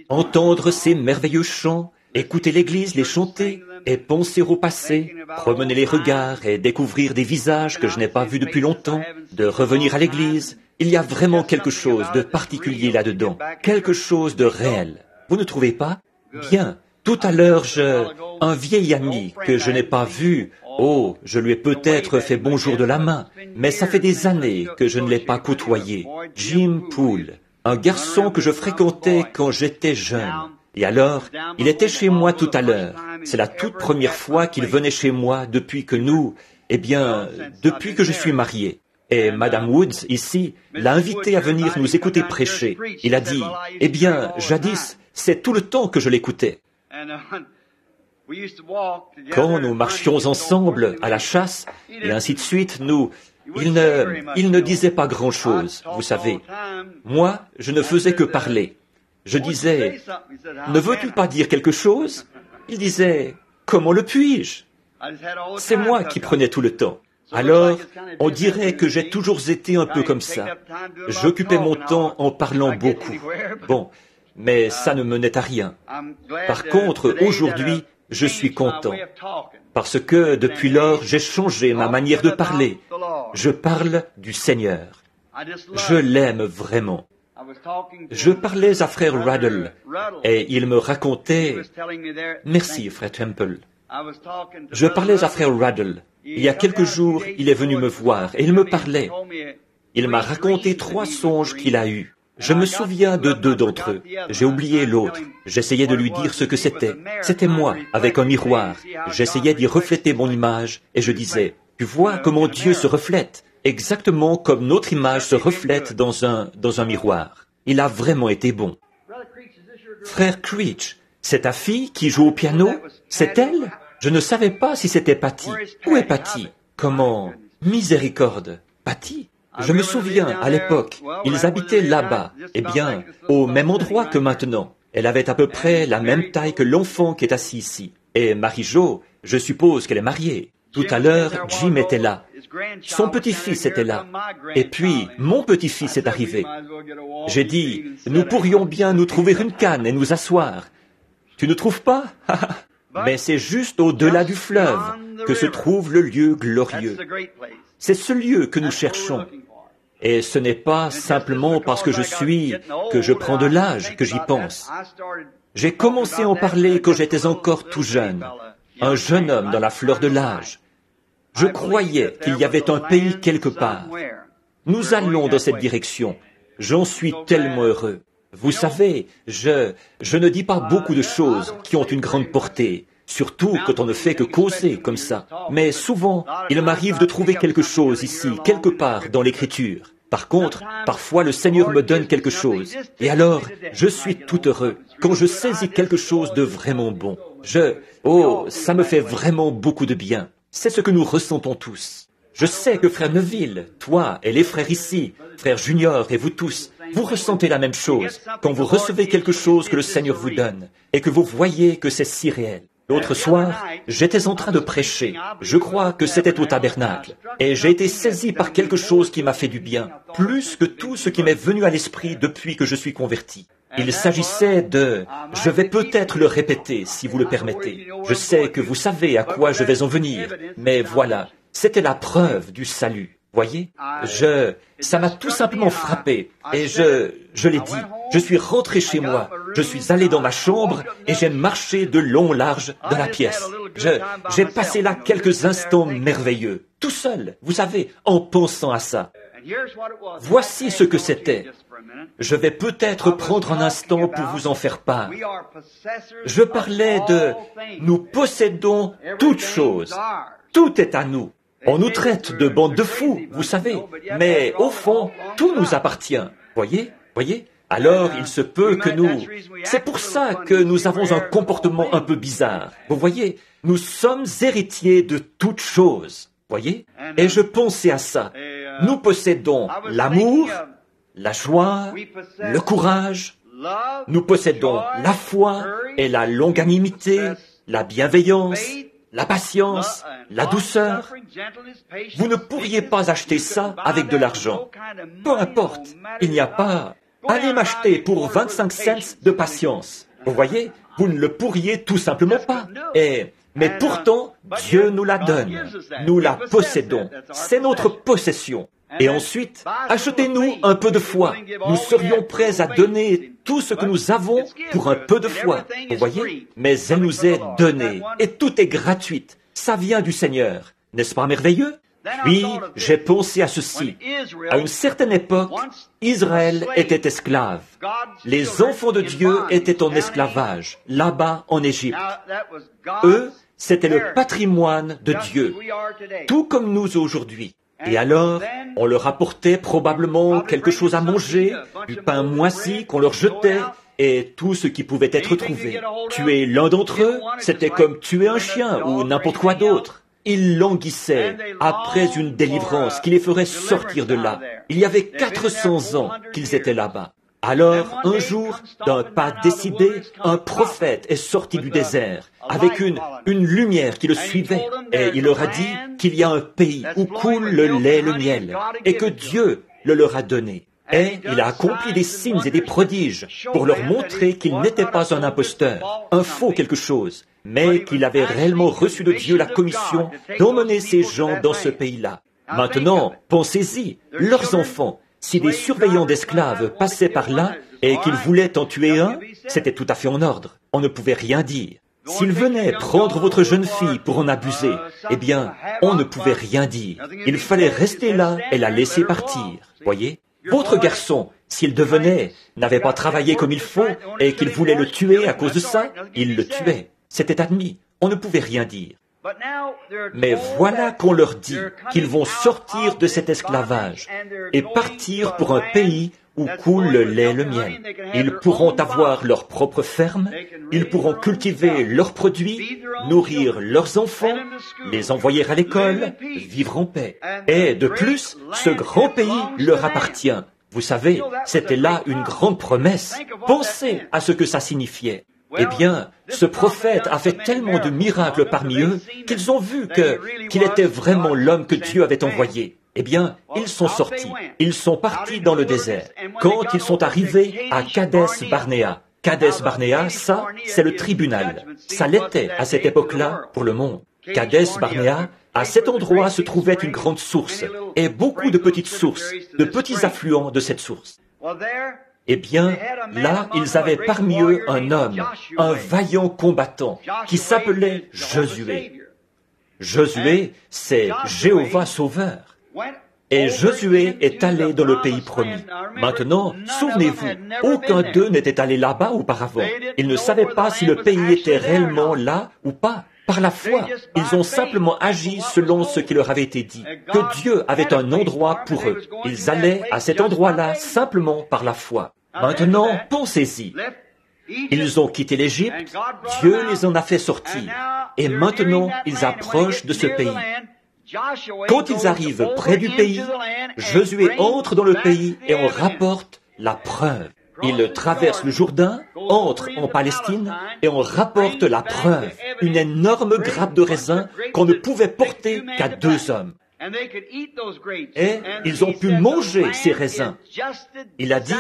Entendre ces merveilleux chants, écouter l'Église les chanter, et penser au passé, promener les regards et découvrir des visages que je n'ai pas vus depuis longtemps, de revenir à l'Église, il y a vraiment quelque chose de particulier là-dedans, quelque chose de réel. Vous ne trouvez pas? Bien. Tout à l'heure, un vieil ami que je n'ai pas vu, je lui ai peut-être fait bonjour de la main, mais ça fait des années que je ne l'ai pas côtoyé. Jim Poole, un garçon que je fréquentais quand j'étais jeune. Et alors, il était chez moi tout à l'heure. C'est la toute première fois qu'il venait chez moi depuis que depuis que je suis marié. Et Madame Woods, ici, l'a invité à venir nous écouter prêcher. Il a dit, jadis, c'est tout le temps que je l'écoutais. Quand nous marchions ensemble à la chasse, et ainsi de suite, il ne disait pas grand-chose, vous savez. Moi, je ne faisais que parler. Je disais, ne veux-tu pas dire quelque chose? Il disait, comment le puis-je? C'est moi qui prenais tout le temps. Alors, on dirait que j'ai toujours été un peu comme ça. J'occupais mon temps en parlant beaucoup. Bon, mais ça ne menait à rien. Par contre, aujourd'hui, je suis content. Parce que depuis lors, j'ai changé ma manière de parler. Je parle du Seigneur. Je l'aime vraiment. Je parlais à frère Ruddle et il me racontait... Merci, frère Temple. Je parlais à frère Ruddle. Il y a quelques jours, il est venu me voir et il me parlait. Il m'a raconté 3 songes qu'il a eus. Je me souviens de 2 d'entre eux. J'ai oublié l'autre. J'essayais de lui dire ce que c'était. C'était moi, avec un miroir. J'essayais d'y refléter mon image et je disais, tu vois comment Dieu se reflète, exactement comme notre image se reflète dans un miroir. Il a vraiment été bon. Frère Creech, c'est ta fille qui joue au piano? C'est elle? Je ne savais pas si c'était Patty. Où est Patty? Comment? Miséricorde. Patty? Je me souviens, à l'époque, ils habitaient là-bas, au même endroit que maintenant. Elle avait à peu près la même taille que l'enfant qui est assis ici. Et Marie-Jo, je suppose qu'elle est mariée. Tout à l'heure, Jim était là. Son petit-fils était là. Et puis, mon petit-fils est arrivé. J'ai dit, nous pourrions bien nous trouver une canne et nous asseoir. Tu ne trouves pas? Mais c'est juste au-delà du fleuve que se trouve le lieu glorieux. C'est ce lieu que nous cherchons. Et ce n'est pas simplement parce que je prends de l'âge que j'y pense. J'ai commencé à en parler quand j'étais encore tout jeune, un jeune homme dans la fleur de l'âge. Je croyais qu'il y avait un pays quelque part. Nous allons dans cette direction. J'en suis tellement heureux. Vous savez, je ne dis pas beaucoup de choses qui ont une grande portée. Surtout quand on ne fait que causer comme ça. Mais souvent, il m'arrive de trouver quelque chose ici, quelque part dans l'Écriture. Par contre, parfois le Seigneur me donne quelque chose. Et alors, je suis tout heureux quand je saisis quelque chose de vraiment bon. Ça me fait vraiment beaucoup de bien. C'est ce que nous ressentons tous. Je sais que frère Neville, toi et les frères ici, frère Junior et vous tous, vous ressentez la même chose quand vous recevez quelque chose que le Seigneur vous donne et que vous voyez que c'est si réel. L'autre soir, j'étais en train de prêcher. Je crois que c'était au tabernacle. Et j'ai été saisi par quelque chose qui m'a fait du bien, plus que tout ce qui m'est venu à l'esprit depuis que je suis converti. Il s'agissait je vais peut-être le répéter, si vous le permettez. Je sais que vous savez à quoi je vais en venir, mais voilà, c'était la preuve du salut. Voyez, ça m'a tout simplement frappé, et je l'ai dit, je suis rentré chez moi, je suis allé dans ma chambre, et j'ai marché de long large dans la pièce. J'ai passé là quelques instants merveilleux, tout seul, vous savez, en pensant à ça. Voici ce que c'était. Je vais peut-être prendre un instant pour vous en faire part. Je parlais nous possédons toutes choses. Tout est à nous. On nous traite de bande de fous, vous savez, mais au fond, tout nous appartient. Voyez? Alors, il se peut que c'est pour ça que nous avons un comportement un peu bizarre. Vous voyez? Nous sommes héritiers de toutes choses. Voyez? Et je pensais à ça. Nous possédons l'amour, la joie, le courage. Nous possédons la foi et la longanimité, la bienveillance, la patience, la douceur. Vous ne pourriez pas acheter ça avec de l'argent. Peu importe, il n'y a pas allez m'acheter pour 25 cents de patience. Vous voyez, vous ne le pourriez tout simplement pas. Mais pourtant, Dieu nous la donne. Nous la possédons. C'est notre possession. Et ensuite, achetez-nous un peu de foi. Nous serions prêts à donner tout ce que nous avons pour un peu de foi. Vous voyez? Mais elle nous est donnée. Et tout est gratuit. Ça vient du Seigneur. N'est-ce pas merveilleux? Puis, j'ai pensé à ceci. À une certaine époque, Israël était esclave. Les enfants de Dieu étaient en esclavage, là-bas en Égypte. Eux, c'était le patrimoine de Dieu, tout comme nous aujourd'hui. Et alors, on leur apportait probablement quelque chose à manger, du pain moisi qu'on leur jetait, et tout ce qui pouvait être trouvé. Tuer l'un d'entre eux, c'était comme tuer un chien ou n'importe quoi d'autre. Ils languissaient après une délivrance qui les ferait sortir de là. Il y avait 400 ans qu'ils étaient là-bas. Alors, un jour, d'un pas décidé, un prophète est sorti du désert avec une lumière qui le suivait. Et il leur a dit qu'il y a un pays où coule le lait et le miel et que Dieu le leur a donné. Et il a accompli des signes et des prodiges pour leur montrer qu'il n'était pas un imposteur, un faux quelque chose, mais qu'il avait réellement reçu de Dieu la commission d'emmener ces gens dans ce pays-là. Maintenant, pensez-y, leurs enfants, si des surveillants d'esclaves passaient par là et qu'ils voulaient en tuer un, c'était tout à fait en ordre. On ne pouvait rien dire. S'ils venaient prendre votre jeune fille pour en abuser, eh bien, on ne pouvait rien dire. Il fallait rester là et la laisser partir. Voyez? Votre garçon, s'il n'avait pas travaillé comme il faut et qu'il voulait le tuer à cause de ça, il le tuait. C'était admis. On ne pouvait rien dire. Mais voilà qu'on leur dit qu'ils vont sortir de cet esclavage et partir pour un pays où coule le lait et le miel. Ils pourront avoir leur propre ferme, ils pourront cultiver leurs produits, nourrir leurs enfants, les envoyer à l'école, vivre en paix. Et de plus, ce grand pays leur appartient. Vous savez, c'était là une grande promesse. Pensez à ce que ça signifiait. Eh bien, ce prophète a fait tellement de miracles parmi eux qu'ils ont vu qu'il était vraiment l'homme que Dieu avait envoyé. Eh bien, ils sont sortis. Ils sont partis dans le désert. Quand ils sont arrivés à Kades Barnéa. Kades Barnéa, ça, c'est le tribunal. Ça l'était à cette époque-là pour le monde. Kades Barnéa, à cet endroit se trouvait une grande source et beaucoup de petites sources, de petits affluents de cette source. Eh bien, là, ils avaient parmi eux un homme, un vaillant combattant, qui s'appelait Josué. Josué, c'est Jéhovah Sauveur. Et Josué est allé dans le pays promis. Maintenant, souvenez-vous, aucun d'eux n'était allé là-bas auparavant. Ils ne savaient pas si le pays était réellement là ou pas. Par la foi, ils ont simplement agi selon ce qui leur avait été dit, que Dieu avait un endroit pour eux. Ils allaient à cet endroit-là simplement par la foi. Maintenant, pensez-y. Ils ont quitté l'Égypte, Dieu les en a fait sortir, et maintenant ils approchent de ce pays. Quand ils arrivent près du pays, Josué entre dans le pays et en rapporte la preuve. Il traverse le Jourdain, entre en Palestine et on rapporte la preuve, une énorme grappe de raisin qu'on ne pouvait porter qu'à 2 hommes. Et ils ont pu manger ces raisins. Il a dit,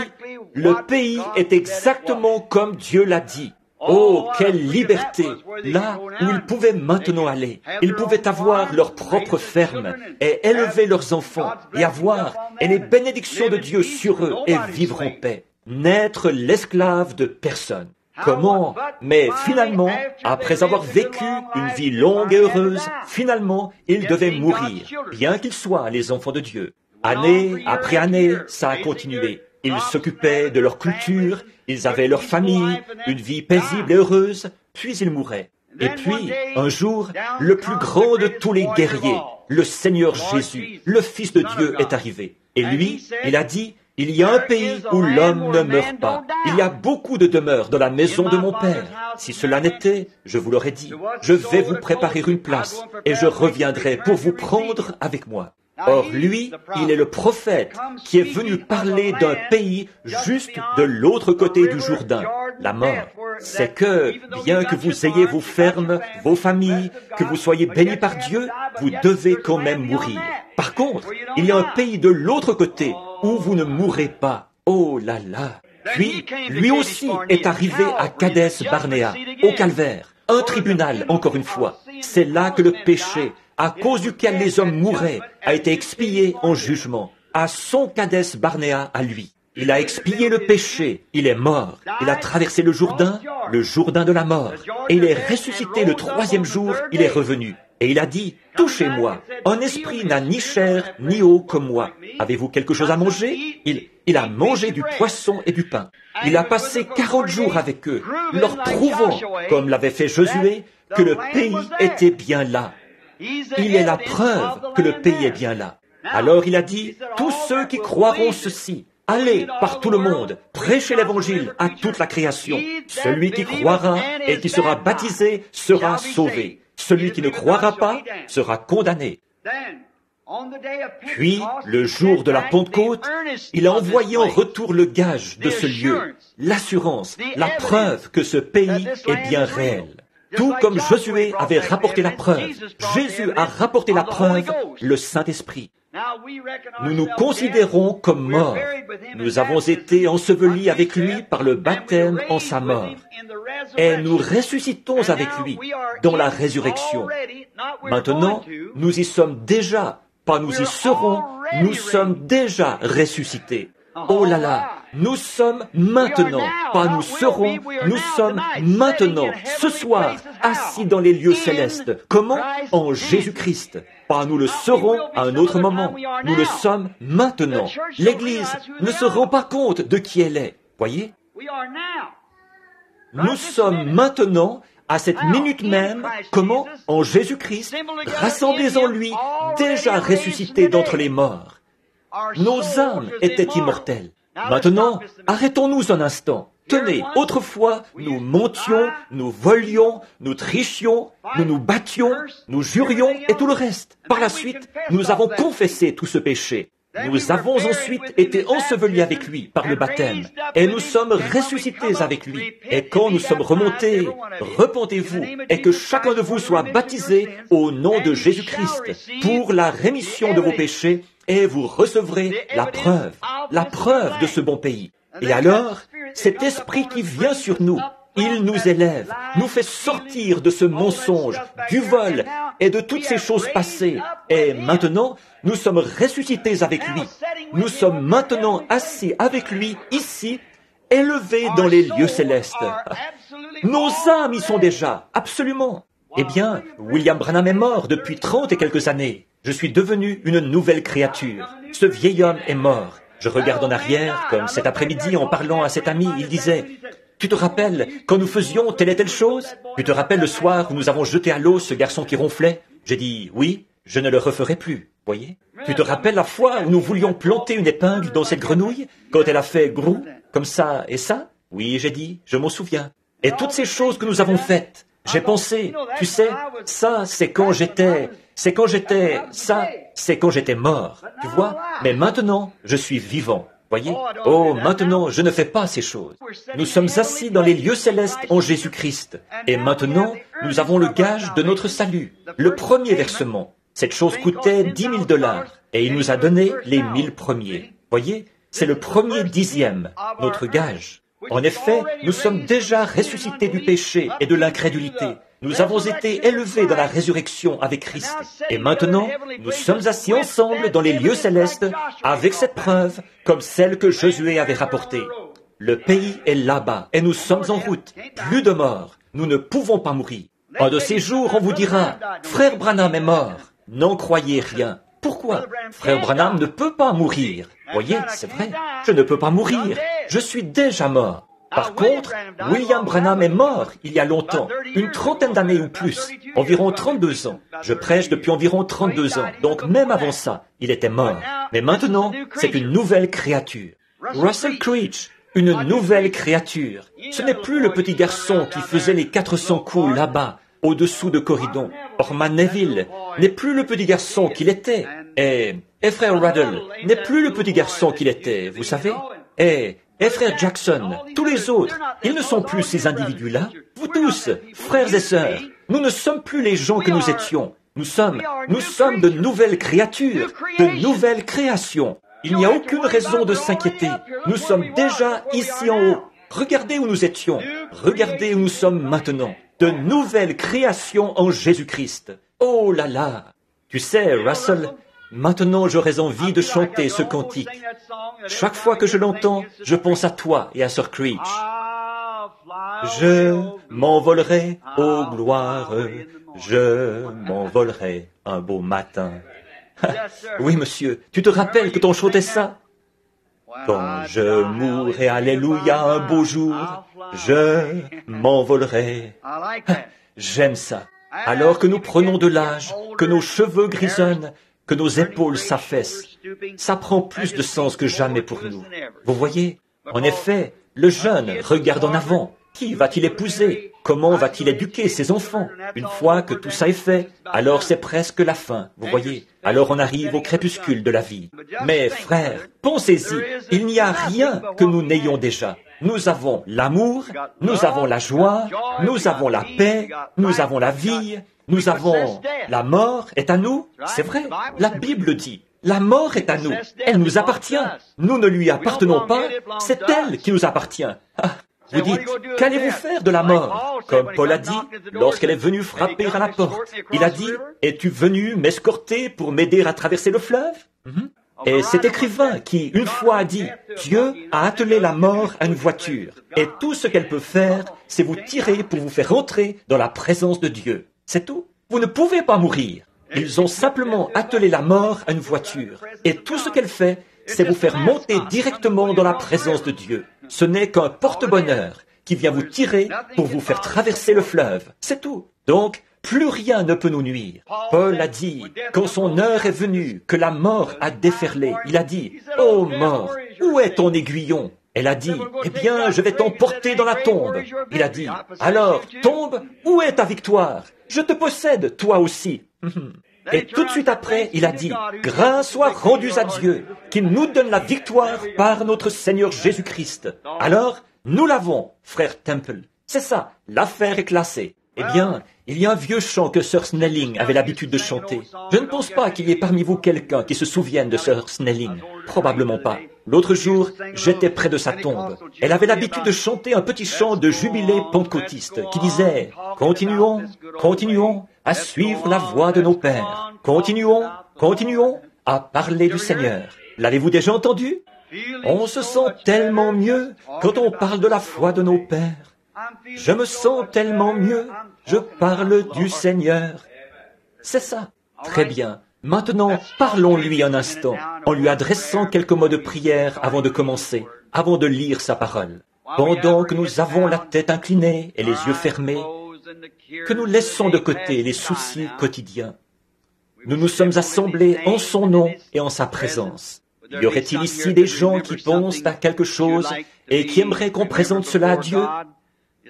le pays est exactement comme Dieu l'a dit. Oh, quelle liberté! Là où ils pouvaient maintenant aller, ils pouvaient avoir leur propre ferme et élever leurs enfants et avoir les bénédictions de Dieu sur eux et vivre en paix. N'être l'esclave de personne. Comment? Mais finalement, après avoir vécu une vie longue et heureuse, finalement, ils devaient mourir, bien qu'ils soient les enfants de Dieu. Année après année, ça a continué. Ils s'occupaient de leur culture, ils avaient leur famille, une vie paisible et heureuse, puis ils mouraient. Et puis, un jour, le plus grand de tous les guerriers, le Seigneur Jésus, le Fils de Dieu, est arrivé. Et lui, il a dit, il y a un pays où l'homme ne meurt pas. Il y a beaucoup de demeures dans la maison de mon Père. Si cela n'était, je vous l'aurais dit, je vais vous préparer une place et je reviendrai pour vous prendre avec moi. Or, lui, il est le prophète qui est venu parler d'un pays juste de l'autre côté du Jourdain, la mort. C'est que, bien que vous ayez vos fermes, vos familles, que vous soyez bénis par Dieu, vous devez quand même mourir. Par contre, il y a un pays de l'autre côté où vous ne mourrez pas. Oh là là! Puis, lui aussi est arrivé à Kadès Barnéa, au calvaire, un tribunal, encore une fois. C'est là que le péché, à cause duquel les hommes mouraient, a été expié en jugement, à son Kadès Barnéa à lui. Il a expié le péché, il est mort, il a traversé le Jourdain de la mort, et il est ressuscité le 3e jour, il est revenu. Et il a dit, « Touchez-moi, un esprit n'a ni chair ni eau comme moi. Avez-vous quelque chose à manger ?» Il a mangé du poisson et du pain. Il a passé 40 jours avec eux, leur prouvant, comme l'avait fait Josué, que le pays était bien là. Il est la preuve que le pays est bien là. Alors il a dit, « Tous ceux qui croiront ceci, allez par tout le monde, prêchez l'évangile à toute la création. Celui qui croira et qui sera baptisé sera sauvé. Celui qui ne croira pas sera condamné. » Puis, le jour de la Pentecôte, il a envoyé en retour le gage de ce lieu, l'assurance, la preuve que ce pays est bien réel. Tout comme Josué avait rapporté la preuve, Jésus a rapporté la preuve, le Saint-Esprit. Nous nous considérons comme morts. Nous avons été ensevelis avec lui par le baptême en sa mort. Et nous ressuscitons avec lui dans la résurrection. Maintenant, nous y sommes déjà, pas nous y serons, nous sommes déjà ressuscités. Oh là là, nous sommes maintenant, pas nous serons, nous sommes maintenant, ce soir, assis dans les lieux célestes. Comment? En Jésus-Christ. Pas nous le serons à un autre moment, nous le sommes maintenant. L'Église ne se rend pas compte de qui elle est, voyez? Nous sommes maintenant, à cette minute même, comment? En Jésus-Christ, rassemblés en lui, déjà ressuscités d'entre les morts. Nos âmes étaient immortelles. Maintenant, arrêtons-nous un instant. Tenez, autrefois, nous montions, nous volions, nous trichions, nous nous battions, nous jurions et tout le reste. Par la suite, nous avons confessé tout ce péché. Nous avons ensuite été ensevelis avec lui par le baptême, et nous sommes ressuscités avec lui. Et quand nous sommes remontés, repentez-vous, et que chacun de vous soit baptisé au nom de Jésus-Christ pour la rémission de vos péchés, et vous recevrez la preuve de ce bon pays. Et alors, cet esprit qui vient sur nous, il nous élève, nous fait sortir de ce mensonge, du vol et de toutes ces choses passées. Et maintenant, nous sommes ressuscités avec lui. Nous sommes maintenant assis avec lui ici, élevés dans les lieux célestes. Nos âmes y sont déjà, absolument. Eh bien, William Branham est mort depuis 30 et quelques années. Je suis devenu une nouvelle créature. Ce vieil homme est mort. Je regarde en arrière, comme cet après-midi en parlant à cet ami, il disait... Tu te rappelles quand nous faisions telle et telle chose? Tu te rappelles le soir où nous avons jeté à l'eau ce garçon qui ronflait? J'ai dit, oui, je ne le referai plus, voyez? Tu te rappelles la fois où nous voulions planter une épingle dans cette grenouille, quand elle a fait grou, comme ça et ça? Oui, j'ai dit, je m'en souviens. Et toutes ces choses que nous avons faites, j'ai pensé, tu sais, ça c'est quand j'étais mort, tu vois? Mais maintenant, je suis vivant. Voyez? Oh, maintenant, je ne fais pas ces choses. Nous sommes assis dans les lieux célestes en Jésus-Christ. Et maintenant, nous avons le gage de notre salut. Le premier versement. Cette chose coûtait 10 000 $. Et il nous a donné les 1000 premiers. Voyez? C'est le premier 10e, notre gage. En effet, nous sommes déjà ressuscités du péché et de l'incrédulité. Nous avons été élevés dans la résurrection avec Christ. Et maintenant, nous sommes assis ensemble dans les lieux célestes avec cette preuve comme celle que Josué avait rapportée. Le pays est là-bas et nous sommes en route. Plus de morts. Nous ne pouvons pas mourir. Un de ces jours, on vous dira, « Frère Branham est mort. » N'en croyez rien. Pourquoi? Frère Branham ne peut pas mourir. Voyez, c'est vrai. Je ne peux pas mourir. Je suis déjà mort. Par contre, William Branham est mort il y a longtemps, une trentaine d'années ou plus, environ 32 ans. Je prêche depuis environ 32 ans, donc même avant ça, il était mort. Mais maintenant, c'est une nouvelle créature. Russell Creech, une nouvelle créature. Ce n'est plus le petit garçon qui faisait les 400 coups là-bas, au-dessous de Corridon. Orman Neville n'est plus le petit garçon qu'il était. Et frère Ruddle n'est plus le petit garçon qu'il était, vous savez. Et frère Jackson, tous les autres, ils ne sont plus ces individus-là. Vous tous, frères et sœurs, nous ne sommes plus les gens que nous étions. Nous sommes de nouvelles créatures, de nouvelles créations. Il n'y a aucune raison de s'inquiéter. Nous sommes déjà ici en haut. Regardez où nous étions. Regardez où nous sommes maintenant. De nouvelles créations en Jésus-Christ. Oh là là! Tu sais, Russell, maintenant j'aurais envie de chanter ce cantique. Chaque fois que je l'entends, je pense à toi et à Sir Creech. Je m'envolerai aux gloires, je m'envolerai un beau matin. Oui, monsieur, tu te rappelles que t'en chantais ça? Quand je mourrai, alléluia, un beau jour, je m'envolerai. J'aime ça. Alors que nous prenons de l'âge, que nos cheveux grisonnent, que nos épaules s'affaissent, ça prend plus de sens que jamais pour nous. Vous voyez, en effet, le jeune regarde en avant. Qui va-t-il épouser? Comment va-t-il éduquer ses enfants? Une fois que tout ça est fait, alors c'est presque la fin, vous voyez. Alors on arrive au crépuscule de la vie. Mais frères, pensez-y, il n'y a rien que nous n'ayons déjà. Nous avons l'amour, nous avons la joie, nous avons la paix, nous avons la vie, nous avons... La mort est à nous, c'est vrai, la Bible dit. La mort est à nous, elle nous appartient. Nous ne lui appartenons pas, c'est elle qui nous appartient. Ah. Vous dites, qu'allez-vous faire de la mort? Comme Paul a dit, lorsqu'elle est venue frapper à la porte. Il a dit, es-tu venu m'escorter pour m'aider à traverser le fleuve? Et cet écrivain qui, une fois, a dit, Dieu a attelé la mort à une voiture, et tout ce qu'elle peut faire, c'est vous tirer pour vous faire entrer dans la présence de Dieu. C'est tout. Vous ne pouvez pas mourir. Ils ont simplement attelé la mort à une voiture, et tout ce qu'elle fait, c'est vous faire monter directement dans la présence de Dieu. Ce n'est qu'un porte-bonheur qui vient vous tirer pour vous faire traverser le fleuve. C'est tout. Donc, plus rien ne peut nous nuire. Paul a dit, quand son heure est venue, que la mort a déferlé, il a dit, « Ô mort, où est ton aiguillon ?» Elle a dit, « Eh bien, je vais t'emporter dans la tombe. » Il a dit, « Alors, tombe, où est ta victoire? Je te possède, toi aussi. » Et tout de suite après, il a dit, « Grâce soit rendue à Dieu, qui nous donne la victoire par notre Seigneur Jésus-Christ. » Alors, nous l'avons, frère Temple. C'est ça, l'affaire est classée. Eh bien, il y a un vieux chant que Sir Snelling avait l'habitude de chanter. Je ne pense pas qu'il y ait parmi vous quelqu'un qui se souvienne de Sir Snelling. Probablement pas. L'autre jour, j'étais près de sa tombe. Elle avait l'habitude de chanter un petit chant de jubilé pentecôtiste qui disait « Continuons, continuons à suivre la voie de nos pères. Continuons, continuons à parler du Seigneur. » L'avez-vous déjà entendu? On se sent tellement mieux quand on parle de la foi de nos pères. Je me sens tellement mieux, je parle du Seigneur. C'est ça. Très bien. Maintenant, parlons-lui un instant, en lui adressant quelques mots de prière avant de commencer, avant de lire sa parole. Pendant que nous avons la tête inclinée et les yeux fermés, que nous laissons de côté les soucis quotidiens. Nous nous sommes assemblés en son nom et en sa présence. Y aurait-il ici des gens qui pensent à quelque chose et qui aimeraient qu'on présente cela à Dieu?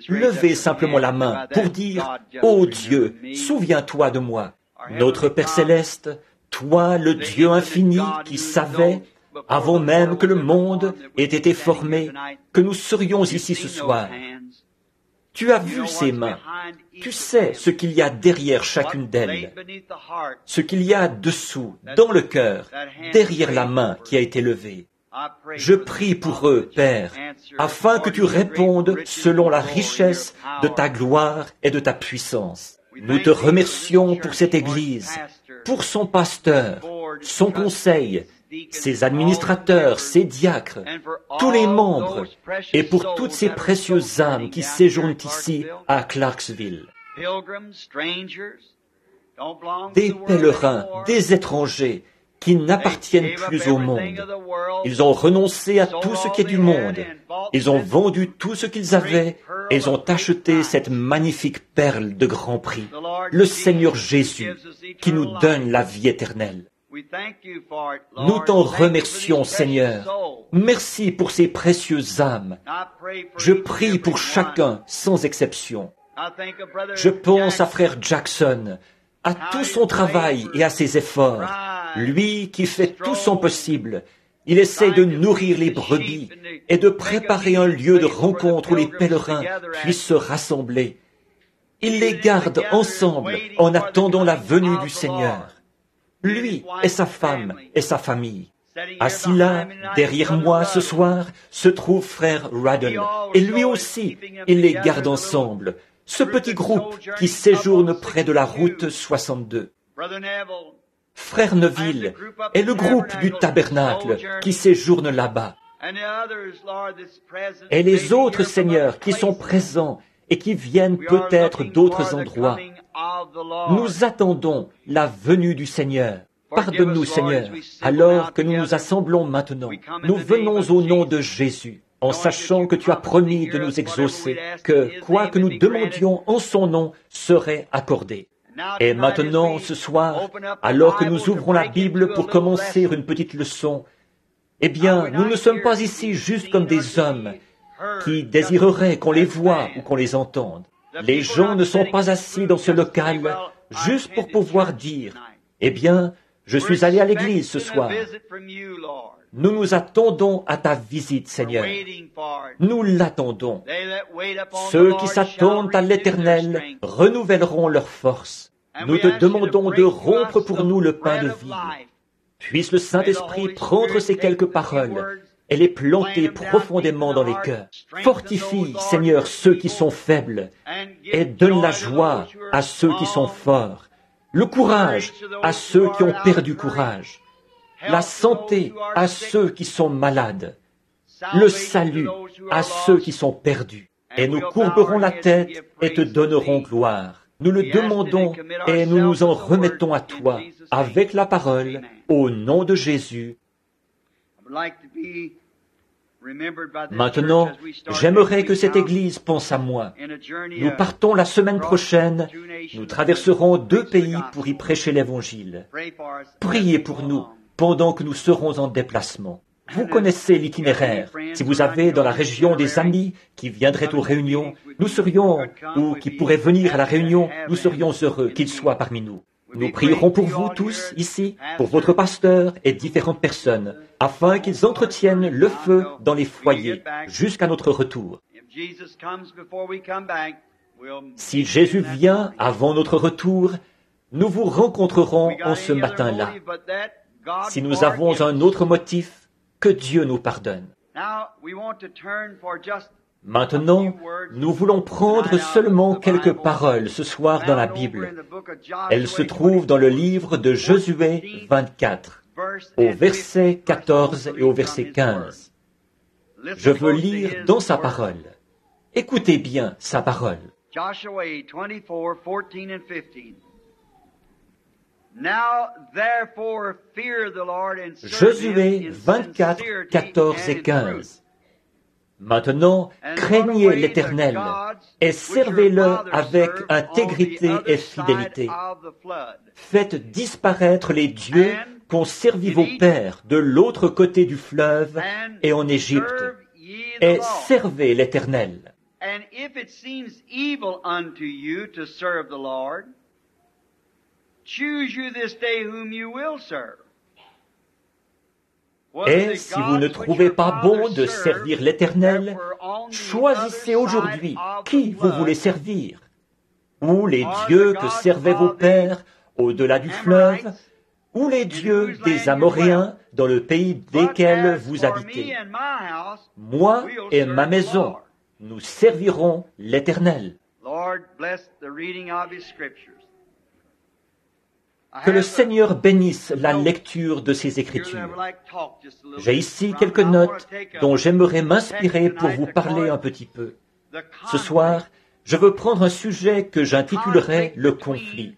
Levez simplement la main pour dire « Ô Dieu, souviens-toi de moi. Notre Père Céleste, toi le Dieu infini qui savais, avant même que le monde ait été formé, que nous serions ici ce soir. Tu as vu ces mains. Tu sais ce qu'il y a derrière chacune d'elles, ce qu'il y a dessous, dans le cœur, derrière la main qui a été levée. Je prie pour eux, Père, afin que tu répondes selon la richesse de ta gloire et de ta puissance. Nous te remercions pour cette Église, pour son pasteur, son conseil, ses administrateurs, ses diacres, tous les membres, et pour toutes ces précieuses âmes qui séjournent ici à Clarksville. Des pèlerins, des étrangers, qui n'appartiennent plus au monde. Ils ont renoncé à tout ce qui est du monde. Ils ont vendu tout ce qu'ils avaient et ils ont acheté cette magnifique perle de grand prix, le Seigneur Jésus, qui nous donne la vie éternelle. Nous t'en remercions, Seigneur. Merci pour ces précieuses âmes. Je prie pour chacun, sans exception. Je pense à frère Jackson, à tout son travail et à ses efforts. Lui qui fait tout son possible, il essaie de nourrir les brebis et de préparer un lieu de rencontre où les pèlerins puissent se rassembler. Il les garde ensemble en attendant la venue du Seigneur. Lui et sa femme et sa famille. Assis là, derrière moi ce soir, se trouve frère Radden, et lui aussi, il les garde ensemble, ce petit groupe qui séjourne près de la route 62. Frère Neville et le groupe du tabernacle qui séjourne là-bas. Et les autres seigneurs qui sont présents et qui viennent peut-être d'autres endroits. Nous attendons la venue du Seigneur. Pardonne-nous, Seigneur, alors que nous nous assemblons maintenant. Nous venons au nom de Jésus, en sachant que tu as promis de nous exaucer, que quoi que nous demandions en son nom serait accordé. Et maintenant, ce soir, alors que nous ouvrons la Bible pour commencer une petite leçon, eh bien, nous ne sommes pas ici juste comme des hommes qui désireraient qu'on les voie ou qu'on les entende. Les gens ne sont pas assis dans ce local juste pour pouvoir dire, eh bien, je suis allé à l'église ce soir. Nous nous attendons à ta visite, Seigneur. Nous l'attendons. Ceux qui s'attendent à l'Éternel renouvelleront leur force. Nous te demandons de rompre pour nous le pain de vie. Puisse le Saint-Esprit prendre ces quelques paroles et les planter profondément dans les cœurs. Fortifie, Seigneur, ceux qui sont faibles et donne la joie à ceux qui sont forts, le courage à ceux qui ont perdu courage, la santé à ceux qui sont malades, le salut à ceux qui sont perdus. Et nous courberons la tête et te donnerons gloire. Nous le demandons et nous nous en remettons à toi avec la parole au nom de Jésus. Maintenant, j'aimerais que cette Église pense à moi. Nous partons la semaine prochaine. Nous traverserons 2 pays pour y prêcher l'Évangile. Priez pour nous pendant que nous serons en déplacement. Vous connaissez l'itinéraire. Si vous avez dans la région des amis qui viendraient aux réunions, nous serions, ou qui pourraient venir à la réunion, nous serions heureux qu'ils soient parmi nous. Nous prierons pour vous tous ici, pour votre pasteur et différentes personnes, afin qu'ils entretiennent le feu dans les foyers jusqu'à notre retour. Si Jésus vient avant notre retour, nous vous rencontrerons en ce matin-là. Si nous avons un autre motif, que Dieu nous pardonne. Maintenant, nous voulons prendre seulement quelques paroles ce soir dans la Bible. Elles se trouvent dans le livre de Josué 24, au verset 14 et au verset 15. Je veux lire dans sa parole. Écoutez bien sa parole. Joshua 24, 14 and 15. Now therefore fear the Lord and serve Josué him in 24, sincerity 14 et and in 15. Maintenant, craignez l'Éternel et servez-le avec intégrité et fidélité. Faites disparaître les dieux qu'ont servi vos pères de l'autre côté du fleuve et en Égypte, et servez l'Éternel. And if it seems evil unto you to serve the Lord, choose you this day whom you will serve. Et si vous ne trouvez pas bon de servir l'Éternel, choisissez aujourd'hui qui vous voulez servir. Ou les dieux que servaient vos pères au-delà du fleuve, ou les dieux des Amoréens dans le pays desquels vous habitez. Moi et ma maison, nous servirons l'Éternel. Que le Seigneur bénisse la lecture de ces Écritures. J'ai ici quelques notes dont j'aimerais m'inspirer pour vous parler un petit peu. Ce soir, je veux prendre un sujet que j'intitulerai le conflit.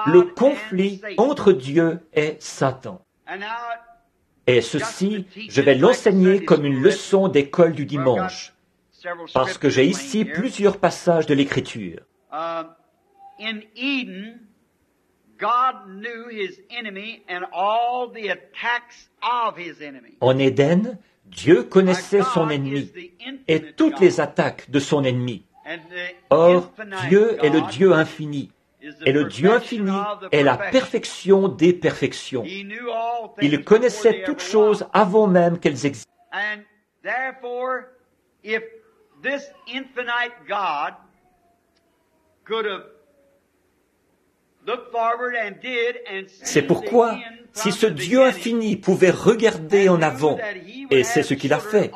Le conflit entre Dieu et Satan. Et ceci, je vais l'enseigner comme une leçon d'école du dimanche, parce que j'ai ici plusieurs passages de l'Écriture. En Éden, Dieu connaissait son ennemi et toutes les attaques de son ennemi. Or, Dieu est le Dieu infini, et le Dieu infini est la perfection des perfections. Il connaissait toutes choses avant même qu'elles existent. C'est pourquoi, si ce Dieu infini pouvait regarder en avant, et c'est ce qu'il a fait,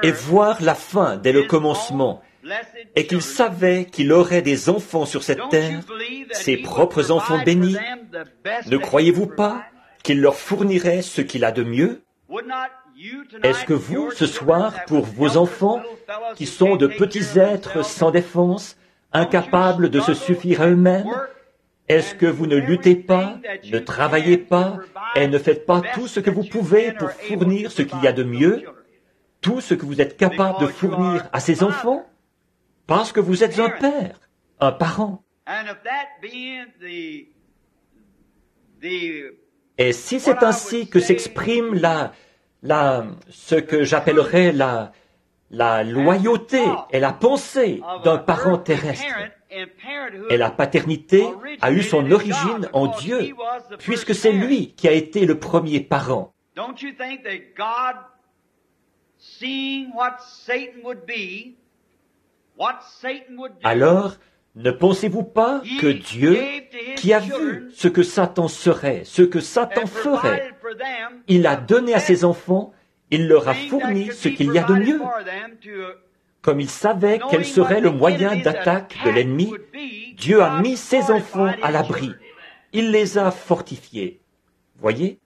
et voir la fin dès le commencement, et qu'il savait qu'il aurait des enfants sur cette terre, ses propres enfants bénis, ne croyez-vous pas qu'il leur fournirait ce qu'il a de mieux? Est-ce que vous, ce soir, pour vos enfants, qui sont de petits êtres sans défense, incapables de se suffire à eux-mêmes, est-ce que vous ne luttez pas, ne travaillez pas, et ne faites pas tout ce que vous pouvez pour fournir ce qu'il y a de mieux, tout ce que vous êtes capable de fournir à ces enfants? Parce que vous êtes un père, un parent. Et si c'est ainsi que s'exprime ce que j'appellerais la loyauté et la pensée d'un parent terrestre, et la paternité a eu son origine en Dieu, puisque c'est lui qui a été le premier parent. Alors, ne pensez-vous pas que Dieu, qui a vu ce que Satan serait, ce que Satan ferait, il a donné à ses enfants, il leur a fourni ce qu'il y a de mieux. Comme il savait quel serait le moyen d'attaque de l'ennemi, Dieu a mis ses enfants à l'abri. Il les a fortifiés. Voyez?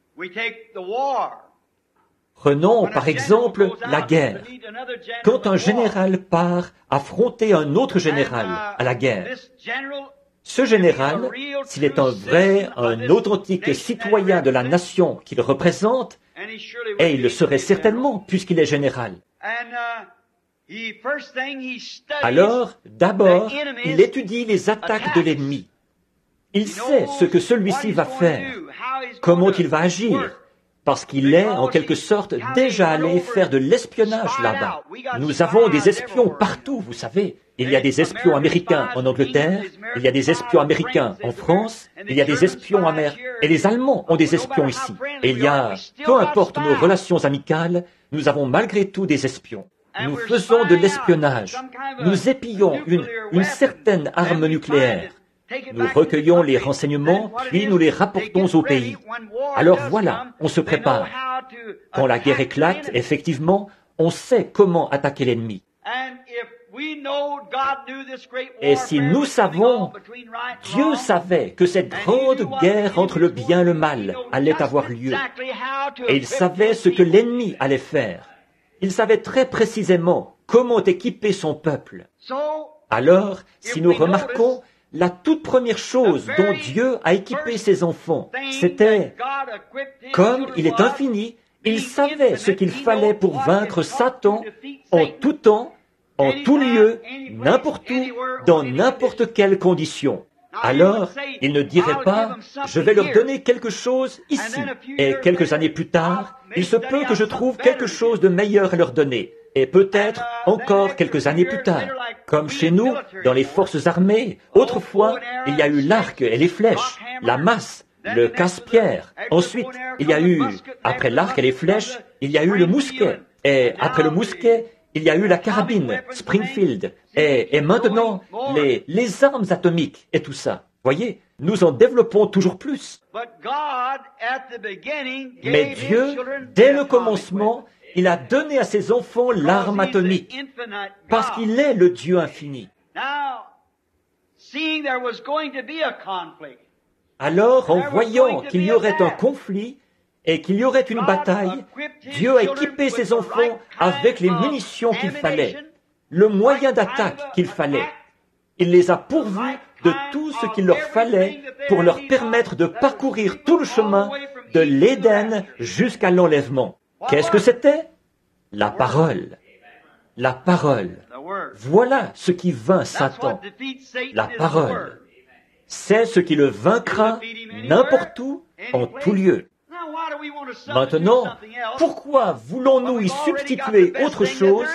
Prenons par exemple la guerre. Quand un général part affronter un autre général à la guerre, ce général, s'il est un authentique citoyen de la nation qu'il représente, et il le serait certainement puisqu'il est général, alors d'abord, il étudie les attaques de l'ennemi. Il sait ce que celui-ci va faire, comment il va agir, parce qu'il est, en quelque sorte, déjà allé faire de l'espionnage là-bas. Nous avons des espions partout, vous savez. Il y a des espions américains en Angleterre, il y a des espions américains en France, il y a des espions américains, et les Allemands ont des espions ici. Et il y a, peu importe nos relations amicales, nous avons malgré tout des espions. Nous faisons de l'espionnage. Nous épillons une certaine arme nucléaire. Nous recueillons les renseignements, puis nous les rapportons au pays. Alors voilà, on se prépare. Quand la guerre éclate, effectivement, on sait comment attaquer l'ennemi. Et si nous savons, Dieu savait que cette grande guerre entre le bien et le mal allait avoir lieu. Et il savait ce que l'ennemi allait faire. Il savait très précisément comment équiper son peuple. Alors, si nous remarquons, la toute première chose dont Dieu a équipé ses enfants, c'était, comme il est infini, il savait ce qu'il fallait pour vaincre Satan en tout temps, en tout lieu, n'importe où, dans n'importe quelle condition. Alors, il ne dirait pas, je vais leur donner quelque chose ici, et quelques années plus tard, il se peut que je trouve quelque chose de meilleur à leur donner. Et peut-être encore quelques années plus tard, comme chez nous, dans les forces armées, autrefois, il y a eu l'arc et les flèches, la masse, le casse-pierre. Ensuite, il y a eu, après l'arc et les flèches, il y a eu le mousquet. Et après le mousquet, il y a eu la carabine, Springfield. Et maintenant, les armes atomiques et tout ça. Voyez, nous en développons toujours plus. Mais Dieu, dès le commencement, il a donné à ses enfants l'arme atomique, parce qu'il est le Dieu infini. Alors, en voyant qu'il y aurait un conflit et qu'il y aurait une bataille, Dieu a équipé ses enfants avec les munitions qu'il fallait, le moyen d'attaque qu'il fallait. Il les a pourvus de tout ce qu'il leur fallait pour leur permettre de parcourir tout le chemin de l'Éden jusqu'à l'enlèvement. Qu'est-ce que c'était? La parole. La parole. Voilà ce qui vainc Satan. La parole. C'est ce qui le vaincra n'importe où, en tout lieu. Maintenant, pourquoi voulons-nous y substituer autre chose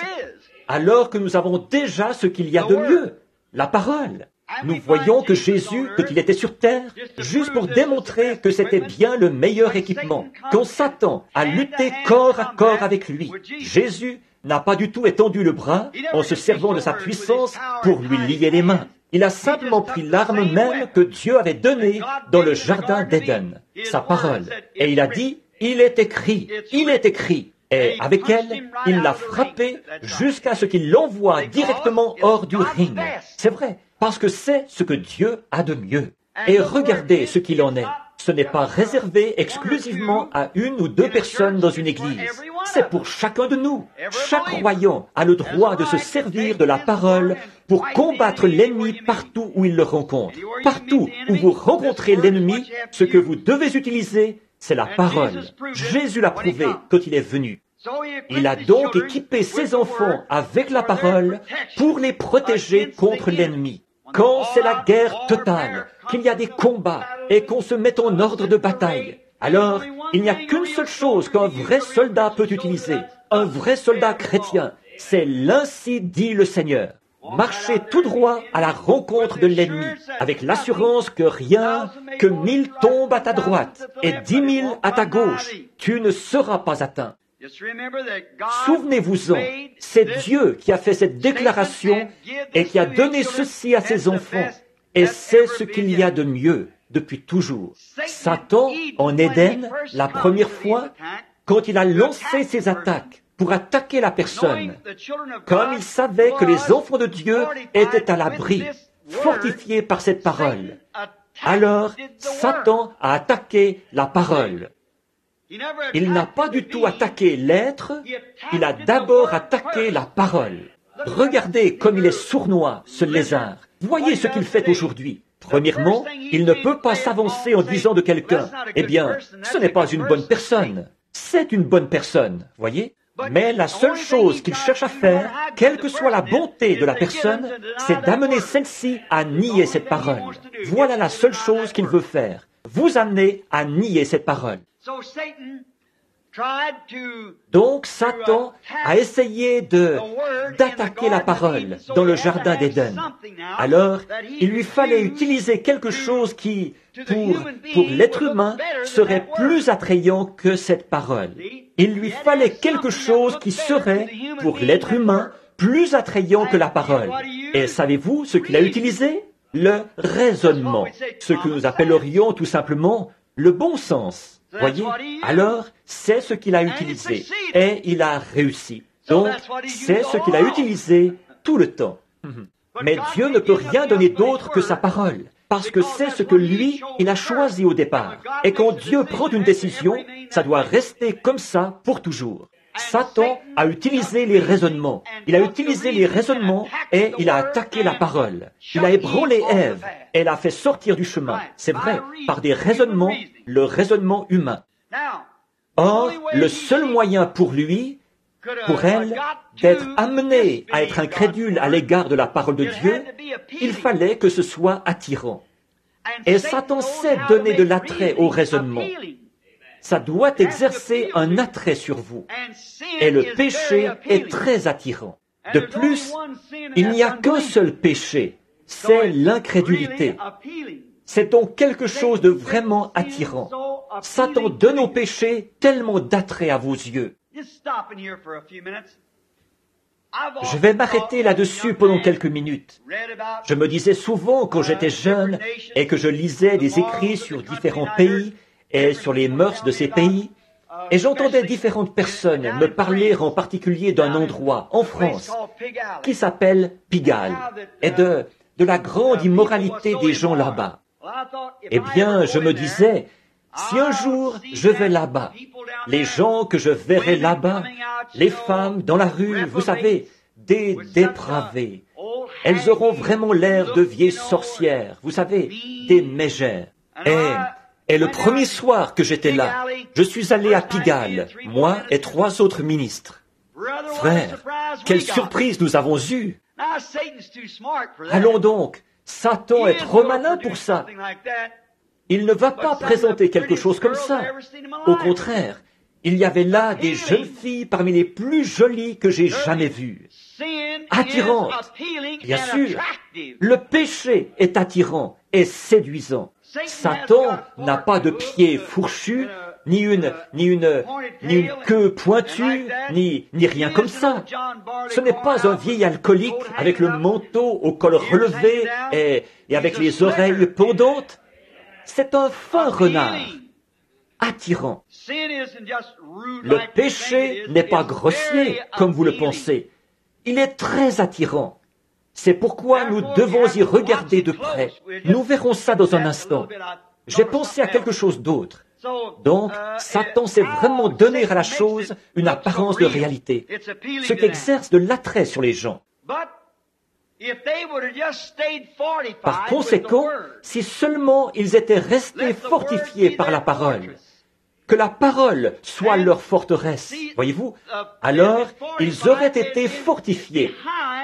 alors que nous avons déjà ce qu'il y a de mieux? La parole. Nous voyons que Jésus, quand il était sur terre, juste pour démontrer que c'était bien le meilleur équipement, quand Satan a lutté corps à corps avec lui, Jésus n'a pas du tout étendu le bras en se servant de sa puissance pour lui lier les mains. Il a simplement pris l'arme même que Dieu avait donnée dans le jardin d'Éden, sa parole. Et il a dit, il est écrit, il est écrit. Et avec elle, il l'a frappé jusqu'à ce qu'il l'envoie directement hors du ring. C'est vrai, parce que c'est ce que Dieu a de mieux. Et regardez ce qu'il en est. Ce n'est pas réservé exclusivement à une ou deux personnes dans une église. C'est pour chacun de nous. Chaque croyant a le droit de se servir de la parole pour combattre l'ennemi partout où il le rencontre. Partout où vous rencontrez l'ennemi, ce que vous devez utiliser, c'est la parole. Jésus l'a prouvé quand il est venu. Il a donc équipé ses enfants avec la parole pour les protéger contre l'ennemi. Quand c'est la guerre totale, qu'il y a des combats et qu'on se met en ordre de bataille, alors il n'y a qu'une seule chose qu'un vrai soldat peut utiliser, un vrai soldat chrétien, c'est l'ainsi dit le Seigneur. Marcher tout droit à la rencontre de l'ennemi, avec l'assurance que rien, que 1000 tombent à ta droite et 10 000 à ta gauche, tu ne seras pas atteint. Souvenez-vous-en, c'est Dieu qui a fait cette déclaration et qui a donné ceci à ses enfants. Et c'est ce qu'il y a de mieux depuis toujours. Satan, en Éden, la première fois, quand il a lancé ses attaques pour attaquer la personne, comme il savait que les enfants de Dieu étaient à l'abri, fortifiés par cette parole, alors Satan a attaqué la parole. Il n'a pas du tout attaqué l'être, il a d'abord attaqué la parole. Regardez comme il est sournois, ce lézard. Voyez ce qu'il fait aujourd'hui. Premièrement, il ne peut pas s'avancer en disant de quelqu'un, « Eh bien, ce n'est pas une bonne personne. » C'est une bonne personne, voyez? Mais la seule chose qu'il cherche à faire, quelle que soit la bonté de la personne, c'est d'amener celle-ci à nier cette parole. Voilà la seule chose qu'il veut faire. Vous amener à nier cette parole. Donc Satan a essayé d'attaquer la parole dans le jardin d'Éden. Alors, il lui fallait utiliser quelque chose qui, pour l'être humain, serait plus attrayant que cette parole. Il lui fallait quelque chose qui serait, pour l'être humain, plus attrayant que la parole. Et savez-vous ce qu'il a utilisé? Le raisonnement, ce que nous appellerions tout simplement le bon sens. Voyez? Alors, c'est ce qu'il a utilisé. Et il a réussi. Donc, c'est ce qu'il a utilisé tout le temps. Mais Dieu ne peut rien donner d'autre que sa parole. Parce que c'est ce que lui, il a choisi au départ. Et quand Dieu prend une décision, ça doit rester comme ça pour toujours. Satan a utilisé les raisonnements. Il a utilisé les raisonnements et il a attaqué la parole. Il a ébranlé Ève et l'a fait sortir du chemin. C'est vrai, par des raisonnements, le raisonnement humain. Or, le seul moyen pour lui, pour elle, d'être amenée à être incrédule à l'égard de la parole de Dieu, il fallait que ce soit attirant. Et Satan sait donner de l'attrait au raisonnement. Ça doit exercer un attrait sur vous. Et le péché est très attirant. De plus, il n'y a qu'un seul péché, c'est l'incrédulité. C'est donc quelque chose de vraiment attirant. Satan donne au péché tellement d'attrait à vos yeux. Je vais m'arrêter là-dessus pendant quelques minutes. Je me disais souvent quand j'étais jeune et que je lisais des écrits sur différents pays, et sur les mœurs de ces pays, et j'entendais différentes personnes me parler en particulier d'un endroit, en France, qui s'appelle Pigalle, et de la grande immoralité des gens là-bas. Eh bien, je me disais, si un jour je vais là-bas, les gens que je verrai là-bas, les femmes dans la rue, vous savez, des dépravées, elles auront vraiment l'air de vieilles sorcières, vous savez, des mégères. Et le premier soir que j'étais là, je suis allé à Pigalle, moi et 3 autres ministres. Frères, quelle surprise nous avons eue! Allons donc, Satan est trop malin pour ça. Il ne va pas présenter quelque chose comme ça. Au contraire, il y avait là des jeunes filles parmi les plus jolies que j'ai jamais vues. Attirantes, bien sûr. Le péché est attirant et séduisant. Satan n'a pas de pieds fourchus, ni une queue pointue, ni rien comme ça. Ce n'est pas un vieil alcoolique avec le manteau au col relevé et avec les oreilles pendantes. C'est un fin renard, attirant. Le péché n'est pas grossier, comme vous le pensez. Il est très attirant. C'est pourquoi nous devons y regarder de près. Nous verrons ça dans un instant. J'ai pensé à quelque chose d'autre. Donc, Satan s'est vraiment donné à la chose une apparence de réalité, ce qui exerce de l'attrait sur les gens. Par conséquent, si seulement ils étaient restés fortifiés par la parole, que la parole soit leur forteresse, voyez-vous, alors ils auraient été fortifiés,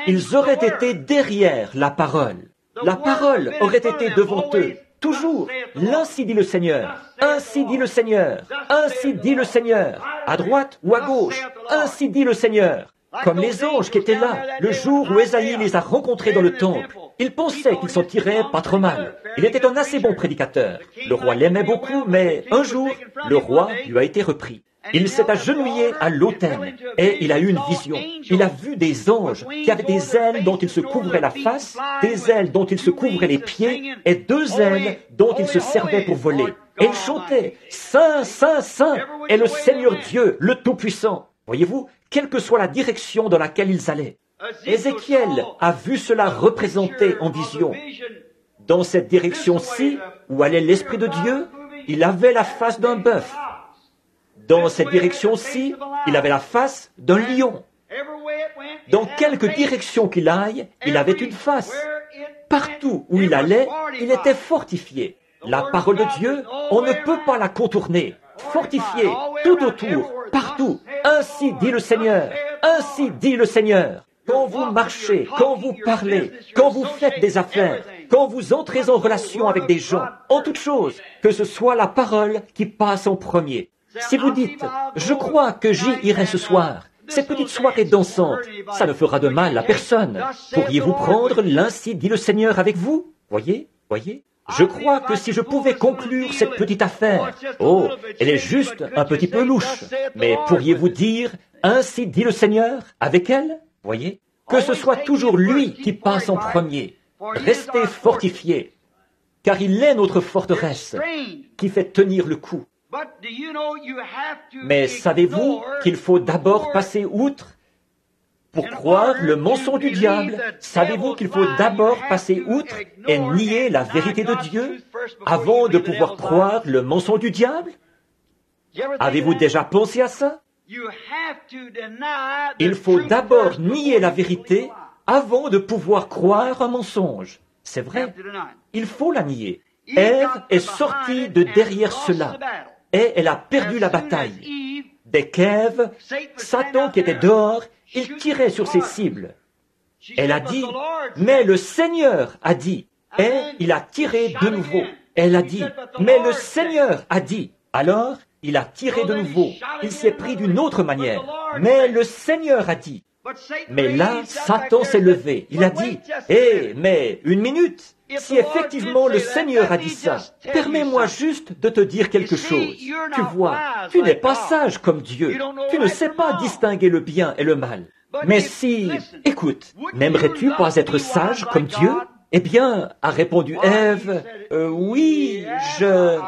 ils auraient été derrière la parole. La parole aurait été devant eux, toujours. L'ainsi dit le Seigneur, ainsi dit le Seigneur, ainsi dit le Seigneur, à droite ou à gauche, ainsi dit le Seigneur. Comme les anges qui étaient là, le jour où Ésaïe les a rencontrés dans le temple. Ils pensaient qu'il s'en tirait pas trop mal. Il était un assez bon prédicateur. Le roi l'aimait beaucoup, mais un jour, le roi lui a été repris. Il s'est agenouillé à l'autel et il a eu une vision. Il a vu des anges qui avaient des ailes dont ils se couvraient la face, des ailes dont ils se couvraient les pieds et deux ailes dont ils se servaient pour voler. Et ils chantaient « Saint, Saint, Saint est le Seigneur Dieu, le Tout-Puissant ». Voyez-vous, quelle que soit la direction dans laquelle ils allaient. Ézéchiel a vu cela représenté en vision. Dans cette direction-ci, où allait l'Esprit de Dieu, il avait la face d'un bœuf. Dans cette direction-ci, il avait la face d'un lion. Dans quelque direction qu'il aille, il avait une face. Partout où il allait, il était fortifié. La parole de Dieu, on ne peut pas la contourner. Fortifié, tout autour, partout. Ainsi dit le Seigneur, ainsi dit le Seigneur. Quand vous marchez, quand vous parlez, quand vous faites des affaires, quand vous entrez en relation avec des gens, en toute chose, que ce soit la parole qui passe en premier. Si vous dites, je crois que j'y irai ce soir, cette petite soirée dansante, ça ne fera de mal à personne. Pourriez-vous prendre l'ainsi dit le Seigneur avec vous? Voyez? Je crois que si je pouvais conclure cette petite affaire, oh, elle est juste un petit peu louche, mais pourriez-vous dire, ainsi dit le Seigneur, avec elle? Voyez? Que ce soit toujours lui qui passe en premier. Restez fortifiés, car il est notre forteresse, qui fait tenir le coup. Mais savez-vous qu'il faut d'abord passer outre pour croire le mensonge du diable? Savez-vous qu'il faut d'abord passer outre et nier la vérité de Dieu avant de pouvoir croire le mensonge du diable? Avez-vous déjà pensé à ça? Il faut d'abord nier la vérité avant de pouvoir croire un mensonge. C'est vrai, il faut la nier. Ève est sortie de derrière cela et elle a perdu la bataille. Dès qu'Ève, Satan qui était dehors, il tirait sur ses cibles. Elle a dit, mais le Seigneur a dit, et il a tiré de nouveau. Elle a dit, mais le Seigneur a dit. Alors, il a tiré de nouveau. Il s'est pris d'une autre manière. Mais le Seigneur a dit. Mais là, Satan s'est levé. Il a dit, mais une minute. Si effectivement le Seigneur a dit ça, permets-moi juste de te dire quelque chose. Tu vois, tu n'es pas sage comme Dieu. Tu ne sais pas distinguer le bien et le mal. Mais si, écoute, n'aimerais-tu pas être sage comme Dieu? Eh bien, a répondu Ève, oui, je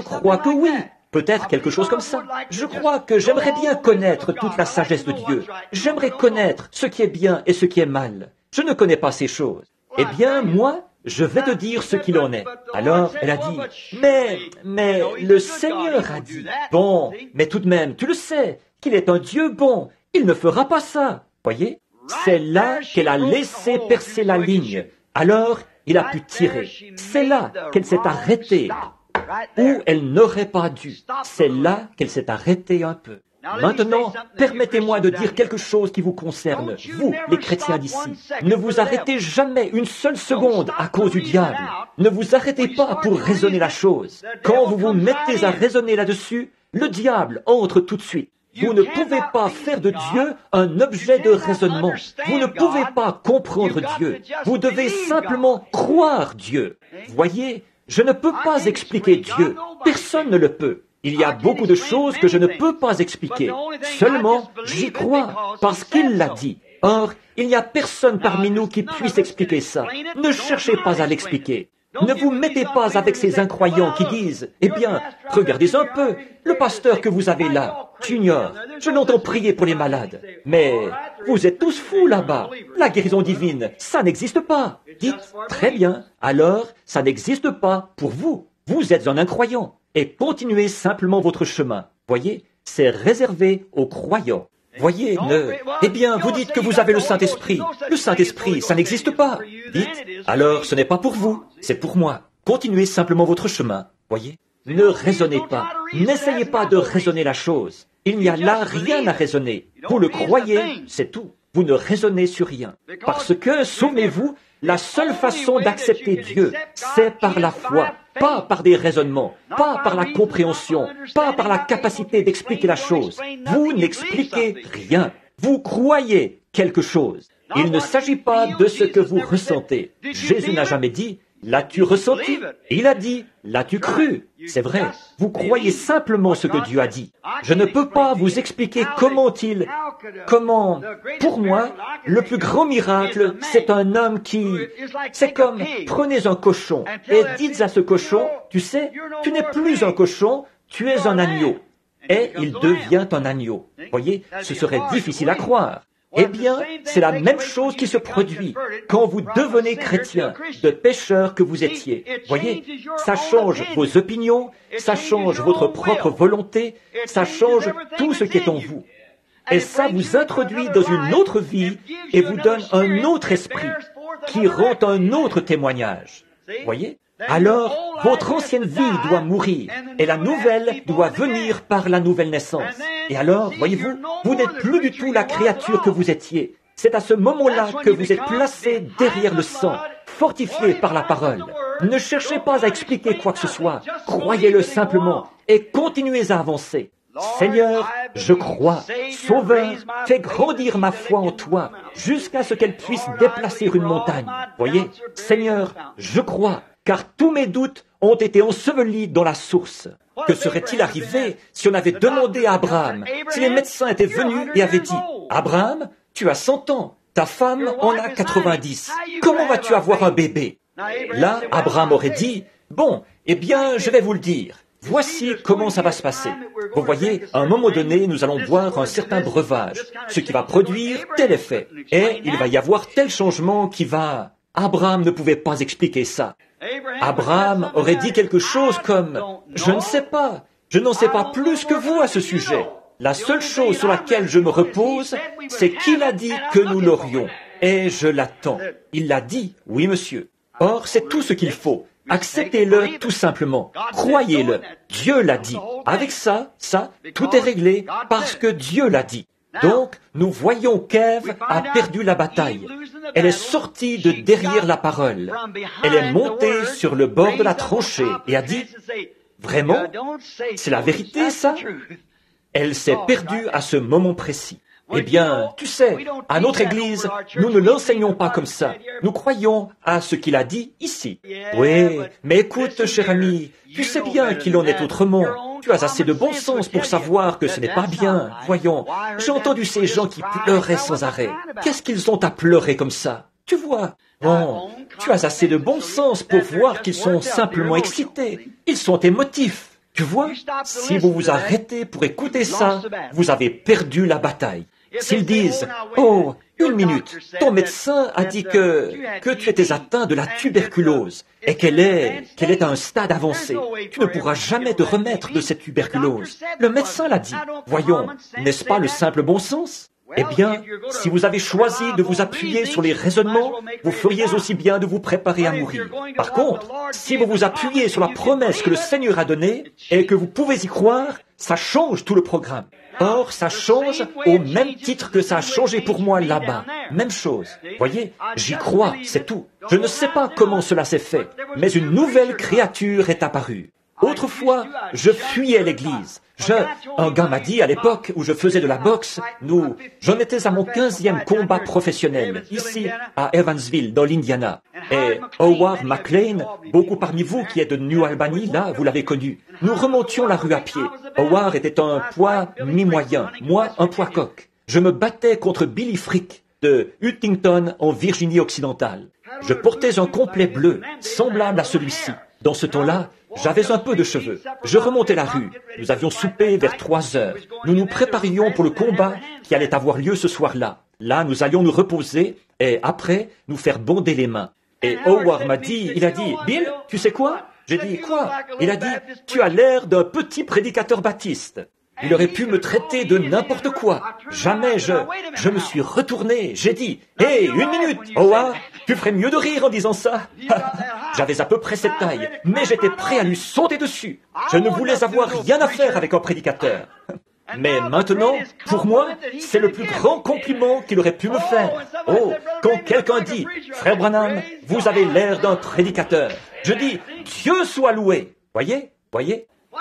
crois que oui. Peut-être quelque chose comme ça. Je crois que j'aimerais bien connaître toute la sagesse de Dieu. J'aimerais connaître ce qui est bien et ce qui est mal. Je ne connais pas ces choses. Eh bien, moi, je vais te dire ce qu'il en est. Alors, elle a dit, mais le Seigneur a dit. Bon, mais tout de même, tu le sais, qu'il est un Dieu bon. Il ne fera pas ça. Voyez? C'est là qu'elle a laissé percer la ligne. Alors, il a pu tirer. C'est là qu'elle s'est arrêtée. Où elle n'aurait pas dû. C'est là qu'elle s'est arrêtée un peu. Maintenant, permettez-moi de dire quelque chose qui vous concerne, vous, les chrétiens d'ici. Ne vous arrêtez jamais une seule seconde à cause du diable. Ne vous arrêtez pas pour raisonner la chose. Quand vous vous mettez à raisonner là-dessus, le diable entre tout de suite. Vous ne pouvez pas faire de Dieu un objet de raisonnement. Vous ne pouvez pas comprendre Dieu. Vous devez simplement croire Dieu. Voyez, Je ne peux pas expliquer Dieu. Personne ne le peut. Il y a beaucoup de choses que je ne peux pas expliquer. Seulement, j'y crois, parce qu'il l'a dit. Or, il n'y a personne parmi nous qui puisse expliquer ça. Ne cherchez pas à l'expliquer. Ne vous mettez pas avec ces incroyants qui disent, « Eh bien, regardez un peu, le pasteur que vous avez là, Junior, je l'entends prier pour les malades. Mais vous êtes tous fous là-bas. La guérison divine, ça n'existe pas. » Dites, « Très bien, alors ça n'existe pas pour vous. Vous êtes un incroyant. » Et continuez simplement votre chemin. Voyez, c'est réservé aux croyants. Voyez, eh bien, vous dites que vous avez le Saint-Esprit. Le Saint-Esprit, ça n'existe pas. Dites, alors ce n'est pas pour vous, c'est pour moi. Continuez simplement votre chemin. Voyez, ne raisonnez pas. N'essayez pas de raisonner la chose. Il n'y a là rien à raisonner. Vous le croyez, c'est tout. Vous ne raisonnez sur rien. Parce que, souvenez-vous, la seule façon d'accepter Dieu, c'est par la foi. Pas par des raisonnements, pas par la compréhension, pas par la capacité d'expliquer la chose. Vous n'expliquez rien. Vous croyez quelque chose. Il ne s'agit pas de ce que vous ressentez. Jésus n'a jamais dit « l'as-tu ressenti ?» Il a dit « l'as-tu cru ?» C'est vrai. Vous croyez simplement ce que Dieu a dit. Je ne peux pas vous expliquer comment, pour moi, le plus grand miracle, c'est un homme qui, c'est comme, prenez un cochon et dites à ce cochon, tu sais, tu n'es plus un cochon, tu es un agneau. Et il devient un agneau. Voyez, ce serait difficile à croire. Eh bien, c'est la même chose qui se produit quand vous devenez chrétien, de pécheur que vous étiez. Voyez, ça change vos opinions, ça change votre propre volonté, ça change tout ce qui est en vous. Et ça vous introduit dans une autre vie et vous donne un autre esprit qui rend un autre témoignage. Voyez? Alors, votre ancienne vie doit mourir et la nouvelle doit venir par la nouvelle naissance. Et alors, voyez-vous, vous n'êtes plus du tout la créature que vous étiez. C'est à ce moment-là que vous êtes placé derrière le sang, fortifié par la parole. Ne cherchez pas à expliquer quoi que ce soit. Croyez-le simplement et continuez à avancer. Seigneur, je crois, Sauveur, fais grandir ma foi en toi jusqu'à ce qu'elle puisse déplacer une montagne. Voyez, Seigneur, je crois, car tous mes doutes ont été ensevelis dans la source. Que serait-il arrivé si on avait demandé à Abraham, si les médecins étaient venus et avaient dit, « Abraham, tu as 100 ans, ta femme en a 90, comment vas-tu avoir un bébé ?» Là, Abraham aurait dit, « Bon, eh bien, je vais vous le dire. Voici comment ça va se passer. Vous voyez, à un moment donné, nous allons boire un certain breuvage, ce qui va produire tel effet. Et il va y avoir tel changement qui va... » Abraham ne pouvait pas expliquer ça. Abraham aurait dit quelque chose comme « Je ne sais pas, je n'en sais pas plus que vous à ce sujet. La seule chose sur laquelle je me repose, c'est qu'il a dit que nous l'aurions. Et je l'attends. Il l'a dit, oui monsieur. Or, c'est tout ce qu'il faut. Acceptez-le tout simplement. Croyez-le. Dieu l'a dit. Avec ça, tout est réglé parce que Dieu l'a dit. Donc, nous voyons qu'Ève a perdu la bataille. Elle est sortie de derrière la parole. Elle est montée sur le bord de la tranchée et a dit, « Vraiment, c'est la vérité, ça ?» Elle s'est perdue à ce moment précis. Eh bien, tu sais, à notre Église, nous ne l'enseignons pas comme ça. Nous croyons à ce qu'il a dit ici. Oui, mais écoute, cher ami, tu sais bien qu'il en est autrement. Tu as assez de bon sens pour savoir que ce n'est pas bien. Voyons, j'ai entendu ces gens qui pleuraient sans arrêt. Qu'est-ce qu'ils ont à pleurer comme ça? Tu vois? Bon, tu as assez de bon sens pour voir qu'ils sont simplement excités. Ils sont émotifs. Tu vois? Si vous vous arrêtez pour écouter ça, vous avez perdu la bataille. S'ils disent, « Oh, une minute, ton médecin a dit que tu étais atteint de la tuberculose et qu'elle est à un stade avancé. Tu ne pourras jamais te remettre de cette tuberculose. Le médecin l'a dit. Voyons, n'est-ce pas le simple bon sens? Eh bien, si vous avez choisi de vous appuyer sur les raisonnements, vous feriez aussi bien de vous préparer à mourir. Par contre, si vous vous appuyez sur la promesse que le Seigneur a donnée et que vous pouvez y croire, ça change tout le programme. Or, ça change au même titre que ça a changé pour moi là-bas. Même chose. Voyez, j'y crois, c'est tout. Je ne sais pas comment cela s'est fait, mais une nouvelle créature est apparue. Autrefois, je fuyais l'église. Un gars m'a dit à l'époque où je faisais de la boxe, j'en étais à mon 15e combat professionnel, ici à Evansville, dans l'Indiana. Et Howard McLean, beaucoup parmi vous qui êtes de New Albany, là, vous l'avez connu. Nous remontions la rue à pied. Howard était un poids mi-moyen, moi un poids coq. Je me battais contre Billy Frick de Huntington en Virginie occidentale. Je portais un complet bleu, semblable à celui-ci. Dans ce temps-là, j'avais un peu de cheveux. Je remontais la rue. Nous avions soupé vers 3 heures. Nous nous préparions pour le combat qui allait avoir lieu ce soir-là. Là, nous allions nous reposer et après, nous faire bonder les mains. Et Howard m'a dit, il a dit, « Bill, tu sais quoi ?» J'ai dit, « Quoi ?» Il a dit, « Tu as l'air d'un petit prédicateur baptiste. » Il aurait pu me traiter de n'importe quoi. Jamais je me suis retourné. J'ai dit, « Hé, 1 minute, Howard, tu ferais mieux de rire en disant ça. » J'avais à peu près cette taille, mais j'étais prêt à lui sauter dessus. Je ne voulais avoir rien à faire avec un prédicateur. Mais maintenant, pour moi, c'est le plus grand compliment qu'il aurait pu me faire. Oh, quand quelqu'un dit, « Frère Branham, vous avez l'air d'un prédicateur. » Je dis, « Dieu soit loué. » Voyez,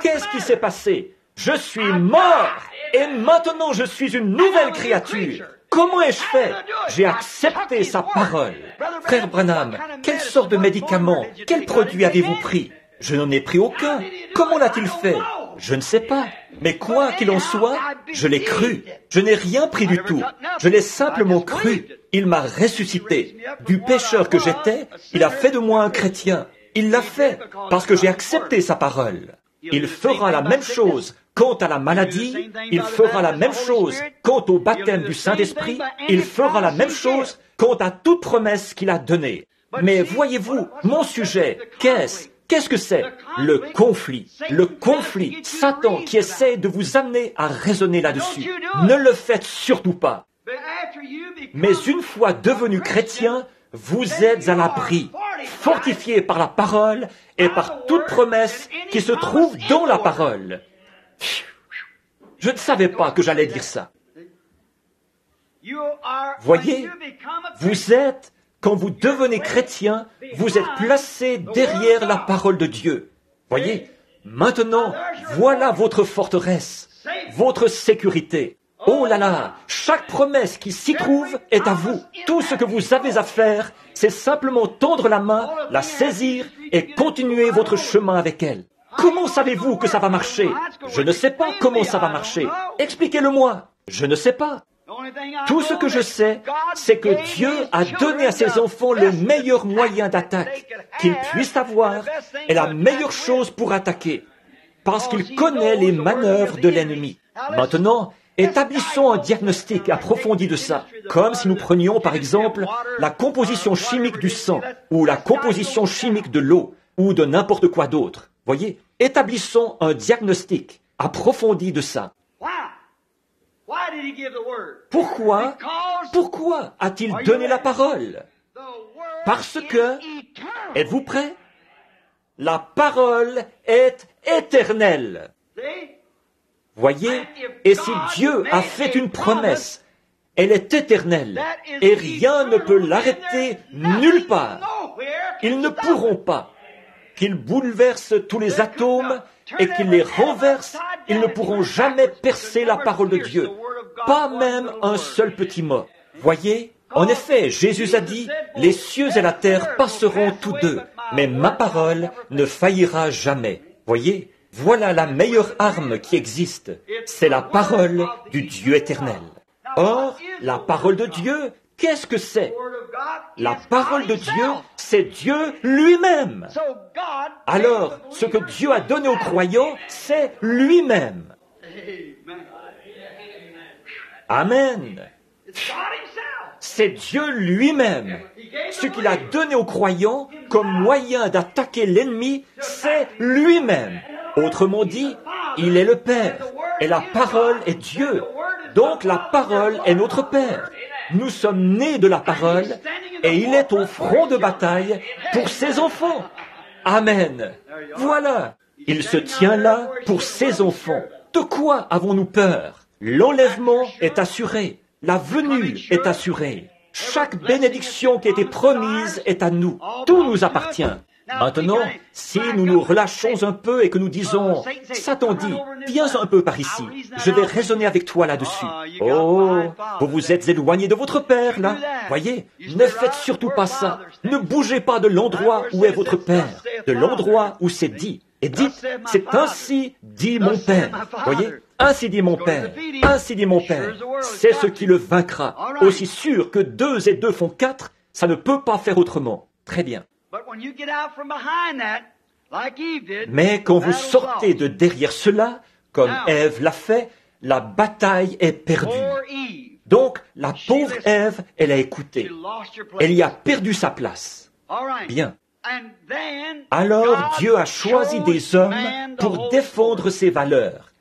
qu'est-ce qui s'est passé? Je suis mort et maintenant je suis une nouvelle créature. Comment ai-je fait? J'ai accepté sa parole. Frère Branham, quelle sorte de médicament, quel produit avez-vous pris? Je n'en ai pris aucun. Comment l'a-t-il fait? Je ne sais pas. Mais quoi qu'il en soit, je l'ai cru. Je n'ai rien pris du tout. Je l'ai simplement cru. Il m'a ressuscité. Du pécheur que j'étais, il a fait de moi un chrétien. Il l'a fait parce que j'ai accepté sa parole. Il fera la même chose quant à la maladie, il fera la même chose quant au baptême du Saint-Esprit, il fera la même chose quant à toute promesse qu'il a donnée. Mais voyez-vous, mon sujet, qu'est-ce que c'est? Le conflit. Satan qui essaie de vous amener à raisonner là-dessus. Ne le faites surtout pas. Mais une fois devenu chrétien, vous êtes à l'abri, fortifié par la parole et par toute promesse qui se trouve dans la parole. Je ne savais pas que j'allais dire ça. Voyez, quand vous devenez chrétien, vous êtes placé derrière la parole de Dieu. Voyez, maintenant, voilà votre forteresse, votre sécurité. Oh là là, chaque promesse qui s'y trouve est à vous. Tout ce que vous avez à faire, c'est simplement tendre la main, la saisir et continuer votre chemin avec elle. Comment savez-vous que ça va marcher? Je ne sais pas comment ça va marcher. Expliquez-le-moi. Je ne sais pas. Tout ce que je sais, c'est que Dieu a donné à ses enfants le meilleur moyen d'attaque qu'ils puissent avoir et la meilleure chose pour attaquer, parce qu'il connaît les manœuvres de l'ennemi. Maintenant, établissons un diagnostic approfondi de ça, comme si nous prenions par exemple la composition chimique du sang, ou la composition chimique de l'eau, ou de n'importe quoi d'autre. Voyez, établissons un diagnostic approfondi de ça. Pourquoi a-t-il donné la parole? Parce que, êtes-vous prêts? La parole est éternelle. Voyez, et si Dieu a fait une promesse, elle est éternelle, et rien ne peut l'arrêter nulle part. Ils ne pourront pas. Qu'ils bouleversent tous les atomes et qu'ils les renversent, ils ne pourront jamais percer la parole de Dieu. Pas même un seul petit mot. Voyez, en effet, Jésus a dit, « Les cieux et la terre passeront tous deux, mais ma parole ne faillira jamais. » Voyez, voilà la meilleure arme qui existe. C'est la parole du Dieu éternel. Or, la parole de Dieu, qu'est-ce que c'est? La parole de Dieu, c'est Dieu lui-même. Alors, ce que Dieu a donné aux croyants, c'est lui-même. Amen. C'est Dieu lui-même. Ce qu'il a donné aux croyants comme moyen d'attaquer l'ennemi, c'est lui-même. Autrement dit, il est le Père, et la parole est Dieu. Donc la parole est notre Père. Nous sommes nés de la parole, et il est au front de bataille pour ses enfants. Amen. Voilà. Il se tient là pour ses enfants. De quoi avons-nous peur? L'enlèvement est assuré. La venue est assurée. Chaque bénédiction qui a été promise est à nous. Tout nous appartient. Maintenant, si nous nous relâchons un peu et que nous disons, Satan dit, viens un peu par ici, je vais raisonner avec toi là-dessus. Oh, vous vous êtes éloigné de votre Père, là. Voyez, ne faites surtout pas ça. Ne bougez pas de l'endroit où est votre Père, de l'endroit où c'est dit. Et dites, c'est ainsi dit mon Père. Voyez, ainsi dit mon Père, ainsi dit mon Père. C'est ce qui le vaincra. Aussi sûr que 2 et 2 font 4, ça ne peut pas faire autrement. Très bien. Mais quand vous sortez de derrière cela, comme Ève l'a fait, la bataille est perdue. Donc, la pauvre Ève, elle a écouté. Elle y a perdu sa place. Bien. Alors Dieu a choisi des hommes pour défendre ses valeurs.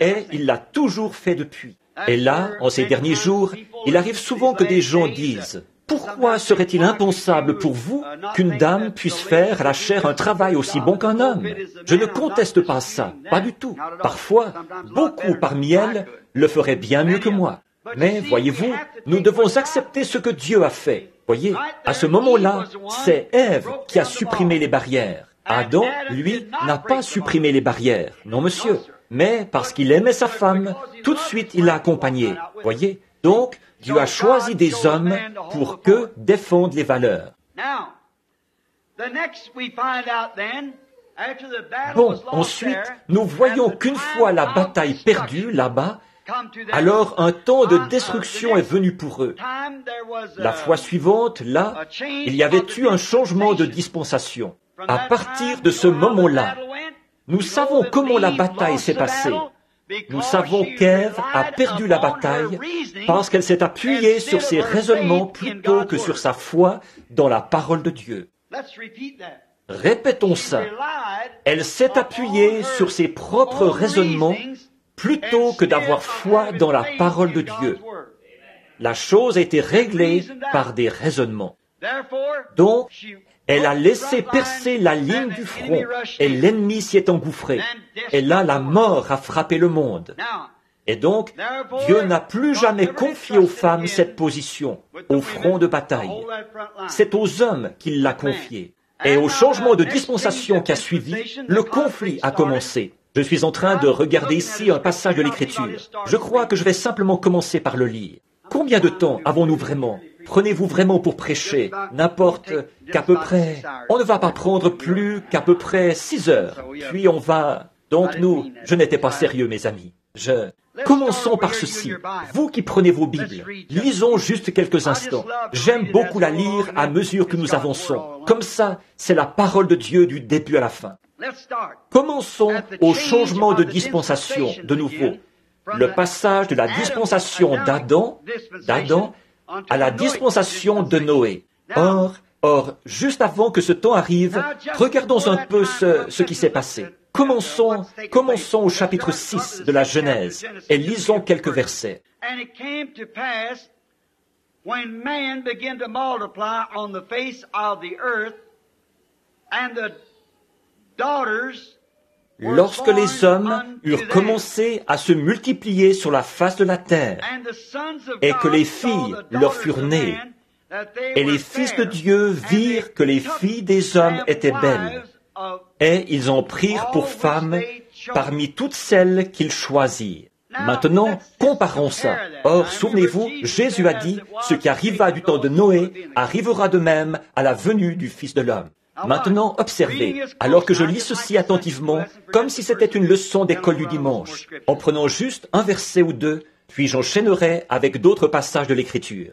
Et il l'a toujours fait depuis. Et là, en ces derniers jours, il arrive souvent que des gens disent « Pourquoi serait-il impensable pour vous qu'une dame puisse faire à la chair un travail aussi bon qu'un homme ?» Je ne conteste pas ça, pas du tout. Parfois, beaucoup parmi elles le feraient bien mieux que moi. Mais voyez-vous, nous devons accepter ce que Dieu a fait. Voyez, à ce moment-là, c'est Ève qui a supprimé les barrières. Adam, lui, n'a pas supprimé les barrières. Non, monsieur. Mais parce qu'il aimait sa femme, tout de suite il l'a accompagnée. Voyez, donc Dieu a choisi des hommes pour qu'eux défendent les valeurs. Bon, ensuite, nous voyons qu'une fois la bataille perdue là-bas, alors un temps de destruction est venu pour eux. La fois suivante, là, il y avait eu un changement de dispensation. À partir de ce moment-là, nous savons comment la bataille s'est passée. Nous savons qu'Ève a perdu la bataille parce qu'elle s'est appuyée sur ses raisonnements plutôt que sur sa foi dans la parole de Dieu. Répétons ça. Elle s'est appuyée sur ses propres raisonnements plutôt que d'avoir foi dans la parole de Dieu. La chose a été réglée par des raisonnements. Donc, elle a laissé percer la ligne du front et l'ennemi s'y est engouffré. Et là, la mort a frappé le monde. Et donc, Dieu n'a plus jamais confié aux femmes cette position, au front de bataille. C'est aux hommes qu'il l'a confié. Et au changement de dispensation qui a suivi, le conflit a commencé. Je suis en train de regarder ici un passage de l'Écriture. Je crois que je vais simplement commencer par le lire. Combien de temps avons-nous vraiment? Prenez-vous vraiment pour prêcher? N'importe qu'à peu près. On ne va pas prendre plus qu'à peu près 6 heures. Puis on va... Donc nous, je n'étais pas sérieux, mes amis. Commençons par ceci. Vous qui prenez vos Bibles, lisons juste quelques instants. J'aime beaucoup la lire à mesure que nous avançons. Comme ça, c'est la parole de Dieu du début à la fin. Commençons au changement de dispensation, de nouveau. Le passage de la dispensation d'Adam à la dispensation de Noé. Or, juste avant que ce temps arrive, regardons un peu ce qui s'est passé. Commençons au chapitre 6 de la Genèse et lisons quelques versets. Lorsque les hommes eurent commencé à se multiplier sur la face de la terre, et que les filles leur furent nées, et les fils de Dieu virent que les filles des hommes étaient belles, et ils en prirent pour femmes parmi toutes celles qu'ils choisirent. Maintenant, comparons ça. Or, souvenez-vous, Jésus a dit, ce qui arriva du temps de Noé arrivera de même à la venue du Fils de l'homme. Maintenant, observez, alors que je lis ceci attentivement, comme si c'était une leçon d'école du dimanche, en prenant juste un verset ou deux, puis j'enchaînerai avec d'autres passages de l'Écriture.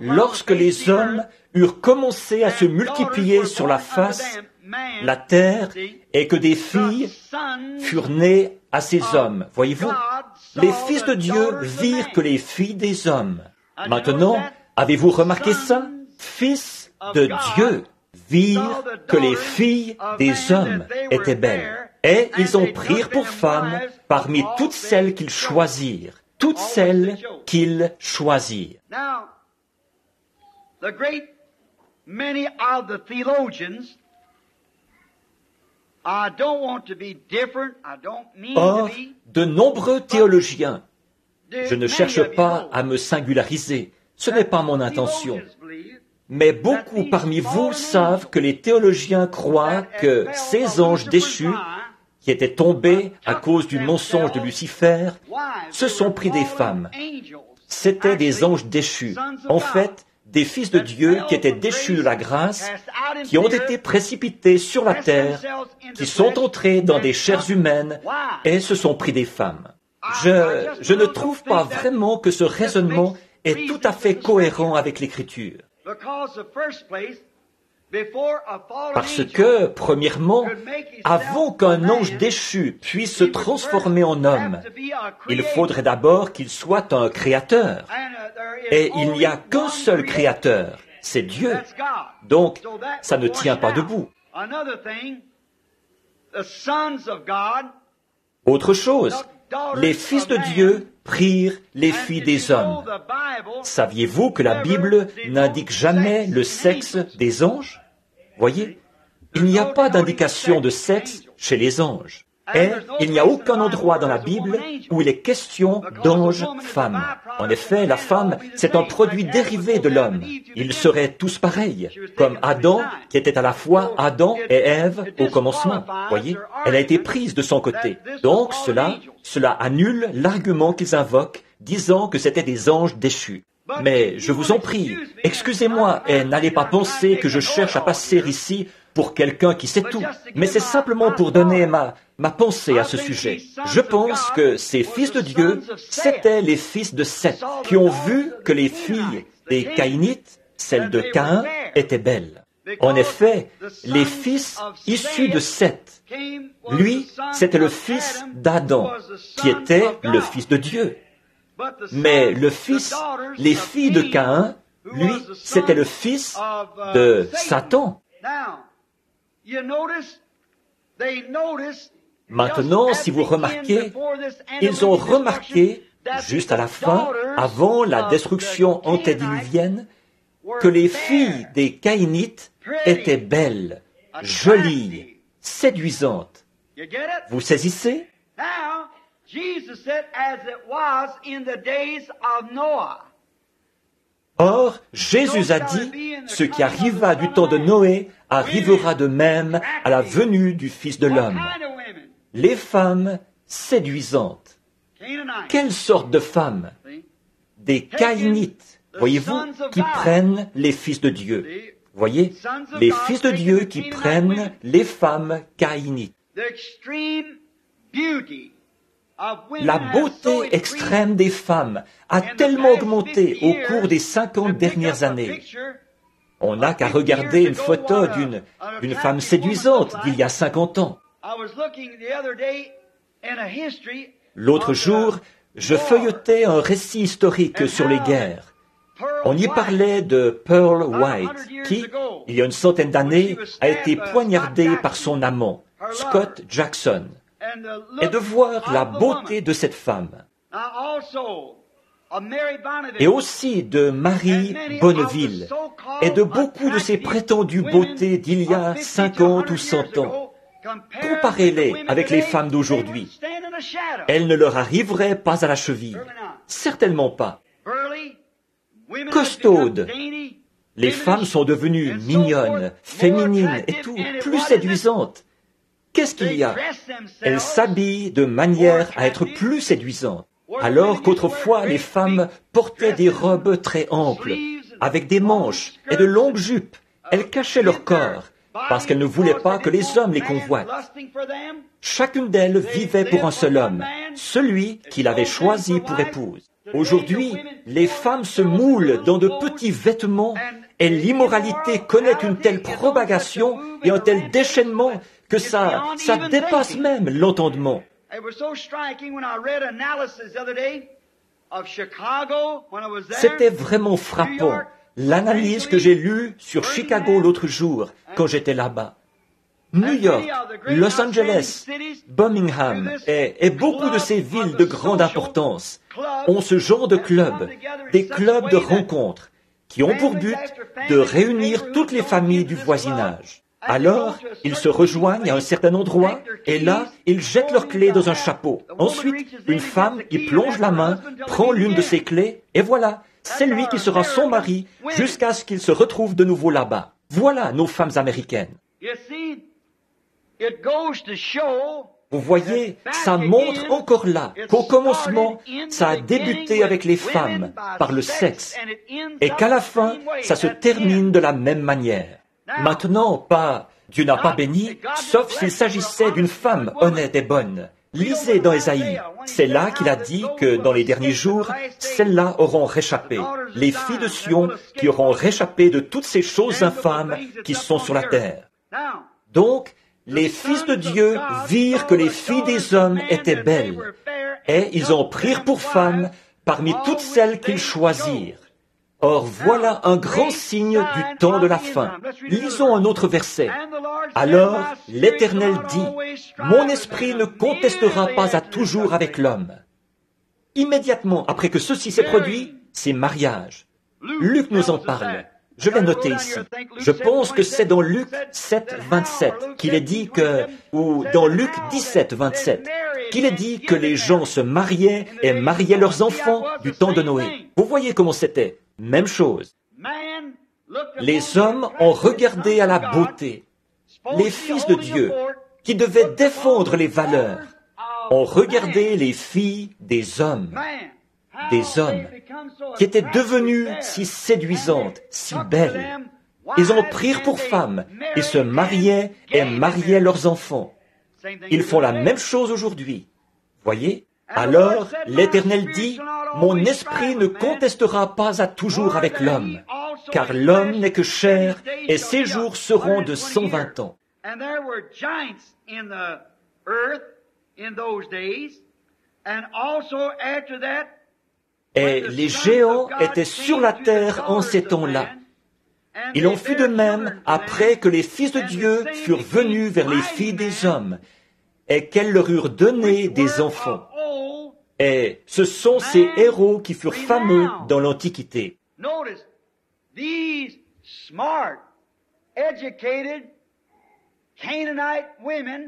Lorsque les hommes eurent commencé à se multiplier sur la face, la terre, et que des filles furent nées à ces hommes, voyez-vous, les fils de Dieu virent que les filles des hommes. Maintenant, avez-vous remarqué ça? Fils de Dieu virent que les filles des hommes étaient belles, et ils en prirent pour femmes parmi toutes celles qu'ils choisirent. Toutes celles qu'ils choisirent. Or, de nombreux théologiens, je ne cherche pas à me singulariser, ce n'est pas mon intention, Mais beaucoup parmi vous savent que les théologiens croient que ces anges déchus, qui étaient tombés à cause du mensonge de Lucifer, se sont pris des femmes. C'étaient des anges déchus. En fait, des fils de Dieu qui étaient déchus de la grâce, qui ont été précipités sur la terre, qui sont entrés dans des chairs humaines et se sont pris des femmes. Je ne trouve pas vraiment que ce raisonnement est tout à fait cohérent avec l'Écriture. Parce que, premièrement, avant qu'un ange déchu puisse se transformer en homme, il faudrait d'abord qu'il soit un créateur. Et il n'y a qu'un seul créateur, c'est Dieu. Donc, ça ne tient pas debout. Autre chose, les fils de Dieu prirent les filles des hommes. Saviez-vous que la Bible n'indique jamais le sexe des anges? Voyez, il n'y a pas d'indication de sexe chez les anges. Et il n'y a aucun endroit dans la Bible où il est question d'ange-femme. En effet, la femme, c'est un produit dérivé de l'homme. Ils seraient tous pareils, comme Adam, qui était à la fois Adam et Ève au commencement. Voyez, elle a été prise de son côté. Donc cela annule l'argument qu'ils invoquent, disant que c'était des anges déchus. Mais je vous en prie, excusez-moi et n'allez pas penser que je cherche à passer ici pour quelqu'un qui sait tout. Mais c'est simplement pour donner ma pensée à ce sujet. Je pense que ces fils de Dieu, c'étaient les fils de Seth, qui ont vu que les filles des Caïnites, celles de Caïn, étaient belles. En effet, les fils issus de Seth, lui, c'était le fils d'Adam, qui était le fils de Dieu. Mais les filles de Caïn, lui, c'était le fils de Satan. Maintenant, si vous remarquez, ils ont remarqué, juste à la fin, avant la destruction antédiluvienne, que les filles des Caïnites étaient belles, jolies, séduisantes. Vous saisissez? Or, Jésus a dit, ce qui arriva du temps de Noé arrivera de même à la venue du Fils de l'homme. Les femmes séduisantes. Quelle sorte de femmes? Des Caïnites, voyez-vous, qui prennent les fils de Dieu. Voyez, les fils de Dieu qui prennent les femmes Caïnites. La beauté extrême des femmes a tellement augmenté au cours des 50 dernières années. On n'a qu'à regarder une photo d'une femme séduisante d'il y a 50 ans. L'autre jour, je feuilletais un récit historique sur les guerres. On y parlait de Pearl White, qui, il y a une centaine d'années, a été poignardée par son amant, Scott Jackson. Et de voir la beauté de cette femme. Et aussi de Marie Bonneville, et de beaucoup de ces prétendues beautés d'il y a 50 ou 100 ans. Comparez-les avec les femmes d'aujourd'hui. Elles ne leur arriveraient pas à la cheville. Certainement pas. Costaudes. Les femmes sont devenues mignonnes, féminines et tout, plus séduisantes. Qu'est-ce qu'il y a? Elles s'habillent de manière à être plus séduisantes. Alors qu'autrefois, les femmes portaient des robes très amples, avec des manches et de longues jupes. Elles cachaient leur corps, parce qu'elles ne voulaient pas que les hommes les convoitent. Chacune d'elles vivait pour un seul homme, celui qu'il avait choisi pour épouse. Aujourd'hui, les femmes se moulent dans de petits vêtements et l'immoralité connaît une telle propagation et un tel déchaînement que ça dépasse même l'entendement. C'était vraiment frappant, l'analyse que j'ai lue sur Chicago l'autre jour, quand j'étais là-bas. New York, Los Angeles, Birmingham et beaucoup de ces villes de grande importance ont ce genre de clubs, des clubs de rencontres, qui ont pour but de réunir toutes les familles du voisinage. Alors, ils se rejoignent à un certain endroit, et là, ils jettent leurs clés dans un chapeau. Ensuite, une femme y plonge la main, prend l'une de ses clés, et voilà, c'est lui qui sera son mari jusqu'à ce qu'il se retrouve de nouveau là-bas. Voilà nos femmes américaines. Vous voyez, ça montre encore là qu'au commencement, ça a débuté avec les femmes, par le sexe, et qu'à la fin, ça se termine de la même manière. Maintenant, Dieu n'a pas béni, sauf s'il s'agissait d'une femme honnête et bonne. Lisez dans Ésaïe, c'est là qu'il a dit que dans les derniers jours, celles-là auront réchappé, les filles de Sion qui auront réchappé de toutes ces choses infâmes qui sont sur la terre. Donc, les fils de Dieu virent que les filles des hommes étaient belles, et ils en prirent pour femmes parmi toutes celles qu'ils choisirent. Or voilà un grand signe du temps de la fin. Lisons un autre verset. Alors l'Éternel dit, « Mon esprit ne contestera pas à toujours avec l'homme. » Immédiatement après que ceci s'est produit, c'est mariage. Luc nous en parle. Je l'ai noté ici. Je pense que c'est dans Luc 7, 27 qu'il est dit que, ou dans Luc 17, 27, qu'il est dit que les gens se mariaient et mariaient leurs enfants du temps de Noé. Vous voyez comment c'était. Même chose. Les hommes ont regardé à la beauté. Les fils de Dieu, qui devaient défendre les valeurs, ont regardé les filles des hommes qui étaient devenues si séduisantes, si belles. Ils en prirent pour femmes, ils se mariaient et mariaient leurs enfants. Ils font la même chose aujourd'hui. Voyez? Alors l'Éternel dit, « Mon esprit ne contestera pas à toujours avec l'homme, car l'homme n'est que chair, et ses jours seront de 120 ans. » Et les géants étaient sur la terre en ces temps-là. Il en fut de même après que les fils de Dieu furent venus vers les filles des hommes, et qu'elles leur eurent donné des enfants. Et ce sont ces héros qui furent fameux dans l'Antiquité.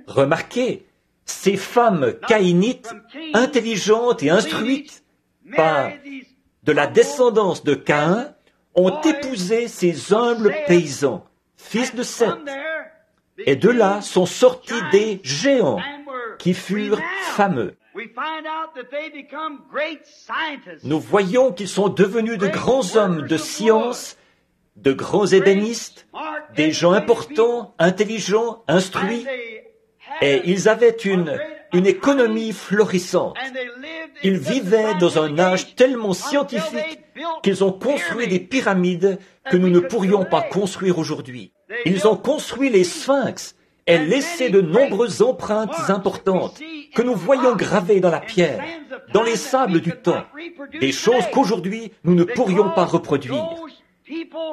Remarquez, ces femmes caïnites, intelligentes et instruites, pas de la descendance de Caïn, ont épousé ces humbles paysans, fils de Seth. Et de là sont sortis des géants qui furent fameux. Nous voyons qu'ils sont devenus de grands hommes de science, de grands ébénistes, des gens importants, intelligents, instruits, et ils avaient une économie florissante. Ils vivaient dans un âge tellement scientifique qu'ils ont construit des pyramides que nous ne pourrions pas construire aujourd'hui. Ils ont construit les sphinx et laissé de nombreuses empreintes importantes que nous voyons gravées dans la pierre, dans les sables du temps, des choses qu'aujourd'hui nous ne pourrions pas reproduire.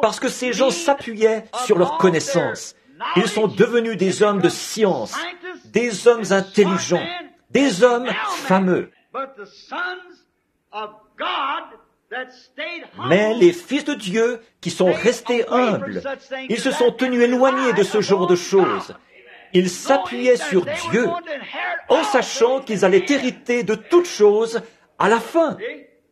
Parce que ces gens s'appuyaient sur leurs connaissances. Ils sont devenus des hommes de science, des hommes intelligents, des hommes fameux. Mais les fils de Dieu qui sont restés humbles, ils se sont tenus éloignés de ce genre de choses. Ils s'appuyaient sur Dieu, en sachant qu'ils allaient hériter de toutes choses à la fin.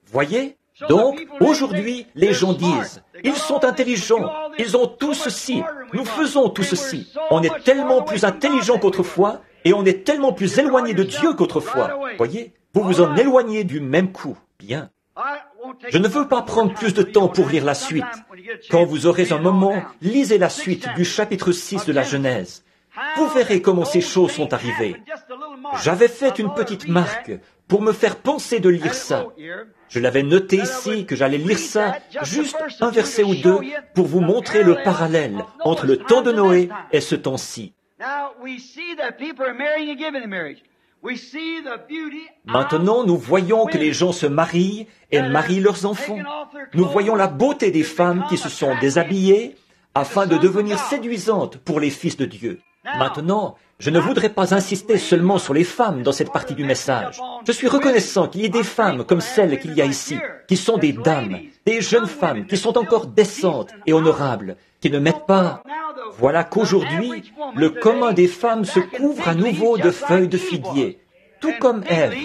Voyez? Donc, aujourd'hui, les gens disent, ils sont intelligents, ils ont tout ceci, nous faisons tout ceci. On est tellement plus intelligents qu'autrefois, et on est tellement plus éloignés de Dieu qu'autrefois. Voyez? Vous vous en éloignez du même coup. Bien. Je ne veux pas prendre plus de temps pour lire la suite. Quand vous aurez un moment, lisez la suite du chapitre 6 de la Genèse. Vous verrez comment ces choses sont arrivées. J'avais fait une petite marque pour me faire penser de lire ça. Je l'avais noté ici que j'allais lire ça, juste un verset ou deux, pour vous montrer le parallèle entre le temps de Noé et ce temps-ci. Maintenant, nous voyons que les gens se marient et marient leurs enfants. Nous voyons la beauté des femmes qui se sont déshabillées afin de devenir séduisantes pour les fils de Dieu. Maintenant, je ne voudrais pas insister seulement sur les femmes dans cette partie du message. Je suis reconnaissant qu'il y ait des femmes comme celles qu'il y a ici, qui sont des dames, des jeunes femmes qui sont encore décentes et honorables, qui ne mettent pas... Voilà qu'aujourd'hui, le commun des femmes se couvre à nouveau de feuilles de figuier, tout comme Ève.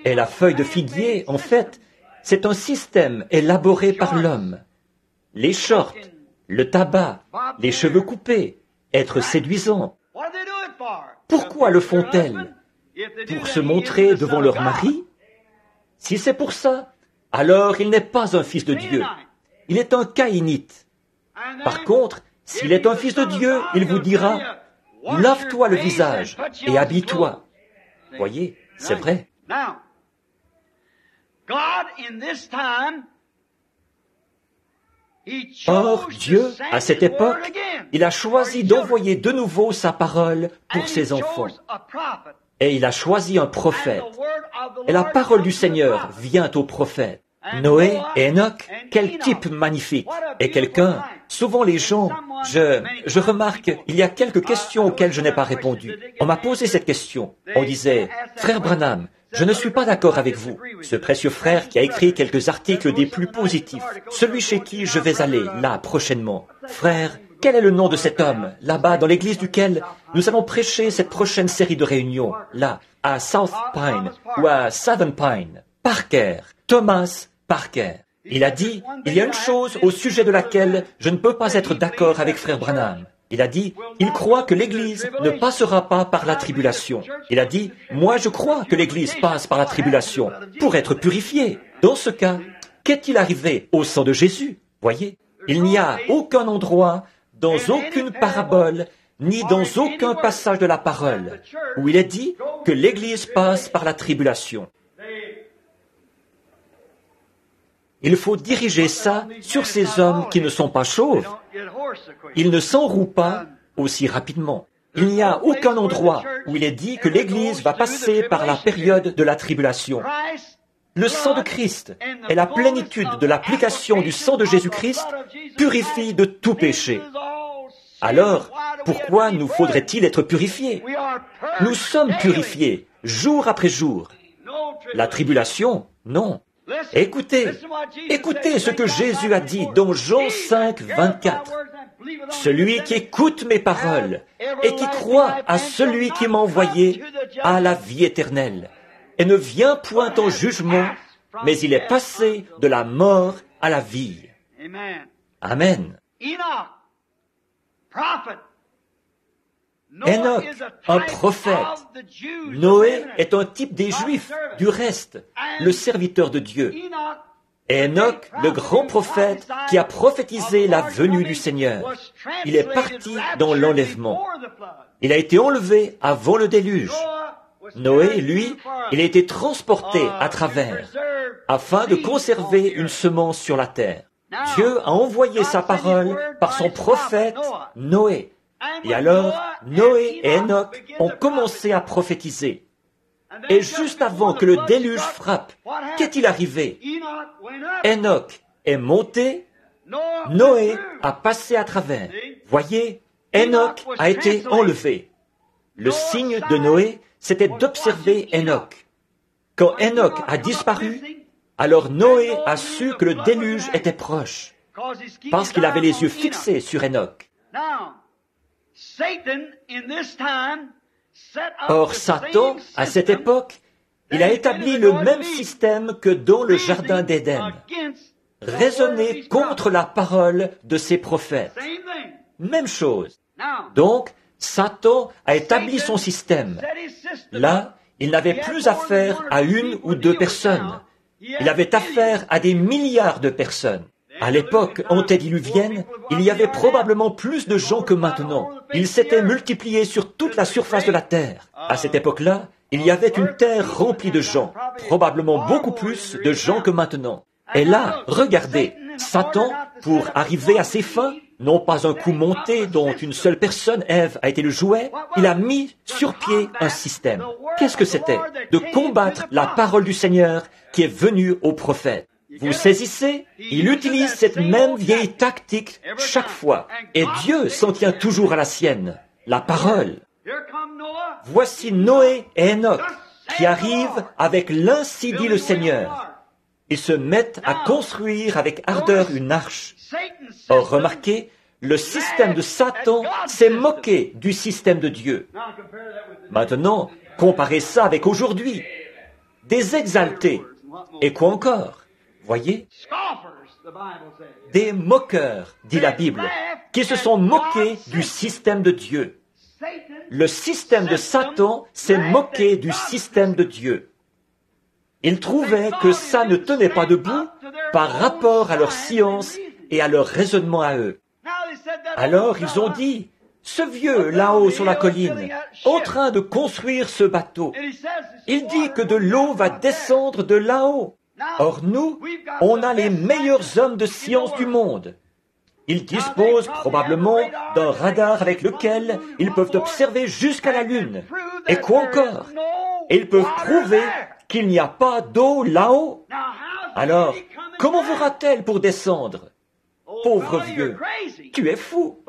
Et la feuille de figuier, en fait, c'est un système élaboré par l'homme. Les shorts, le tabac, les cheveux coupés, être séduisant. Pourquoi le font-elles? Pour se montrer devant leur mari? Si c'est pour ça, alors il n'est pas un fils de Dieu. Il est un caïnite. Par contre, s'il est un fils de Dieu, il vous dira, « Lave-toi le visage et habille-toi. » Voyez, c'est vrai. Or, Dieu, à cette époque, il a choisi d'envoyer de nouveau sa parole pour ses enfants. Et il a choisi un prophète. Et la parole du Seigneur vient au prophète. Noé et Enoch, quel type magnifique. Et quelqu'un, souvent les gens, je remarque, il y a quelques questions auxquelles je n'ai pas répondu. On m'a posé cette question. On disait, « Frère Branham, je ne suis pas d'accord avec vous. Ce précieux frère qui a écrit quelques articles des plus positifs, celui chez qui je vais aller, là, prochainement. Frère, quel est le nom de cet homme, là-bas, dans l'église duquel nous allons prêcher cette prochaine série de réunions, là, à South Pine ou à Southern Pine? Parker, Thomas Parker. Il a dit, il y a une chose au sujet de laquelle je ne peux pas être d'accord avec frère Branham. Il a dit, il croit que l'Église ne passera pas par la tribulation. Il a dit, moi je crois que l'Église passe par la tribulation pour être purifiée. Dans ce cas, qu'est-il arrivé au sang de Jésus? Voyez, il n'y a aucun endroit, dans aucune parabole, ni dans aucun passage de la parole, où il est dit que l'Église passe par la tribulation. Il faut diriger ça sur ces hommes qui ne sont pas chauves. Ils ne s'enrouent pas aussi rapidement. Il n'y a aucun endroit où il est dit que l'Église va passer par la période de la tribulation. Le sang de Christ et la plénitude de l'application du sang de Jésus-Christ purifie de tout péché. Alors, pourquoi nous faudrait-il être purifiés? Nous sommes purifiés, jour après jour. La tribulation, non. Écoutez ce que Jésus a dit dans Jean 5, 24. Celui qui écoute mes paroles et qui croit à celui qui m'a envoyé a la vie éternelle et ne vient point en jugement, mais il est passé de la mort à la vie. Amen. Enoch, un prophète. Noé est un type des Juifs, du reste, le serviteur de Dieu. Et Enoch, le grand prophète qui a prophétisé la venue du Seigneur. Il est parti dans l'enlèvement. Il a été enlevé avant le déluge. Noé, lui, il a été transporté à travers, afin de conserver une semence sur la terre. Dieu a envoyé sa parole par son prophète Noé. Et alors, Noé et Enoch ont commencé à prophétiser. Et juste avant que le déluge frappe, qu'est-il arrivé? Enoch est monté, Noé a passé à travers. Voyez, Enoch a été enlevé. Le signe de Noé, c'était d'observer Enoch. Quand Enoch a disparu, alors Noé a su que le déluge était proche, parce qu'il avait les yeux fixés sur Enoch. Or, Satan, à cette époque, il a établi le même système que dans le jardin d'Éden. Raisonner contre la parole de ses prophètes. Même chose. Donc, Satan a établi son système. Là, il n'avait plus affaire à une ou deux personnes. Il avait affaire à des milliards de personnes. À l'époque antédiluvienne, il y avait probablement plus de gens que maintenant. Ils s'étaient multipliés sur toute la surface de la terre. À cette époque-là, il y avait une terre remplie de gens, probablement beaucoup plus de gens que maintenant. Et là, regardez, Satan, pour arriver à ses fins, non pas un coup monté dont une seule personne, Ève, a été le jouet, il a mis sur pied un système. Qu'est-ce que c'était? De combattre la parole du Seigneur qui est venue au prophète. Vous saisissez? Il utilise cette même vieille tactique chaque fois. Et Dieu s'en tient toujours à la sienne. la parole. Here come Noah. Voici Noé et Enoch qui arrivent avec l'ainsi dit le Seigneur. Ils se mettent à construire avec ardeur une arche. Or, remarquez, le système de Satan s'est moqué du système de Dieu. Maintenant, comparez ça avec aujourd'hui. Des exaltés. Et quoi encore? Voyez? Des moqueurs, dit la Bible, qui se sont moqués du système de Dieu. Le système de Satan s'est moqué du système de Dieu. Ils trouvaient que ça ne tenait pas debout par rapport à leur science et à leur raisonnement à eux. Alors ils ont dit, ce vieux là-haut sur la colline, en train de construire ce bateau, il dit que de l'eau va descendre de là-haut. Or nous, on a les meilleurs hommes de science du monde. Ils disposent probablement d'un radar avec lequel ils peuvent observer jusqu'à la Lune. Et quoi encore? Et ils peuvent prouver qu'il n'y a pas d'eau là-haut. Alors, comment fera-t-elle pour descendre? Pauvre vieux, tu es fou.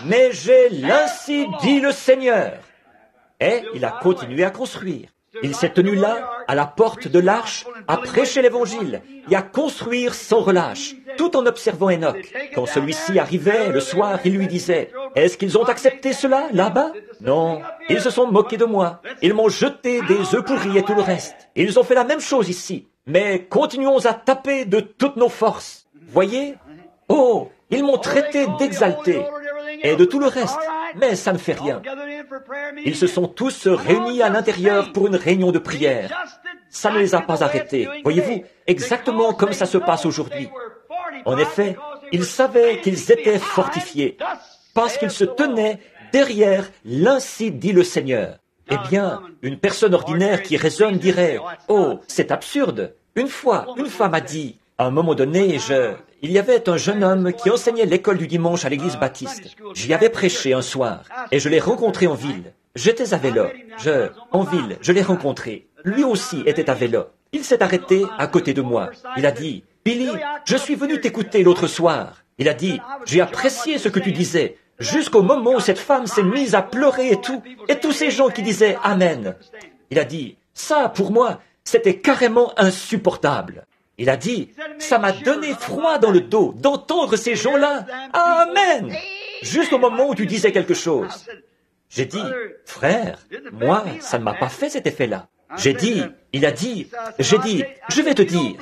Mais j'ai l'ainsi dit le Seigneur. Et il a continué à construire. Il s'est tenu là, à la porte de l'arche, à prêcher l'évangile et à construire sans relâche, tout en observant Enoch. Quand celui-ci arrivait le soir, il lui disait, « Est-ce qu'ils ont accepté cela, là-bas? Non, ils se sont moqués de moi. Ils m'ont jeté des œufs pourris et tout le reste. Ils ont fait la même chose ici. Mais continuons à taper de toutes nos forces. Voyez? Oh, ils m'ont traité d'exalté et de tout le reste. Mais ça ne fait rien. Ils se sont tous réunis à l'intérieur pour une réunion de prière. Ça ne les a pas arrêtés. Voyez-vous, exactement comme ça se passe aujourd'hui. En effet, ils savaient qu'ils étaient fortifiés parce qu'ils se tenaient derrière l'ainsi dit le Seigneur. Eh bien, une personne ordinaire qui raisonne dirait, « Oh, c'est absurde. Une fois, une femme a dit, à un moment donné, il y avait un jeune homme qui enseignait l'école du dimanche à l'église baptiste. J'y avais prêché un soir et je l'ai rencontré en ville. J'étais à vélo. En ville, je l'ai rencontré. Lui aussi était à vélo. Il s'est arrêté à côté de moi. Il a dit, « Billy, je suis venu t'écouter l'autre soir. » Il a dit, « J'ai apprécié ce que tu disais. » Jusqu'au moment où cette femme s'est mise à pleurer et tous ces gens qui disaient « Amen ». Il a dit, « Ça, pour moi, c'était carrément insupportable. » Il a dit, « Ça m'a donné froid dans le dos d'entendre ces gens-là. Amen » juste au moment où tu disais quelque chose. J'ai dit, « Frère, moi, ça ne m'a pas fait cet effet-là. » J'ai dit, je vais te dire,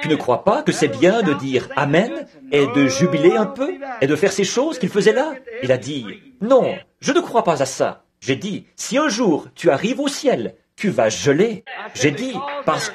tu ne crois pas que c'est bien de dire « Amen » et de jubiler un peu et de faire ces choses qu'il faisait là? Il a dit, non, je ne crois pas à ça. J'ai dit, si un jour tu arrives au ciel, tu vas geler. J'ai dit, parce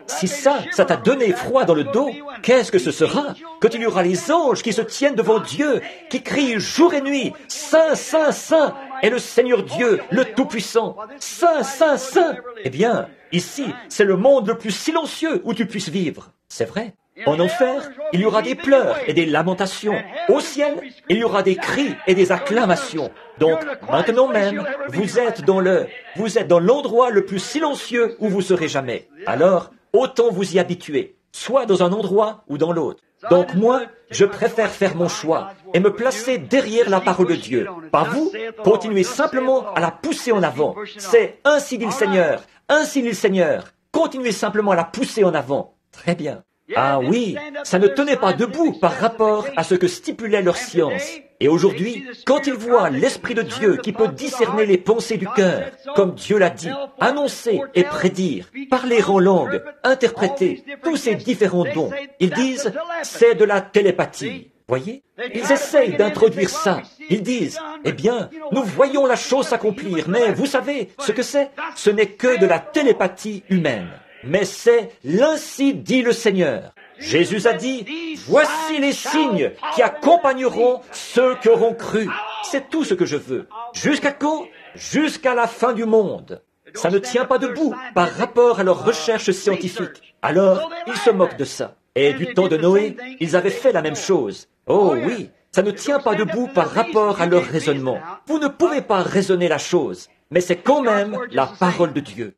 si ça t'a donné froid dans le dos, qu'est-ce que ce sera? Quand il y aura les anges qui se tiennent devant Dieu, qui crient jour et nuit, Saint, Saint, Saint, est le Seigneur Dieu, le Tout-Puissant. Saint, Saint, Saint. Eh bien, ici, c'est le monde le plus silencieux où tu puisses vivre. C'est vrai. En enfer, il y aura des pleurs et des lamentations. Au ciel, il y aura des cris et des acclamations. Donc, maintenant même, vous êtes dans l'endroit le plus silencieux où vous serez jamais. Alors, autant vous y habituer, soit dans un endroit ou dans l'autre. Donc moi, je préfère faire mon choix et me placer derrière la parole de Dieu. Pas vous, continuez simplement à la pousser en avant. C'est ainsi dit le Seigneur, ainsi dit le Seigneur. Continuez simplement à la pousser en avant. Très bien. Ah oui, ça ne tenait pas debout par rapport à ce que stipulait leur science. Et aujourd'hui, quand ils voient l'Esprit de Dieu qui peut discerner les pensées du cœur, comme Dieu l'a dit, annoncer et prédire, parler en langue, interpréter, tous ces différents dons, ils disent, c'est de la télépathie. Voyez? Ils essayent d'introduire ça. Ils disent, eh bien, nous voyons la chose s'accomplir, mais vous savez ce que c'est? Ce n'est que de la télépathie humaine. Mais c'est l'ainsi dit le Seigneur. Jésus a dit, voici les signes qui accompagneront ceux qui auront cru. C'est tout ce que je veux. Jusqu'à quand? Jusqu'à la fin du monde. Ça ne tient pas debout par rapport à leurs recherches scientifiques. Alors, ils se moquent de ça. Et du temps de Noé, ils avaient fait la même chose. Oh oui, ça ne tient pas debout par rapport à leur raisonnement. Vous ne pouvez pas raisonner la chose, mais c'est quand même la parole de Dieu.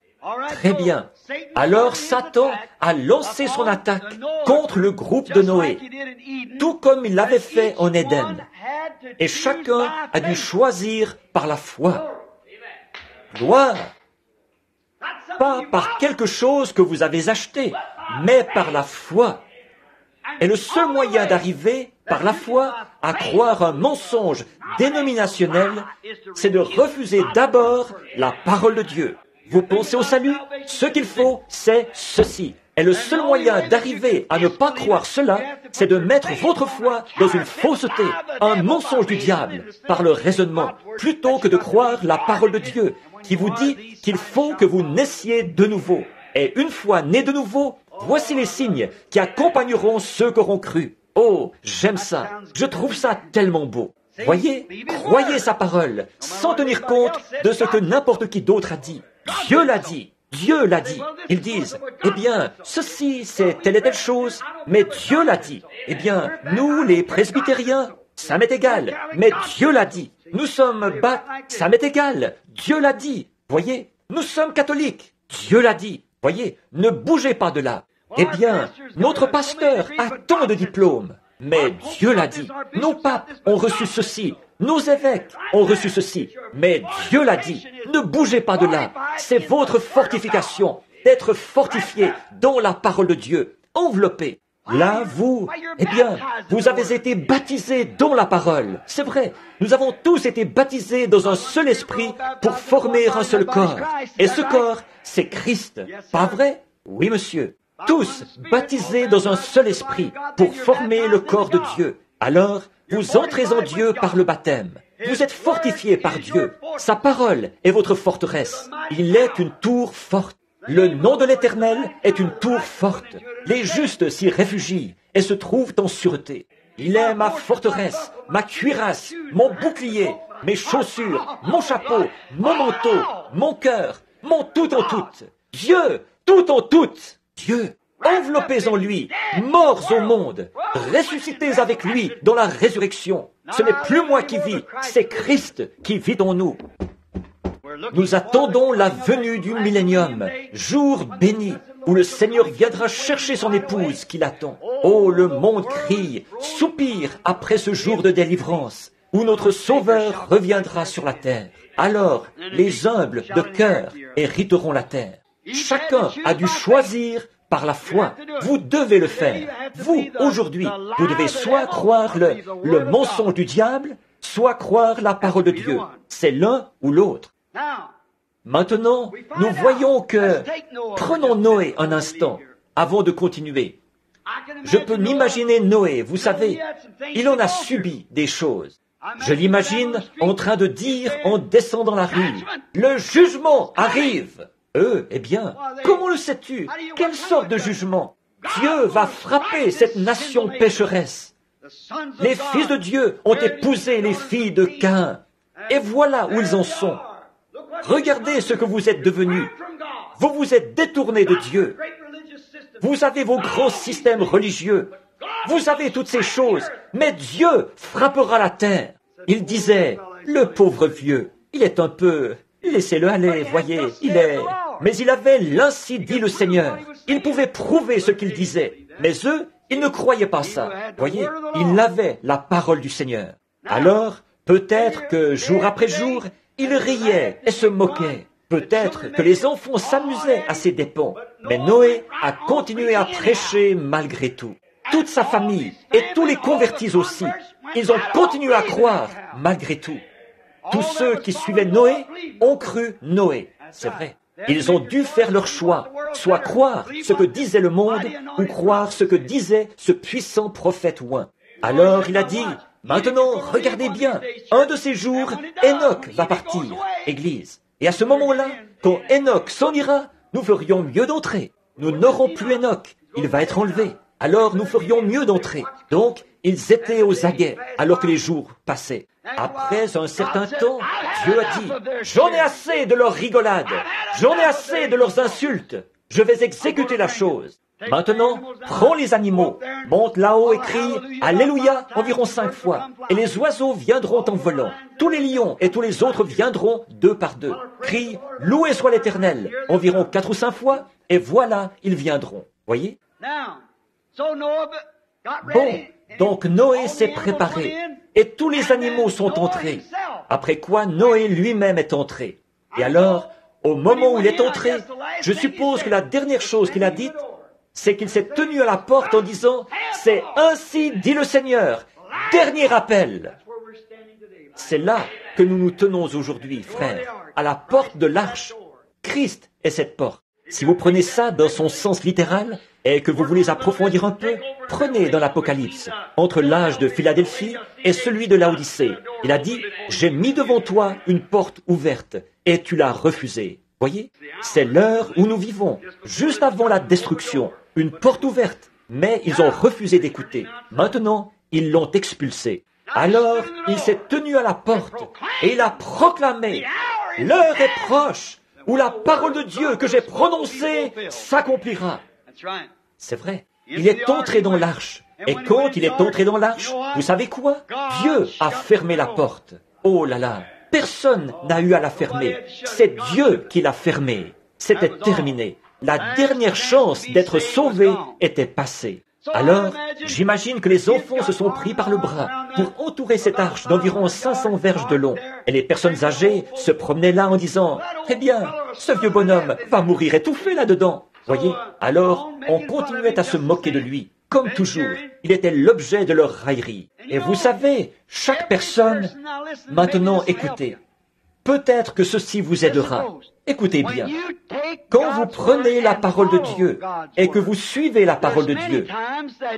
Très bien. Alors Satan a lancé son attaque contre le groupe de Noé, tout comme il l'avait fait en Éden. Et chacun a dû choisir par la foi. Gloire! Pas par quelque chose que vous avez acheté, mais par la foi. Et le seul moyen d'arriver, par la foi, à croire un mensonge dénominationnel, c'est de refuser d'abord la parole de Dieu. Vous pensez au salut? Ce qu'il faut, c'est ceci. Et le seul moyen d'arriver à ne pas croire cela, c'est de mettre votre foi dans une fausseté, un mensonge du diable, par le raisonnement, plutôt que de croire la parole de Dieu, qui vous dit qu'il faut que vous naissiez de nouveau. Et une fois nés de nouveau, voici les signes qui accompagneront ceux qui auront cru. Oh, j'aime ça. Je trouve ça tellement beau. Voyez, croyez sa parole, sans tenir compte de ce que n'importe qui d'autre a dit. Dieu l'a dit. Dieu l'a dit. Ils disent, eh bien, ceci, c'est telle et telle chose, mais Dieu l'a dit. Eh bien, nous, les presbytériens, ça m'est égal, mais Dieu l'a dit. Nous sommes ça m'est égal, Dieu l'a dit. Voyez, nous sommes catholiques, Dieu l'a dit. Voyez, ne bougez pas de là. Eh bien, notre pasteur a tant de diplômes, mais Dieu l'a dit. Nos papes ont reçu ceci, nos évêques ont reçu ceci, mais Dieu l'a dit. Ne bougez pas de là. C'est votre fortification, d'être fortifié dans la parole de Dieu, enveloppé. Là, vous, eh bien, vous avez été baptisés dans la parole. C'est vrai, nous avons tous été baptisés dans un seul esprit pour former un seul corps. Et ce corps, c'est Christ. Pas vrai? Oui, monsieur. Tous baptisés dans un seul esprit pour former le corps de Dieu. Alors, vous entrez en Dieu par le baptême. Vous êtes fortifiés par Dieu. Sa parole est votre forteresse. Il est une tour forte. Le nom de l'Éternel est une tour forte. Les justes s'y réfugient et se trouvent en sûreté. Il est ma forteresse, ma cuirasse, mon bouclier, mes chaussures, mon chapeau, mon manteau, mon cœur, mon tout en tout. Dieu, tout en tout. Dieu, enveloppez en lui, morts au monde, ressuscités avec lui dans la résurrection. Ce n'est plus moi qui vis, c'est Christ qui vit en nous. Nous attendons la venue du millénium, jour béni, où le Seigneur viendra chercher son épouse qui l'attend. Oh, le monde crie, soupire après ce jour de délivrance, où notre Sauveur reviendra sur la terre. Alors, les humbles de cœur hériteront la terre. Chacun a dû choisir par la foi. Vous devez le faire. Vous, aujourd'hui, vous devez soit croire le mensonge du diable, soit croire la parole de Dieu. C'est l'un ou l'autre. Maintenant, nous voyons que... Prenons Noé un instant, avant de continuer. Je peux m'imaginer Noé, vous savez, il en a subi des choses. Je l'imagine en train de dire en descendant la rue, « Le jugement arrive !» Eh bien, comment le sais-tu? Quelle sorte de jugement? Dieu va frapper cette nation pécheresse. Les fils de Dieu ont épousé les filles de Caïn. Et voilà où ils en sont. Regardez ce que vous êtes devenus. Vous vous êtes détournés de Dieu. Vous avez vos grands systèmes religieux. Vous avez toutes ces choses. Mais Dieu frappera la terre. Il disait, le pauvre vieux, il est un peu... Laissez-le aller, voyez, il est... Mais il avait l'ainsi dit le Seigneur. Il pouvait prouver ce qu'il disait. Mais eux, ils ne croyaient pas ça. Voyez, ils avaient la parole du Seigneur. Alors, peut-être que jour après jour, ils riaient et se moquaient. Peut-être que les enfants s'amusaient à ses dépens. Mais Noé a continué à prêcher malgré tout. Toute sa famille et tous les convertis aussi, ils ont continué à croire malgré tout. Tous ceux qui suivaient Noé ont cru Noé. C'est vrai. Ils ont dû faire leur choix, soit croire ce que disait le monde ou croire ce que disait ce puissant prophète oint. Alors il a dit, maintenant regardez bien, un de ces jours, Enoch va partir, Église. Et à ce moment-là, quand Enoch s'en ira, nous ferions mieux d'entrer. Nous n'aurons plus Enoch, il va être enlevé. Alors nous ferions mieux d'entrer. Donc, ils étaient aux aguets alors que les jours passaient. Après un certain temps, Dieu a dit, « J'en ai assez de leurs rigolades, j'en ai assez de leurs insultes, je vais exécuter la chose. » Maintenant, prends les animaux, monte là-haut et crie « Alléluia » environ 5 fois, et les oiseaux viendront en volant. Tous les lions et tous les autres viendront 2 par 2. Crie « Loué soit l'Éternel » environ 4 ou 5 fois, et voilà, ils viendront. Voyez? Bon, donc Noé s'est préparé, et tous les animaux sont entrés. Après quoi, Noé lui-même est entré. Et alors, au moment où il est entré, je suppose que la dernière chose qu'il a dite, c'est qu'il s'est tenu à la porte en disant « C'est ainsi dit le Seigneur, dernier appel ». C'est là que nous nous tenons aujourd'hui, frères, à la porte de l'arche. Christ est cette porte. Si vous prenez ça dans son sens littéral et que vous voulez approfondir un peu, prenez dans l'Apocalypse, entre l'âge de Philadelphie et celui de Laodicée. Il a dit « J'ai mis devant toi une porte ouverte et tu l'as refusée ». Voyez, c'est l'heure où nous vivons, juste avant la destruction. Une porte ouverte, mais ils ont refusé d'écouter. Maintenant, ils l'ont expulsé. Alors, il s'est tenu à la porte et il a proclamé « L'heure est proche où la parole de Dieu que j'ai prononcée s'accomplira. » C'est vrai. Il est entré dans l'arche. Et quand il est entré dans l'arche, vous savez quoi? Dieu a fermé la porte. Oh là là, personne n'a eu à la fermer. C'est Dieu qui l'a fermée. C'était terminé. La dernière chance d'être sauvé était passée. Alors, j'imagine que les enfants se sont pris par le bras pour entourer cette arche d'environ 500 verges de long. Et les personnes âgées se promenaient là en disant « Eh bien, ce vieux bonhomme va mourir étouffé là-dedans. » Voyez, alors on continuait à se moquer de lui. Comme toujours, il était l'objet de leur raillerie. Et vous savez, chaque personne... Maintenant, écoutez. Peut-être que ceci vous aidera. Écoutez bien. Quand vous prenez la parole de Dieu et que vous suivez la parole de Dieu,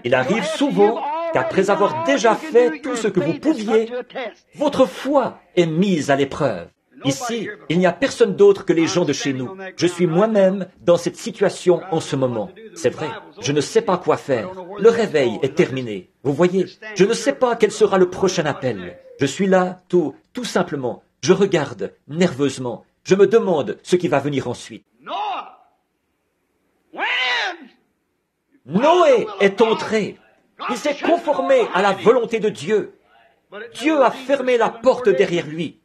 il arrive souvent qu'après avoir déjà fait tout ce que vous pouviez, votre foi est mise à l'épreuve. Ici, il n'y a personne d'autre que les gens de chez nous. Je suis moi-même dans cette situation en ce moment. C'est vrai, je ne sais pas quoi faire. Le réveil est terminé. Vous voyez, je ne sais pas quel sera le prochain appel. Je suis là, tout simplement. Je regarde nerveusement. Je me demande ce qui va venir ensuite. Noé est entré. Il s'est conformé à la volonté de Dieu. Dieu a fermé la porte derrière lui.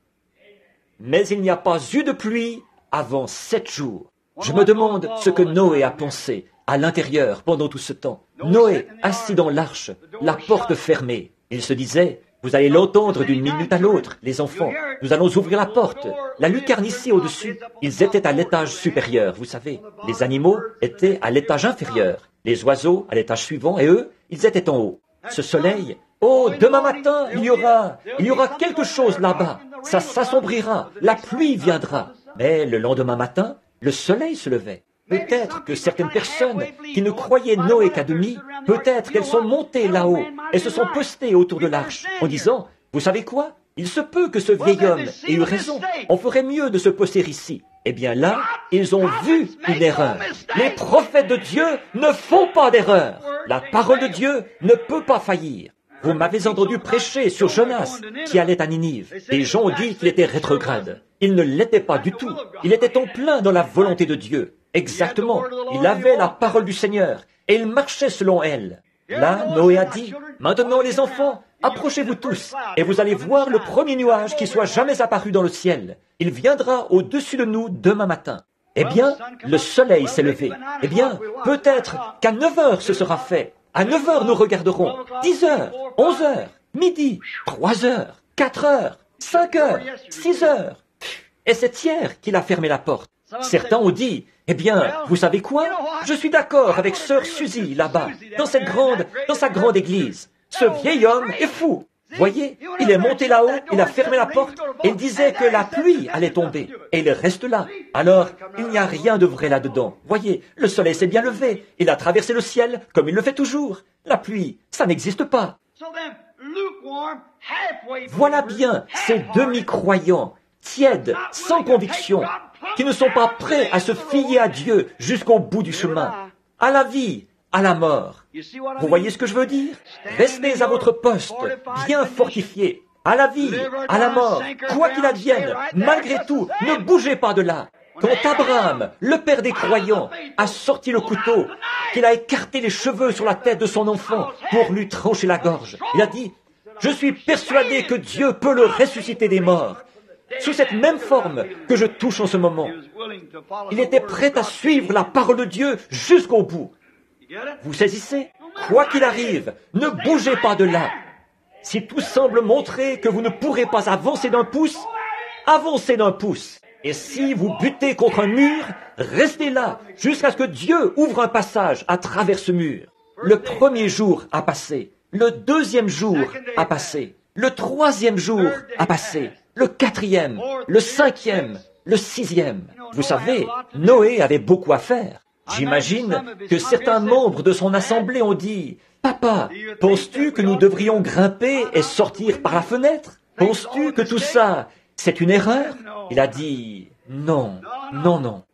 Mais il n'y a pas eu de pluie avant 7 jours. Je me demande ce que Noé a pensé à l'intérieur pendant tout ce temps. Noé, assis dans l'arche, la porte fermée. Il se disait, vous allez l'entendre d'une minute à l'autre, les enfants. Nous allons ouvrir la porte. La lucarne ici au-dessus, ils étaient à l'étage supérieur, vous savez. Les animaux étaient à l'étage inférieur. Les oiseaux à l'étage suivant et eux, ils étaient en haut. Ce soleil, oh, demain matin, il y aura quelque chose là-bas. Ça s'assombrira, la pluie viendra. Mais le lendemain matin, le soleil se levait. Peut-être que certaines personnes qui ne croyaient Noé qu'à demi, peut-être qu'elles sont montées là-haut et se sont postées autour de l'arche en disant, vous savez quoi? Il se peut que ce vieil homme ait eu raison. On ferait mieux de se poster ici. Eh bien là, ils ont vu une erreur. Les prophètes de Dieu ne font pas d'erreur. La parole de Dieu ne peut pas faillir. Vous m'avez entendu prêcher sur Jonas, qui allait à Ninive. Les gens ont dit qu'il était rétrograde. Il ne l'était pas du tout. Il était en plein dans la volonté de Dieu. Exactement. Il avait la parole du Seigneur, et il marchait selon elle. Là, Noé a dit, maintenant les enfants, approchez-vous tous, et vous allez voir le premier nuage qui soit jamais apparu dans le ciel. Il viendra au-dessus de nous demain matin. Eh bien, le soleil s'est levé. Eh bien, peut-être qu'à 9 heures ce sera fait. À 9 heures, nous regarderons. 10 heures, 11 heures, midi, 3 heures, 4 heures, 5 heures, 6 heures. Et c'est hier qu'il a fermé la porte. Certains ont dit, eh bien, vous savez quoi? Je suis d'accord avec sœur Suzy là-bas, dans sa grande église. Ce vieil homme est fou. Voyez, il est monté là-haut, il a fermé la porte, et il disait que la pluie allait tomber. Et il reste là. Alors, il n'y a rien de vrai là-dedans. Voyez, le soleil s'est bien levé. Il a traversé le ciel, comme il le fait toujours. La pluie, ça n'existe pas. Voilà bien ces demi-croyants, tièdes, sans conviction, qui ne sont pas prêts à se fier à Dieu jusqu'au bout du chemin, à la vie, à la mort. Vous voyez ce que je veux dire? Restez à votre poste, bien fortifiés, à la vie, à la mort, quoi qu'il advienne, malgré tout, ne bougez pas de là. Quand Abraham, le père des croyants, a sorti le couteau, qu'il a écarté les cheveux sur la tête de son enfant pour lui trancher la gorge, il a dit, « Je suis persuadé que Dieu peut le ressusciter des morts. » Sous cette même forme que je touche en ce moment. Il était prêt à suivre la parole de Dieu jusqu'au bout. Vous saisissez? Quoi qu'il arrive, ne bougez pas de là. Si tout semble montrer que vous ne pourrez pas avancer d'un pouce, avancez d'un pouce. Et si vous butez contre un mur, restez là jusqu'à ce que Dieu ouvre un passage à travers ce mur. Le premier jour a passé. Le deuxième jour a passé. Le troisième jour a passé. Le quatrième, le cinquième, le sixième. Vous savez, Noé avait beaucoup à faire. J'imagine que certains membres de son assemblée ont dit, « Papa, penses-tu que nous devrions grimper et sortir par la fenêtre? Penses-tu que tout ça, c'est une erreur ?» Il a dit, « Non, non, non. »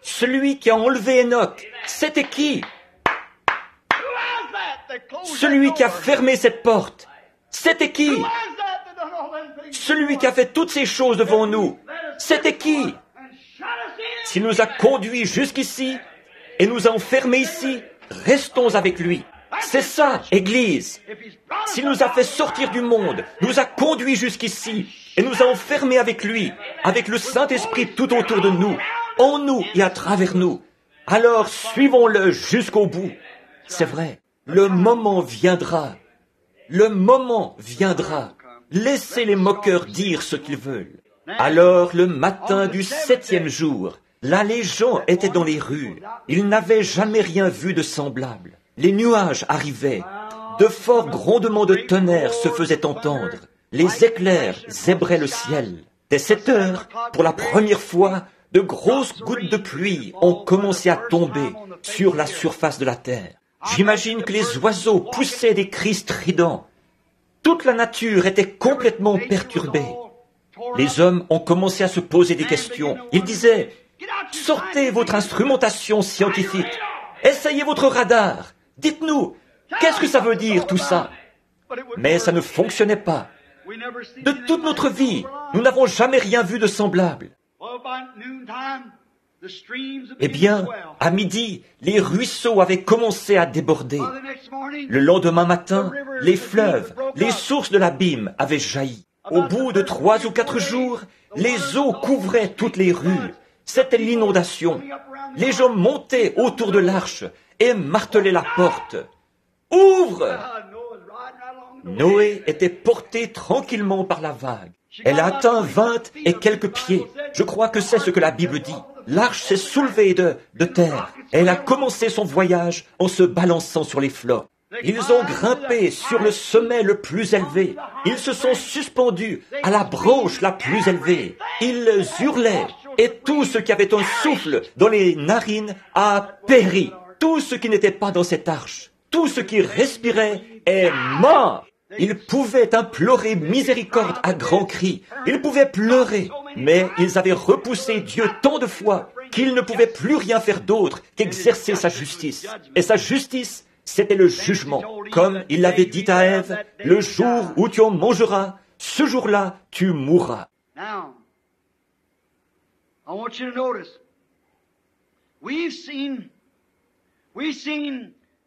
Celui qui a enlevé Enoch, c'était qui? Celui qui a fermé cette porte, c'était qui? Celui qui a fait toutes ces choses devant nous, c'était qui? S'il nous a conduits jusqu'ici et nous a enfermés ici, restons avec lui. C'est ça, Église. S'il nous a fait sortir du monde, nous a conduits jusqu'ici et nous a enfermés avec lui, avec le Saint-Esprit tout autour de nous, en nous et à travers nous, alors suivons-le jusqu'au bout. C'est vrai. Le moment viendra. Le moment viendra. Laissez les moqueurs dire ce qu'ils veulent. Alors, le matin du 7e jour, là les gens étaient dans les rues. Ils n'avaient jamais rien vu de semblable. Les nuages arrivaient. De forts grondements de tonnerre se faisaient entendre. Les éclairs zébraient le ciel. Dès 7 heures, pour la première fois, de grosses gouttes de pluie ont commencé à tomber sur la surface de la terre. J'imagine que les oiseaux poussaient des cris stridents. Toute la nature était complètement perturbée. Les hommes ont commencé à se poser des questions. Ils disaient, « Sortez votre instrumentation scientifique. Essayez votre radar. Dites-nous, qu'est-ce que ça veut dire tout ça ?» Mais ça ne fonctionnait pas. De toute notre vie, nous n'avons jamais rien vu de semblable. Eh bien, à midi, les ruisseaux avaient commencé à déborder. Le lendemain matin, les fleuves, les sources de l'abîme avaient jailli. Au bout de 3 ou 4 jours, les eaux couvraient toutes les rues. C'était l'inondation. Les gens montaient autour de l'arche et martelaient la porte. « Ouvre !» Noé était porté tranquillement par la vague. Elle a atteint 20 et quelques pieds. Je crois que c'est ce que la Bible dit. L'arche s'est soulevée de terre. Elle a commencé son voyage en se balançant sur les flots. Ils ont grimpé sur le sommet le plus élevé. Ils se sont suspendus à la branche la plus élevée. Ils hurlaient et tout ce qui avait un souffle dans les narines a péri. Tout ce qui n'était pas dans cette arche, tout ce qui respirait est mort. Ils pouvaient implorer miséricorde à grands cris. Ils pouvaient pleurer. Mais ils avaient repoussé Dieu tant de fois qu'ils ne pouvaient plus rien faire d'autre qu'exercer sa justice. Et sa justice, c'était le jugement. Comme il l'avait dit à Ève, « Le jour où tu en mangeras, ce jour-là, tu mourras. »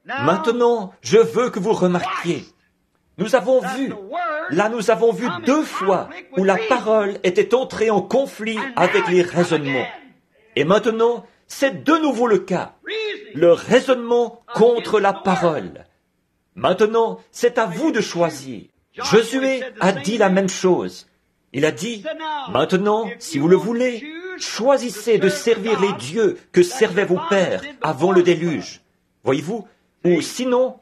Maintenant, je veux que vous remarquiez. Nous avons vu 2 fois où la parole était entrée en conflit avec les raisonnements. Et maintenant, c'est de nouveau le cas. Le raisonnement contre la parole. Maintenant, c'est à vous de choisir. Josué a dit la même chose. Il a dit, maintenant, si vous le voulez, choisissez de servir les dieux que servaient vos pères avant le déluge. Voyez-vous? Ou sinon,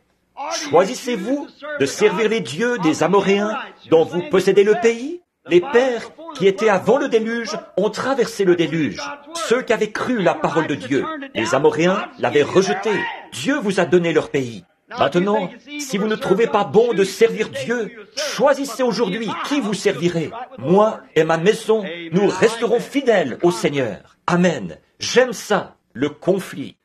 choisissez-vous de servir les dieux des Amoréens dont vous possédez le pays? Les pères qui étaient avant le déluge ont traversé le déluge. Ceux qui avaient cru la parole de Dieu. Les Amoréens l'avaient rejeté. Dieu vous a donné leur pays. Maintenant, si vous ne trouvez pas bon de servir Dieu, choisissez aujourd'hui qui vous servirez. Moi et ma maison, nous resterons fidèles au Seigneur. Amen. J'aime ça, le conflit.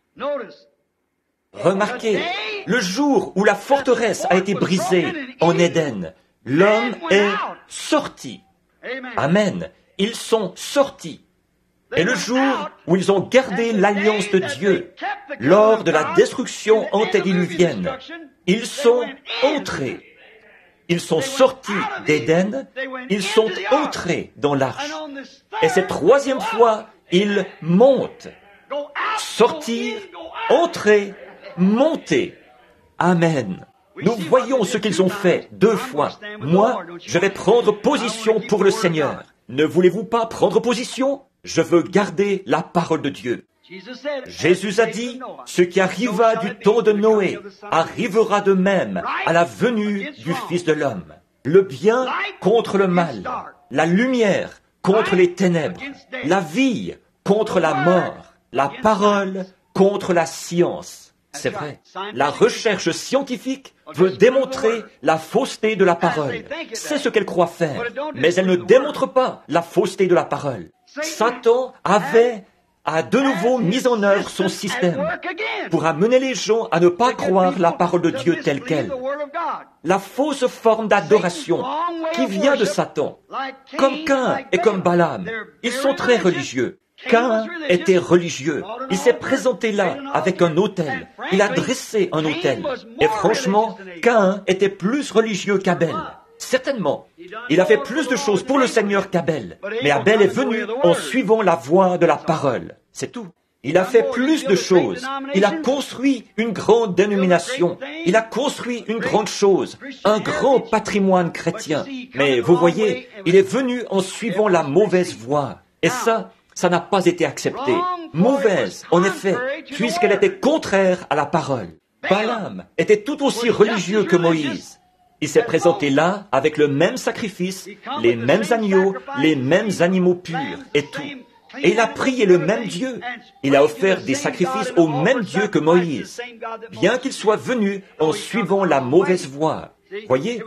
Remarquez, le jour où la forteresse a été brisée en Éden, l'homme est sorti. Amen. Ils sont sortis. Et le jour où ils ont gardé l'alliance de Dieu, lors de la destruction antédiluvienne, ils sont entrés. Ils sont sortis d'Éden, ils sont entrés dans l'arche. Et cette troisième fois, ils montent. Sortir, entrer, monter. Amen. Nous voyons ce qu'ils ont fait 2 fois. Moi, je vais prendre position pour le Seigneur. Ne voulez-vous pas prendre position? Je veux garder la parole de Dieu. Jésus a dit, ce qui arriva du temps de Noé arrivera de même à la venue du Fils de l'homme. Le bien contre le mal, la lumière contre les ténèbres, la vie contre la mort, la parole contre la science. C'est vrai, la recherche scientifique veut démontrer la fausseté de la parole. C'est ce qu'elle croit faire, mais elle ne démontre pas la fausseté de la parole. Satan a de nouveau mis en œuvre son système pour amener les gens à ne pas croire la parole de Dieu telle qu'elle. La fausse forme d'adoration qui vient de Satan, comme Caïn et comme Balaam, ils sont très religieux. Caïn était religieux. Il s'est présenté là avec un autel. Il a dressé un autel. Et franchement, Caïn était plus religieux qu'Abel. Certainement, il a fait plus de choses pour le Seigneur qu'Abel. Mais Abel est venu en suivant la voie de la parole. C'est tout. Il a fait plus de choses. Il a construit une grande dénomination. Il a construit une grande chose, un grand patrimoine chrétien. Mais vous voyez, il est venu en suivant la mauvaise voie. Et ça n'a pas été accepté. Mauvaise, en effet, puisqu'elle était contraire à la parole. Balaam était tout aussi religieux que Moïse. Il s'est présenté là avec le même sacrifice, les mêmes agneaux, les mêmes animaux purs et tout. Et il a prié le même Dieu. Il a offert des sacrifices au même Dieu que Moïse, bien qu'il soit venu en suivant la mauvaise voie. Voyez,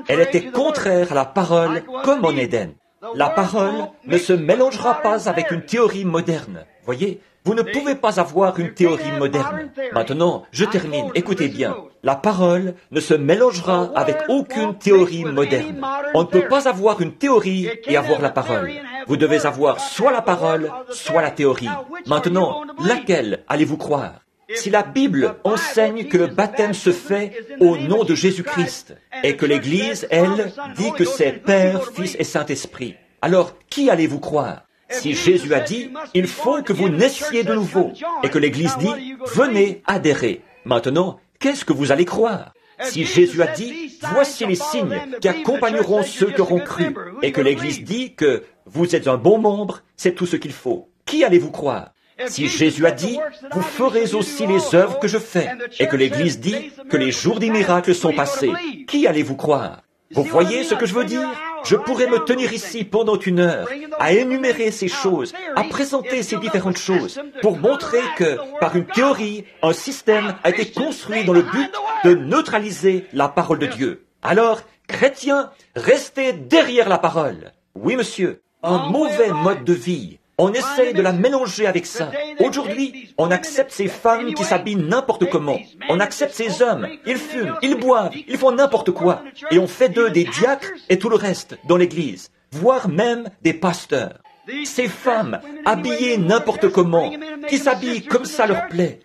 elle était contraire à la parole comme en Éden. La parole ne se mélangera pas avec une théorie moderne. Voyez, vous ne pouvez pas avoir une théorie moderne. Maintenant, je termine. Écoutez bien. La parole ne se mélangera avec aucune théorie moderne. On ne peut pas avoir une théorie et avoir la parole. Vous devez avoir soit la parole, soit la théorie. Maintenant, laquelle allez-vous croire? Si la Bible enseigne que le baptême se fait au nom de Jésus-Christ et que l'Église, elle, dit que c'est Père, Fils et Saint-Esprit, alors qui allez-vous croire? Si Jésus a dit, il faut que vous naissiez de nouveau, et que l'Église dit, venez adhérer. Maintenant, qu'est-ce que vous allez croire? Si Jésus a dit, voici les signes qui accompagneront ceux qui auront cru, et que l'Église dit que vous êtes un bon membre, c'est tout ce qu'il faut. Qui allez-vous croire? Si Jésus a dit, vous ferez aussi les œuvres que je fais, et que l'Église dit que les jours des miracles sont passés, qui allez-vous croire? Vous voyez ce que je veux dire? Je pourrais me tenir ici pendant 1 heure, à énumérer ces choses, à présenter ces différentes choses, pour montrer que, par une théorie, un système a été construit dans le but de neutraliser la parole de Dieu. Alors, chrétiens, restez derrière la parole. Oui, monsieur, un mauvais mode de vie. On essaie de la mélanger avec ça. Aujourd'hui, on accepte ces femmes qui s'habillent n'importe comment. On accepte ces hommes. Ils fument, ils boivent, ils font n'importe quoi. Et on fait d'eux des diacres et tout le reste dans l'église, voire même des pasteurs. Ces femmes, habillées n'importe comment, qui s'habillent comme ça leur plaît.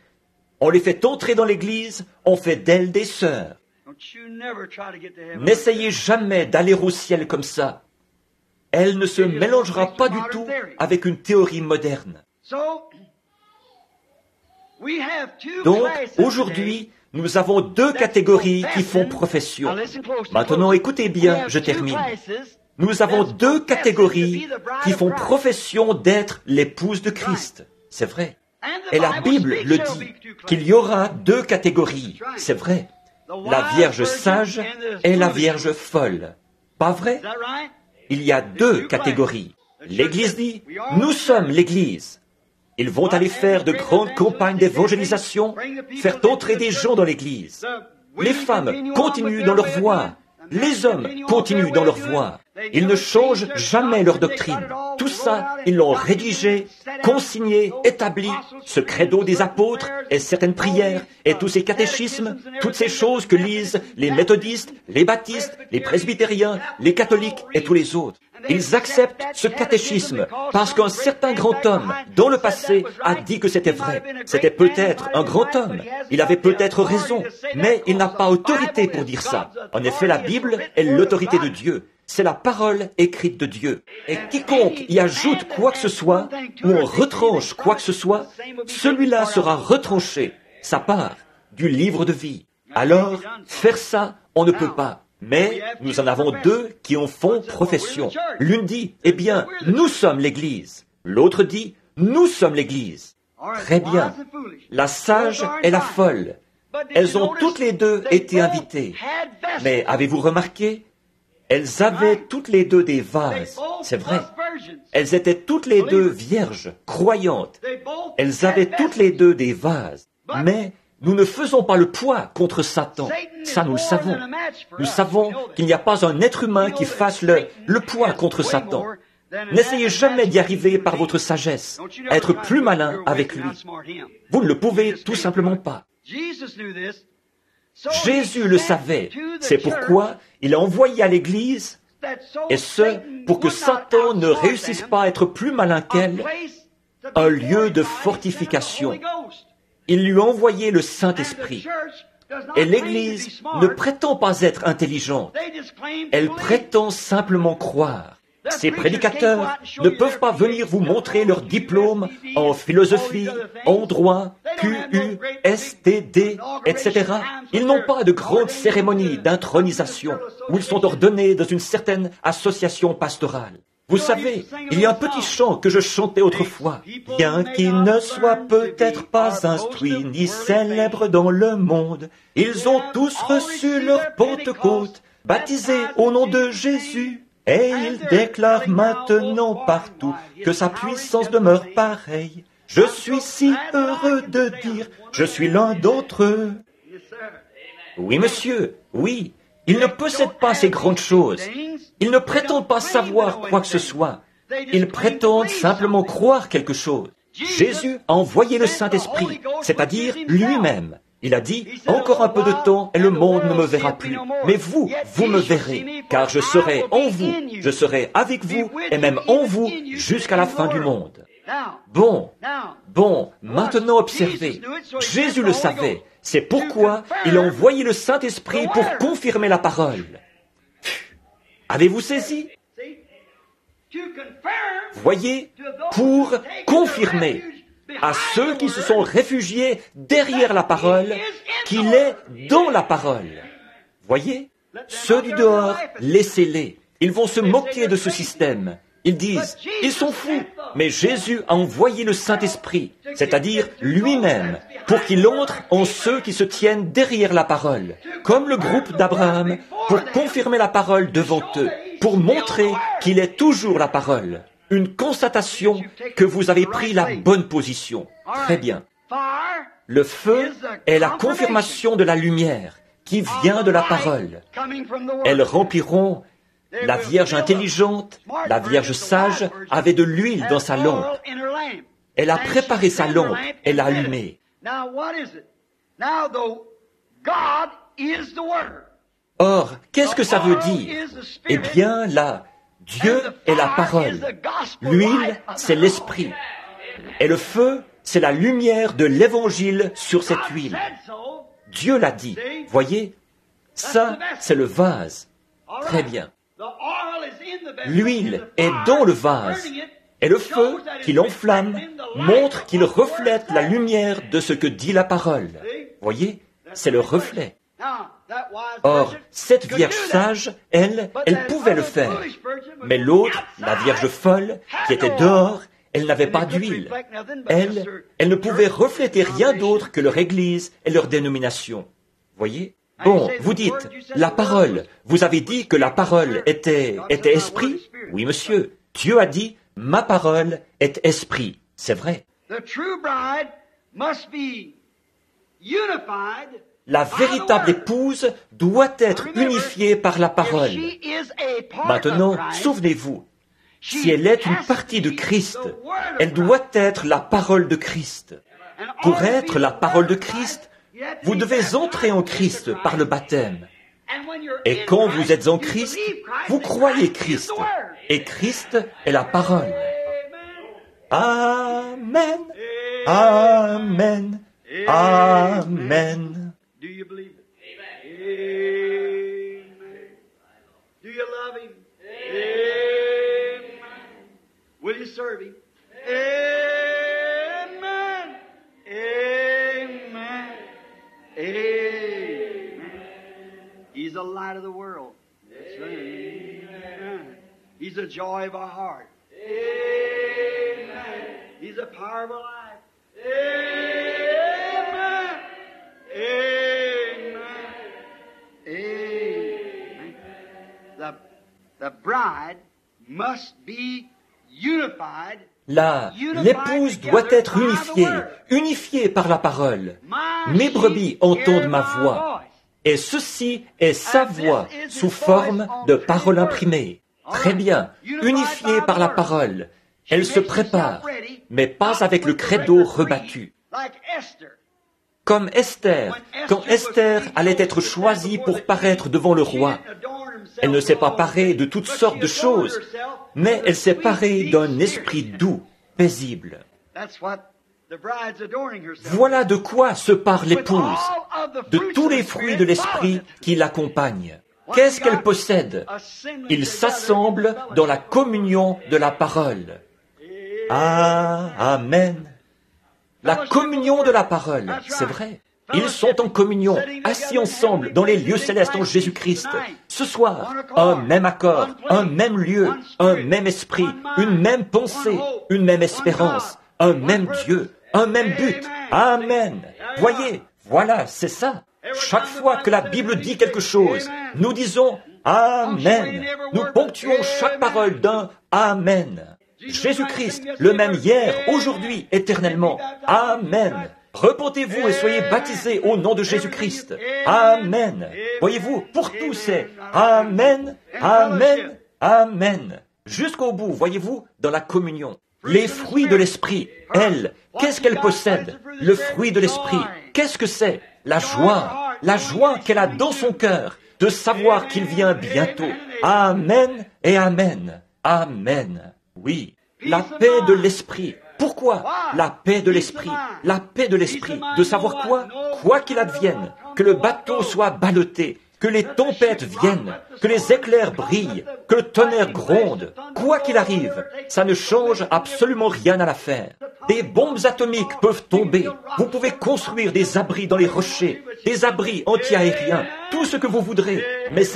On les fait entrer dans l'église, on fait d'elles des sœurs. N'essayez jamais d'aller au ciel comme ça. Elle ne se mélangera pas du tout avec une théorie moderne. Donc, aujourd'hui, nous avons 2 catégories qui font profession. Maintenant, écoutez bien, je termine. Nous avons 2 catégories qui font profession d'être l'épouse de Christ. C'est vrai. Et la Bible le dit, qu'il y aura 2 catégories. C'est vrai. La Vierge sage et la Vierge folle. Pas vrai? Il y a 2 catégories. L'Église dit, nous sommes l'Église. Ils vont aller faire de grandes campagnes d'évangélisation, faire entrer des gens dans l'Église. Les femmes continuent dans leur voie. Les hommes continuent dans leur voie. Ils ne changent jamais leur doctrine. Tout ça, ils l'ont rédigé, consigné, établi, ce credo des apôtres et certaines prières et tous ces catéchismes, toutes ces choses que lisent les méthodistes, les baptistes, les presbytériens, les catholiques et tous les autres. Ils acceptent ce catéchisme parce qu'un certain grand homme, dans le passé, a dit que c'était vrai. C'était peut-être un grand homme. Il avait peut-être raison, mais il n'a pas autorité pour dire ça. En effet, la Bible est l'autorité de Dieu. C'est la parole écrite de Dieu. Et quiconque y ajoute quoi que ce soit, ou en retranche quoi que ce soit, celui-là sera retranché, sa part, du livre de vie. Alors, faire ça, on ne peut pas. Mais nous en avons deux qui en font profession. L'une dit, eh bien, nous sommes l'Église. L'autre dit, nous sommes l'Église. Très bien. La sage et la folle. Elles ont toutes les deux été invitées. Mais avez-vous remarqué? Elles avaient toutes les deux des vases. C'est vrai. Elles étaient toutes les deux vierges, croyantes. Elles avaient toutes les deux des vases. Mais nous ne faisons pas le poids contre Satan. Ça, nous le savons. Nous savons qu'il n'y a pas un être humain qui fasse le poids contre Satan. N'essayez jamais d'y arriver par votre sagesse, à être plus malin avec lui. Vous ne le pouvez tout simplement pas. Jésus le savait. C'est pourquoi il a envoyé à l'Église, et ce, pour que Satan ne réussisse pas à être plus malin qu'elle, un lieu de fortification. Il lui a envoyé le Saint-Esprit. Et l'Église ne prétend pas être intelligente. Elle prétend simplement croire. Ces prédicateurs ne peuvent pas venir vous montrer leur diplôme en philosophie, en droit, QU, STD, etc. Ils n'ont pas de grande cérémonie d'intronisation où ils sont ordonnés dans une certaine association pastorale. Vous savez, il y a un petit chant que je chantais autrefois. Bien qu'ils ne soient peut-être pas instruits ni célèbres dans le monde, ils ont tous reçu leur Pentecôte, baptisés au nom de Jésus. Et ils déclarent maintenant partout que sa puissance demeure pareille. Je suis si heureux de dire, je suis l'un d'entre eux. Oui, monsieur, oui. Ils ne possèdent pas ces grandes choses. Ils ne prétendent pas savoir quoi que ce soit. Ils prétendent simplement croire quelque chose. Jésus a envoyé le Saint-Esprit, c'est-à-dire lui-même. Il a dit, encore un peu de temps et le monde ne me verra plus. Mais vous, vous me verrez, car je serai en vous, je serai avec vous et même en vous jusqu'à la fin du monde. Bon, maintenant observez. Jésus le savait. C'est pourquoi il a envoyé le Saint-Esprit pour confirmer la parole. Avez-vous saisi? Voyez, pour confirmer à ceux qui se sont réfugiés derrière la parole, qu'il est dans la parole. Voyez, ceux du dehors, laissez-les. Ils vont se moquer de ce système. Ils disent, ils sont fous. Mais Jésus a envoyé le Saint-Esprit, c'est-à-dire lui-même, pour qu'il entre en ceux qui se tiennent derrière la parole, comme le groupe d'Abraham, pour confirmer la parole devant eux, pour montrer qu'il est toujours la parole. Une constatation que vous avez pris la bonne position. Très bien. Le feu est la confirmation de la lumière qui vient de la parole. Elles rempliront. La Vierge intelligente, la Vierge sage avait de l'huile dans sa lampe. Elle a préparé sa lampe, elle l'a allumée. Or, qu'est-ce que ça veut dire? Eh bien, là, Dieu est la parole. L'huile, c'est l'esprit. Et le feu, c'est la lumière de l'évangile sur cette huile. Dieu l'a dit. Voyez, ça, c'est le vase. Très bien. L'huile est dans le vase. Et le feu qui l'enflamme montre qu'il reflète la lumière de ce que dit la parole. Voyez, c'est le reflet. Or, cette Vierge sage, elle pouvait le faire. Mais l'autre, la Vierge folle, qui était dehors, elle n'avait pas d'huile. Elle ne pouvait refléter rien d'autre que leur Église et leur dénomination. Voyez? Bon, vous dites, la parole, vous avez dit que la parole était esprit? Oui, monsieur. Dieu a dit, ma parole est esprit. C'est vrai. La véritable épouse doit être unifiée par la parole. Maintenant, souvenez-vous, si elle est une partie de Christ, elle doit être la parole de Christ. Pour être la parole de Christ, vous devez entrer en Christ par le baptême. Et quand vous êtes en Christ, vous croyez Christ. et Christ est la parole. Amen, amen, amen. Do you believe it? Amen. Do you love Him? Amen. Will you serve Him? Amen. Amen. Amen. He's the light of the world. That's right. Amen. He's the joy of our heart. Amen. He's the power of our life. Amen. Amen. Amen. The bride must be unified. L'épouse doit être unifiée par la parole. Mes brebis entendent ma voix, et ceci est sa voix sous forme de parole imprimée. Très bien, unifiée par la parole. Elle se prépare, mais pas avec le credo rebattu. Comme Esther, quand Esther allait être choisie pour paraître devant le roi, elle ne s'est pas parée de toutes sortes de choses, mais elle s'est parée d'un esprit doux, paisible. Voilà de quoi se pare l'épouse, de tous les fruits de l'esprit qui l'accompagnent. Qu'est-ce qu'elle possède? Ils s'assemblent dans la communion de la parole. Amen. La communion de la parole, c'est vrai. Ils sont en communion, assis ensemble dans les lieux célestes en Jésus-Christ. Ce soir, un même accord, un même lieu, un même esprit, une même pensée, une même espérance, un même Dieu, un même but. Amen. Voyez, voilà, c'est ça. Chaque fois que la Bible dit quelque chose, nous disons Amen. Nous ponctuons chaque parole d'un Amen. Jésus-Christ, le même hier, aujourd'hui, éternellement. Amen. Repentez-vous et soyez baptisés au nom de Jésus-Christ. Amen. Voyez-vous, pour tous c'est Amen, Amen, Amen. Jusqu'au bout, voyez-vous, dans la communion. Les fruits de l'esprit, elle, qu'est-ce qu'elle possède? Le fruit de l'esprit, qu'est-ce que c'est? La joie qu'elle a dans son cœur de savoir qu'il vient bientôt. Amen et Amen. Amen. Oui, la paix de l'esprit. Pourquoi? La paix de l'esprit. La paix de l'esprit. De savoir quoi? Quoi qu'il advienne, que le bateau soit ballotté, que les tempêtes viennent, que les éclairs brillent, que le tonnerre gronde, quoi qu'il arrive, ça ne change absolument rien à l'affaire. Des bombes atomiques peuvent tomber. Vous pouvez construire des abris dans les rochers, des abris anti-aériens, tout ce que vous voudrez. Mais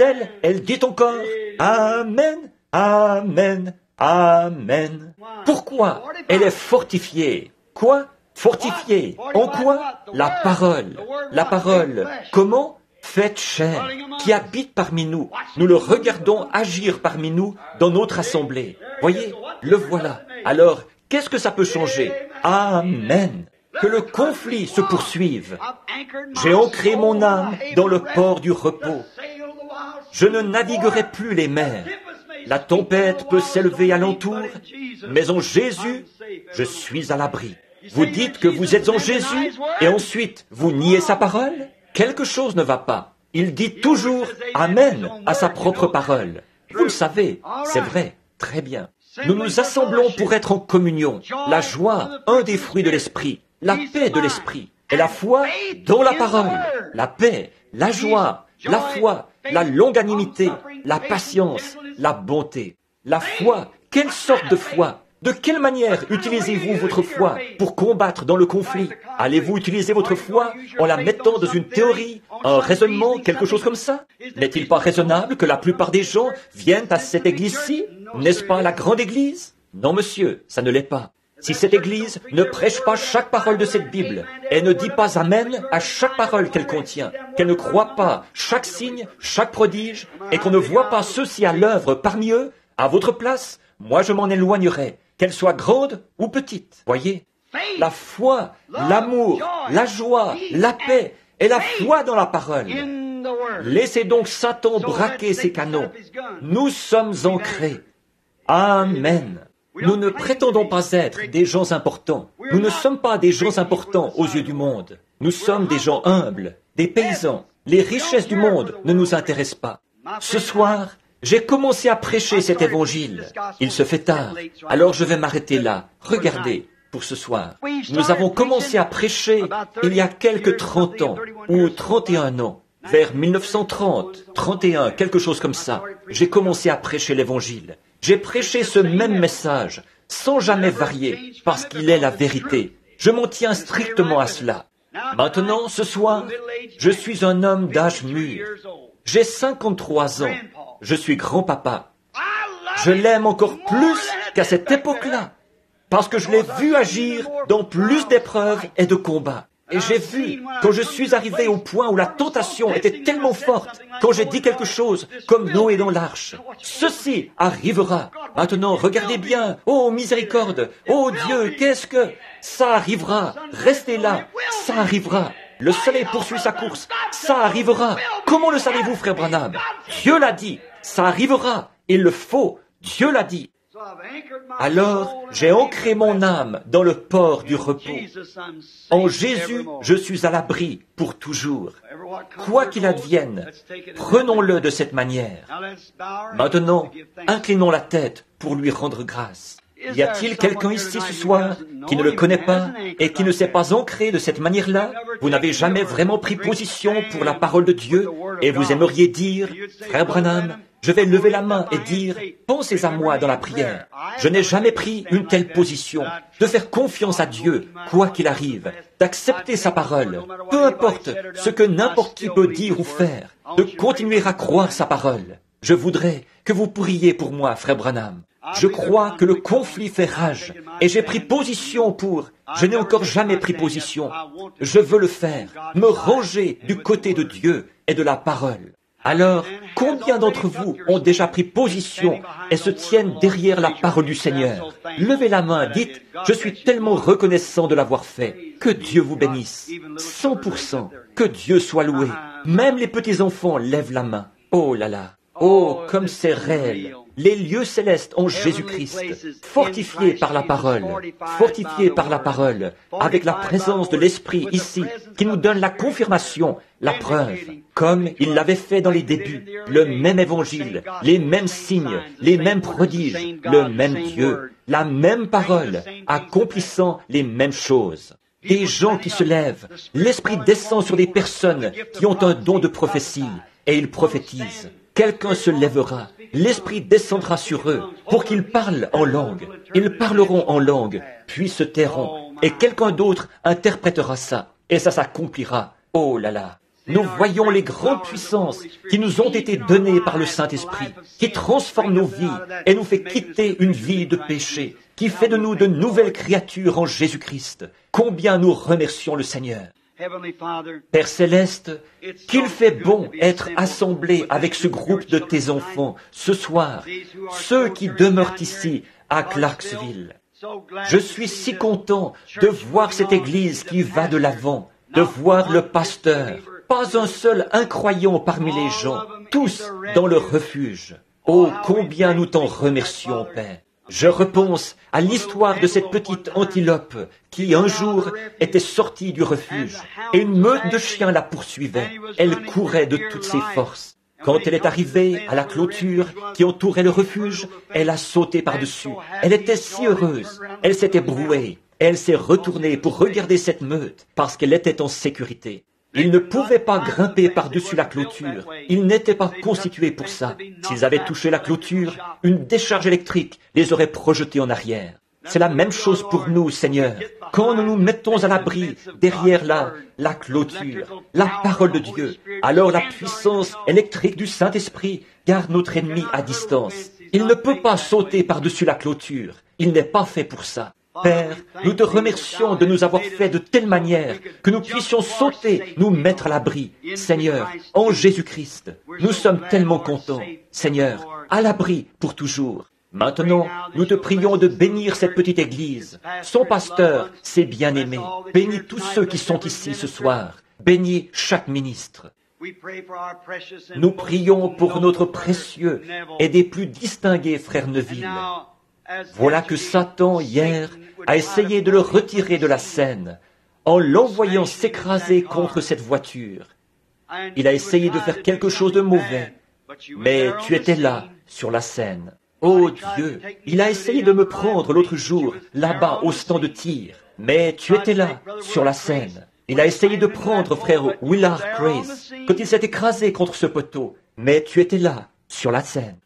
elle dit encore Amen, Amen, Amen. Pourquoi? Elle est fortifiée. Quoi? Fortifiée. En quoi? La parole. La parole. Comment? Faite chair, qui habite parmi nous. Nous le regardons agir parmi nous dans notre assemblée. Voyez, le voilà. Alors, qu'est-ce que ça peut changer? Amen. Que le conflit se poursuive. J'ai ancré mon âme dans le port du repos. Je ne naviguerai plus les mers. La tempête peut s'élever alentour, mais en Jésus, je suis à l'abri. Vous dites que vous êtes en Jésus, et ensuite, vous niez sa parole? Quelque chose ne va pas. Il dit toujours Amen à sa propre parole. Vous le savez, c'est vrai, très bien. Nous nous assemblons pour être en communion. La joie, un des fruits de l'esprit. La paix de l'esprit. Et la foi dans la parole. La paix, la joie, la foi, la longanimité, la patience, la bonté. La foi, quelle sorte de foi? De quelle manière utilisez-vous votre foi pour combattre dans le conflit? Allez-vous utiliser votre foi en la mettant dans une théorie, un raisonnement, quelque chose comme ça? N'est-il pas raisonnable que la plupart des gens viennent à cette église-ci? N'est-ce pas la grande église? Non, monsieur, ça ne l'est pas. Si cette église ne prêche pas chaque parole de cette Bible et ne dit pas Amen à chaque parole qu'elle contient, qu'elle ne croit pas chaque signe, chaque prodige, et qu'on ne voit pas ceux-ci à l'œuvre parmi eux, à votre place, moi je m'en éloignerai, qu'elle soit grande ou petite. Voyez, la foi, l'amour, la joie, la paix et la foi dans la parole. Laissez donc Satan braquer ses canons. Nous sommes ancrés. Amen. Nous ne prétendons pas être des gens importants. Nous ne sommes pas des gens importants aux yeux du monde. Nous sommes des gens humbles, des paysans. Les richesses du monde ne nous intéressent pas. Ce soir, J'ai commencé à prêcher cet évangile. Il se fait tard, alors je vais m'arrêter là. Regardez, pour ce soir. Nous avons commencé à prêcher il y a quelques 30 ans, ou 31 ans. Vers 1930, 31, quelque chose comme ça. J'ai commencé à prêcher l'évangile. J'ai prêché ce même message, sans jamais varier, parce qu'il est la vérité. Je m'en tiens strictement à cela. Maintenant, ce soir, je suis un homme d'âge mûr. J'ai 53 ans. Je suis grand-papa. Je l'aime encore plus qu'à cette époque-là, parce que je l'ai vu agir dans plus d'épreuves et de combats. Et j'ai vu, quand je suis arrivé au point où la tentation était tellement forte, quand j'ai dit quelque chose comme Noé dans l'arche, ceci arrivera. Maintenant, regardez bien. Oh, miséricorde. Oh, Dieu, qu'est-ce que... Ça arrivera. Restez là. Ça arrivera. Le soleil poursuit sa course. Ça arrivera. Comment le savez-vous, frère Branham? Dieu l'a dit. Ça arrivera. Il le faut. Dieu l'a dit. Alors, j'ai ancré mon âme dans le port du repos. En Jésus, je suis à l'abri pour toujours. Quoi qu'il advienne, prenons-le de cette manière. Maintenant, inclinons la tête pour lui rendre grâce. Y a-t-il quelqu'un ici ce soir qui ne le connaît pas et qui ne s'est pas ancré de cette manière-là? Vous n'avez jamais vraiment pris position pour la parole de Dieu et vous aimeriez dire, frère Branham, je vais lever la main et dire, pensez à moi dans la prière. Je n'ai jamais pris une telle position, de faire confiance à Dieu, quoi qu'il arrive, d'accepter sa parole, peu importe ce que n'importe qui peut dire ou faire, de continuer à croire sa parole. Je voudrais que vous priez pour moi, frère Branham. Je crois que le conflit fait rage, et j'ai pris position pour... Je n'ai encore jamais pris position. Je veux le faire, me ranger du côté de Dieu et de la parole. Alors, combien d'entre vous ont déjà pris position et se tiennent derrière la parole du Seigneur? Levez la main, dites, je suis tellement reconnaissant de l'avoir fait. Que Dieu vous bénisse. 100%. Que Dieu soit loué. Même les petits-enfants lèvent la main. Oh là là. Oh, comme c'est réel. Les lieux célestes en Jésus-Christ, fortifiés par la parole, avec la présence de l'Esprit ici, qui nous donne la confirmation, la preuve, comme il l'avait fait dans les débuts, le même évangile, les mêmes signes, les mêmes prodiges, le même Dieu, la même parole, accomplissant les mêmes choses. Des gens qui se lèvent, l'Esprit descend sur des personnes qui ont un don de prophétie, et ils prophétisent. Quelqu'un se lèvera, l'Esprit descendra sur eux pour qu'ils parlent en langue. Ils parleront en langue, puis se tairont, et quelqu'un d'autre interprétera ça, et ça s'accomplira. Oh là là! Nous voyons les grandes puissances qui nous ont été données par le Saint-Esprit, qui transforment nos vies et nous fait quitter une vie de péché, qui fait de nous de nouvelles créatures en Jésus-Christ. Combien nous remercions le Seigneur! Père Céleste, qu'il fait bon être assemblé avec ce groupe de tes enfants ce soir, ceux qui demeurent ici à Clarksville. Je suis si content de voir cette Église qui va de l'avant, de voir le pasteur, pas un seul incroyant parmi les gens, tous dans le refuge. Oh, combien nous t'en remercions, Père. Je repense à l'histoire de cette petite antilope qui, un jour, était sortie du refuge et une meute de chiens la poursuivait. Elle courait de toutes ses forces. Quand elle est arrivée à la clôture qui entourait le refuge, elle a sauté par-dessus. Elle était si heureuse. Elle s'était brouée. Elle s'est retournée pour regarder cette meute parce qu'elle était en sécurité. Ils ne pouvaient pas grimper par-dessus la clôture. Ils n'étaient pas constitués pour ça. S'ils avaient touché la clôture, une décharge électrique les aurait projetés en arrière. C'est la même chose pour nous, Seigneur. Quand nous nous mettons à l'abri derrière la clôture, la parole de Dieu, alors la puissance électrique du Saint-Esprit garde notre ennemi à distance. Il ne peut pas sauter par-dessus la clôture. Il n'est pas fait pour ça. Père, nous te remercions de nous avoir fait de telle manière que nous puissions sauter, nous mettre à l'abri. Seigneur, en Jésus-Christ, nous sommes tellement contents. Seigneur, à l'abri pour toujours. Maintenant, nous te prions de bénir cette petite Église, son pasteur, ses bien-aimés. Bénis tous ceux qui sont ici ce soir. Bénis chaque ministre. Nous prions pour notre précieux et des plus distingués frère Neville. Voilà que Satan, hier, a essayé de le retirer de la scène en l'envoyant s'écraser contre cette voiture. Il a essayé de faire quelque chose de mauvais, mais tu étais là sur la scène. Oh Dieu, il a essayé de me prendre l'autre jour, là-bas au stand de tir, mais tu étais là, sur la scène. Il a essayé de prendre frère Willard Grace quand il s'est écrasé contre ce poteau, mais tu étais là, sur la scène.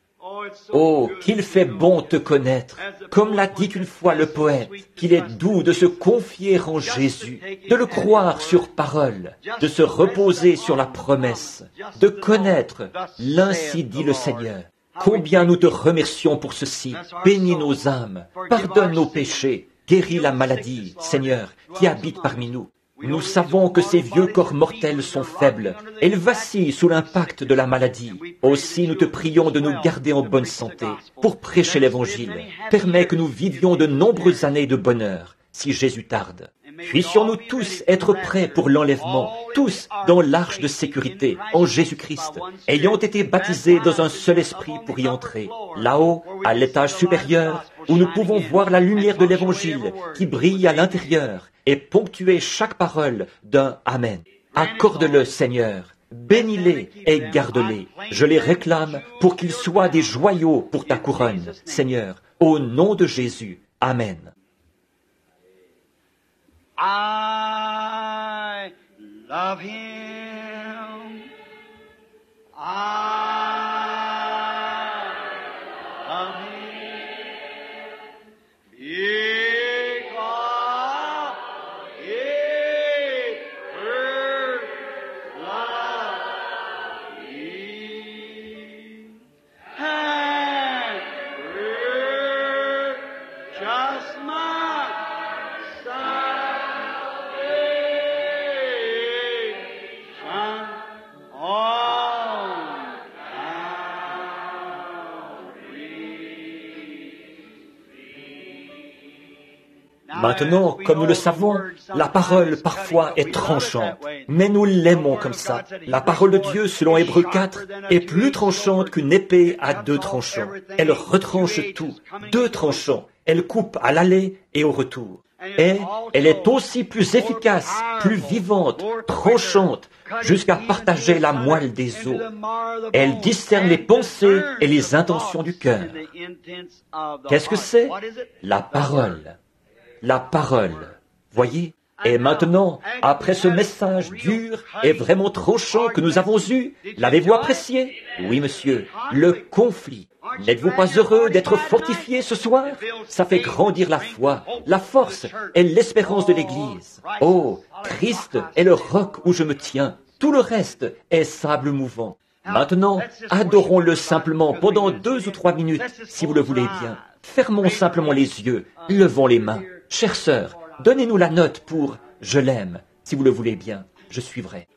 Oh, qu'il fait bon te connaître, comme l'a dit une fois le poète, qu'il est doux de se confier en Jésus, de le croire sur parole, de se reposer sur la promesse, de connaître, l'ainsi dit le Seigneur. Combien nous te remercions pour ceci, bénis nos âmes, pardonne nos péchés, guéris la maladie, Seigneur, qui habite parmi nous. Nous savons que ces vieux corps mortels sont faibles. Ils vacillent sous l'impact de la maladie. Aussi, nous te prions de nous garder en bonne santé pour prêcher l'Évangile. Permets que nous vivions de nombreuses années de bonheur, si Jésus tarde. Puissions-nous tous être prêts pour l'enlèvement, tous dans l'arche de sécurité, en Jésus-Christ, ayant été baptisés dans un seul esprit pour y entrer, là-haut, à l'étage supérieur, où nous pouvons voir la lumière de l'Évangile qui brille à l'intérieur et ponctuer chaque parole d'un Amen. Accorde-le, Seigneur. Bénis-les et garde-les. Je les réclame pour qu'ils soient des joyaux pour ta couronne, Seigneur, au nom de Jésus. Amen. I love him. I love him. Because he first loved me and purchased my salvation on Maintenant, comme nous le savons, la parole parfois est tranchante, mais nous l'aimons comme ça. La parole de Dieu, selon Hébreux 4, est plus tranchante qu'une épée à deux tranchants. Elle retranche tout, deux tranchants. Elle coupe à l'aller et au retour. Et elle est aussi plus efficace, plus vivante, tranchante, jusqu'à partager la moelle des os. Elle discerne les pensées et les intentions du cœur. Qu'est-ce que c'est? La parole. La parole. Voyez? Et maintenant, après ce message dur et vraiment tranchant que nous avons eu, l'avez-vous apprécié? Oui, monsieur. Le conflit. N'êtes-vous pas heureux d'être fortifié ce soir? Ça fait grandir la foi, la force et l'espérance de l'Église. Oh, Christ est le roc où je me tiens. Tout le reste est sable mouvant. Maintenant, adorons-le simplement pendant 2 ou 3 minutes, si vous le voulez bien. Fermons simplement les yeux, levons les mains. Chère sœur, donnez-nous la note pour « Je l'aime », si vous le voulez bien. Je suivrai.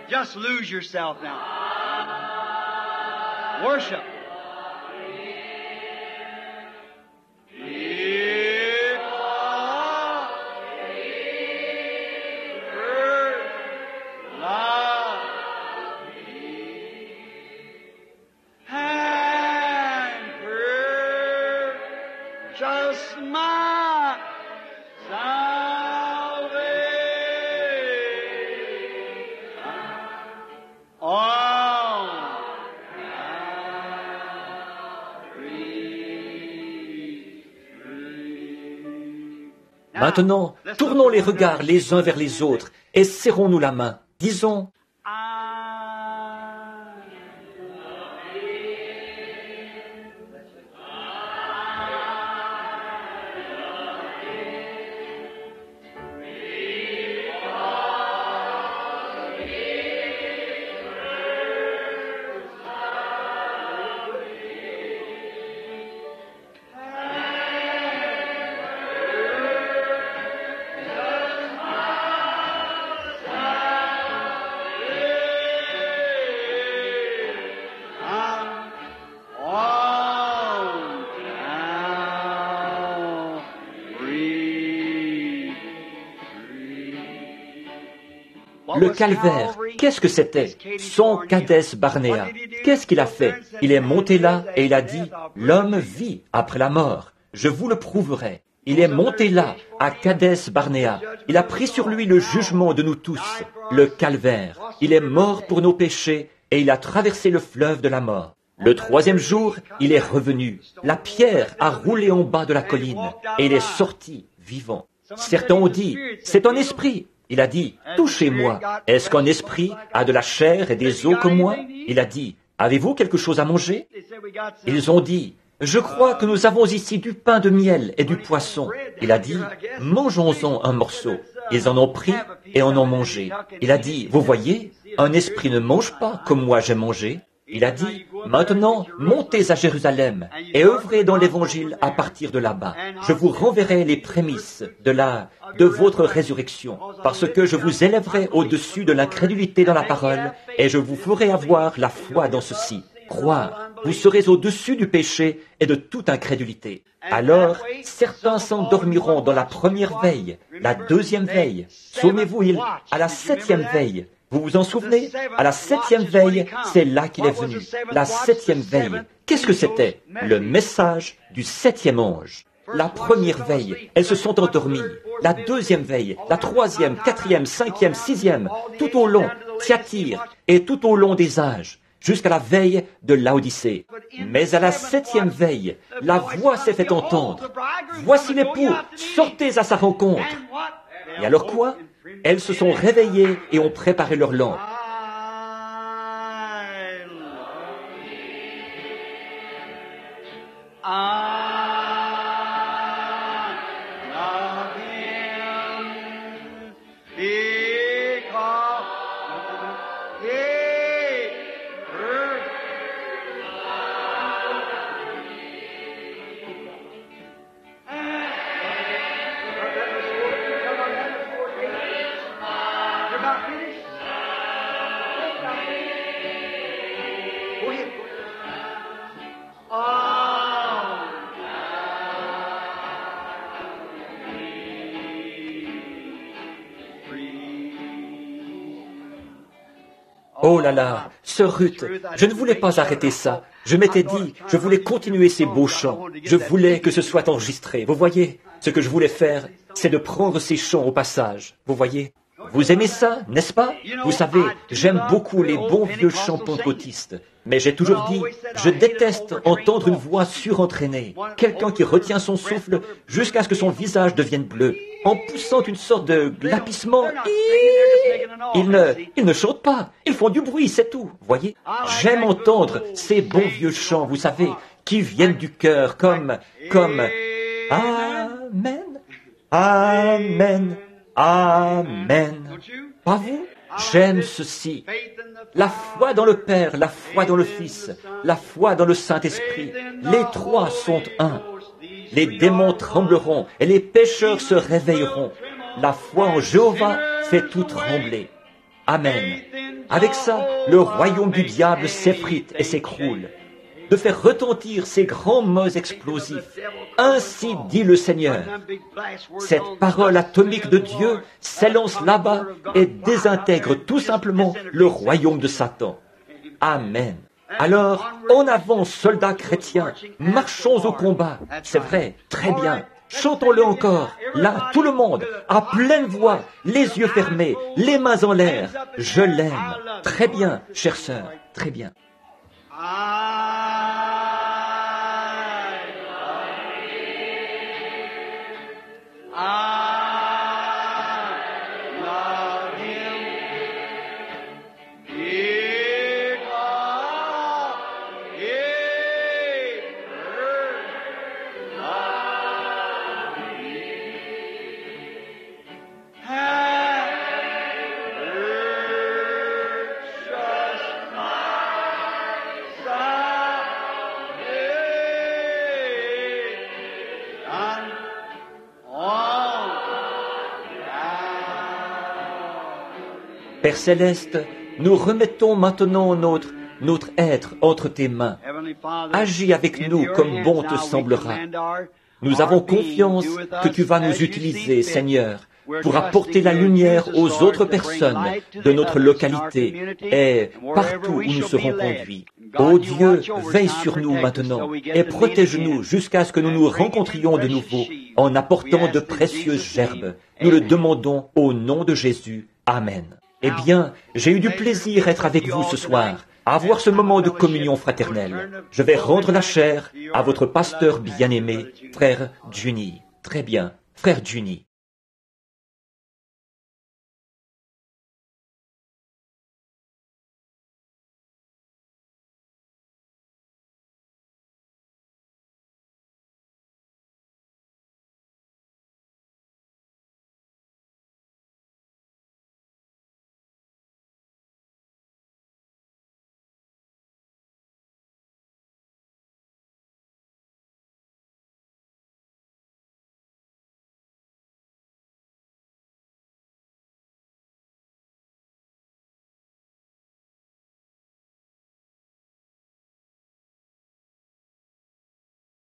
Just lose yourself now. Worship. Just my salvation. Oh, Maintenant, tournons les regards les uns vers les autres et serrons-nous la main. Disons, le calvaire, qu'est-ce que c'était? Son Kadès Barnéa. Qu'est-ce qu'il a fait? Il est monté là et il a dit, l'homme vit après la mort. Je vous le prouverai. Il est monté là, à Kadès Barnéa. Il a pris sur lui le jugement de nous tous, le calvaire. Il est mort pour nos péchés et il a traversé le fleuve de la mort. Le troisième jour, il est revenu. La pierre a roulé en bas de la colline et il est sorti vivant. Certains ont dit, c'est un esprit. Il a dit, touchez-moi. Est-ce qu'un esprit a de la chair et des os comme moi? Il a dit, avez-vous quelque chose à manger? Ils ont dit, je crois que nous avons ici du pain de miel et du poisson. Il a dit, mangeons-en un morceau. Ils en ont pris et en ont mangé. Il a dit, vous voyez, un esprit ne mange pas comme moi j'ai mangé. Il a dit, maintenant, montez à Jérusalem et œuvrez dans l'évangile à partir de là-bas. Je vous renverrai les prémices de votre résurrection, parce que je vous élèverai au-dessus de l'incrédulité dans la parole et je vous ferai avoir la foi dans ceci. Croire, vous serez au-dessus du péché et de toute incrédulité. Alors, certains s'endormiront dans la première veille, la deuxième veille. Souvenez-vous, à la septième veille. Vous vous en souvenez? À la septième veille, c'est là qu'il est venu. La septième veille. Qu'est-ce que c'était? Le message du septième ange. La première veille, elles se sont endormies. La deuxième veille, la troisième, quatrième, cinquième, sixième, tout au long, Thyatire, et tout au long des âges, jusqu'à la veille de Laodicée. Mais à la septième veille, la voix s'est fait entendre. Voici l'époux, sortez à sa rencontre. Et alors quoi? Elles se sont réveillées et ont préparé leur lampe. Oh là là, Sœur Ruth, je ne voulais pas arrêter ça. Je m'étais dit, je voulais continuer ces beaux chants. Je voulais que ce soit enregistré. Vous voyez, ce que je voulais faire, c'est de prendre ces chants au passage. Vous voyez? Vous aimez ça, n'est-ce pas? Vous savez, j'aime beaucoup les bons vieux chants pentecôtistes. Mais j'ai toujours dit, je déteste entendre une voix surentraînée, quelqu'un qui retient son souffle jusqu'à ce que son visage devienne bleu, en poussant une sorte de glapissement. Ils ne chantent pas, ils font du bruit, c'est tout, voyez. J'aime entendre ces bons vieux chants, vous savez, qui viennent du cœur, comme Amen, Amen, Amen. Pas vous? J'aime ceci. La foi dans le Père, la foi dans le Fils, la foi dans le Saint-Esprit. Les trois sont un. Les démons trembleront et les pécheurs se réveilleront. La foi en Jéhovah fait tout trembler. Amen. Avec ça, le royaume du diable s'effrite et s'écroule. De faire retentir ces grands mots explosifs. Ainsi dit le Seigneur. Cette parole atomique de Dieu s'élance là-bas et désintègre tout simplement le royaume de Satan. Amen. Alors, en avant, soldats chrétiens, marchons au combat. C'est vrai, très bien. Chantons-le encore. Là, tout le monde, à pleine voix, les yeux fermés, les mains en l'air. Je l'aime. Très bien, chère sœur, très bien. Père Céleste, nous remettons maintenant notre être entre tes mains. Agis avec nous comme bon te semblera. Nous avons confiance que tu vas nous utiliser, Seigneur, pour apporter la lumière aux autres personnes de notre localité et partout où nous serons conduits. Ô Dieu, veille sur nous maintenant et protège-nous jusqu'à ce que nous nous rencontrions de nouveau en apportant de précieuses gerbes. Nous le demandons au nom de Jésus. Amen. Eh bien, j'ai eu du plaisir à être avec vous ce soir, à avoir ce moment de communion fraternelle. Je vais rendre la chair à votre pasteur bien-aimé, frère Juni. Très bien, frère Juni.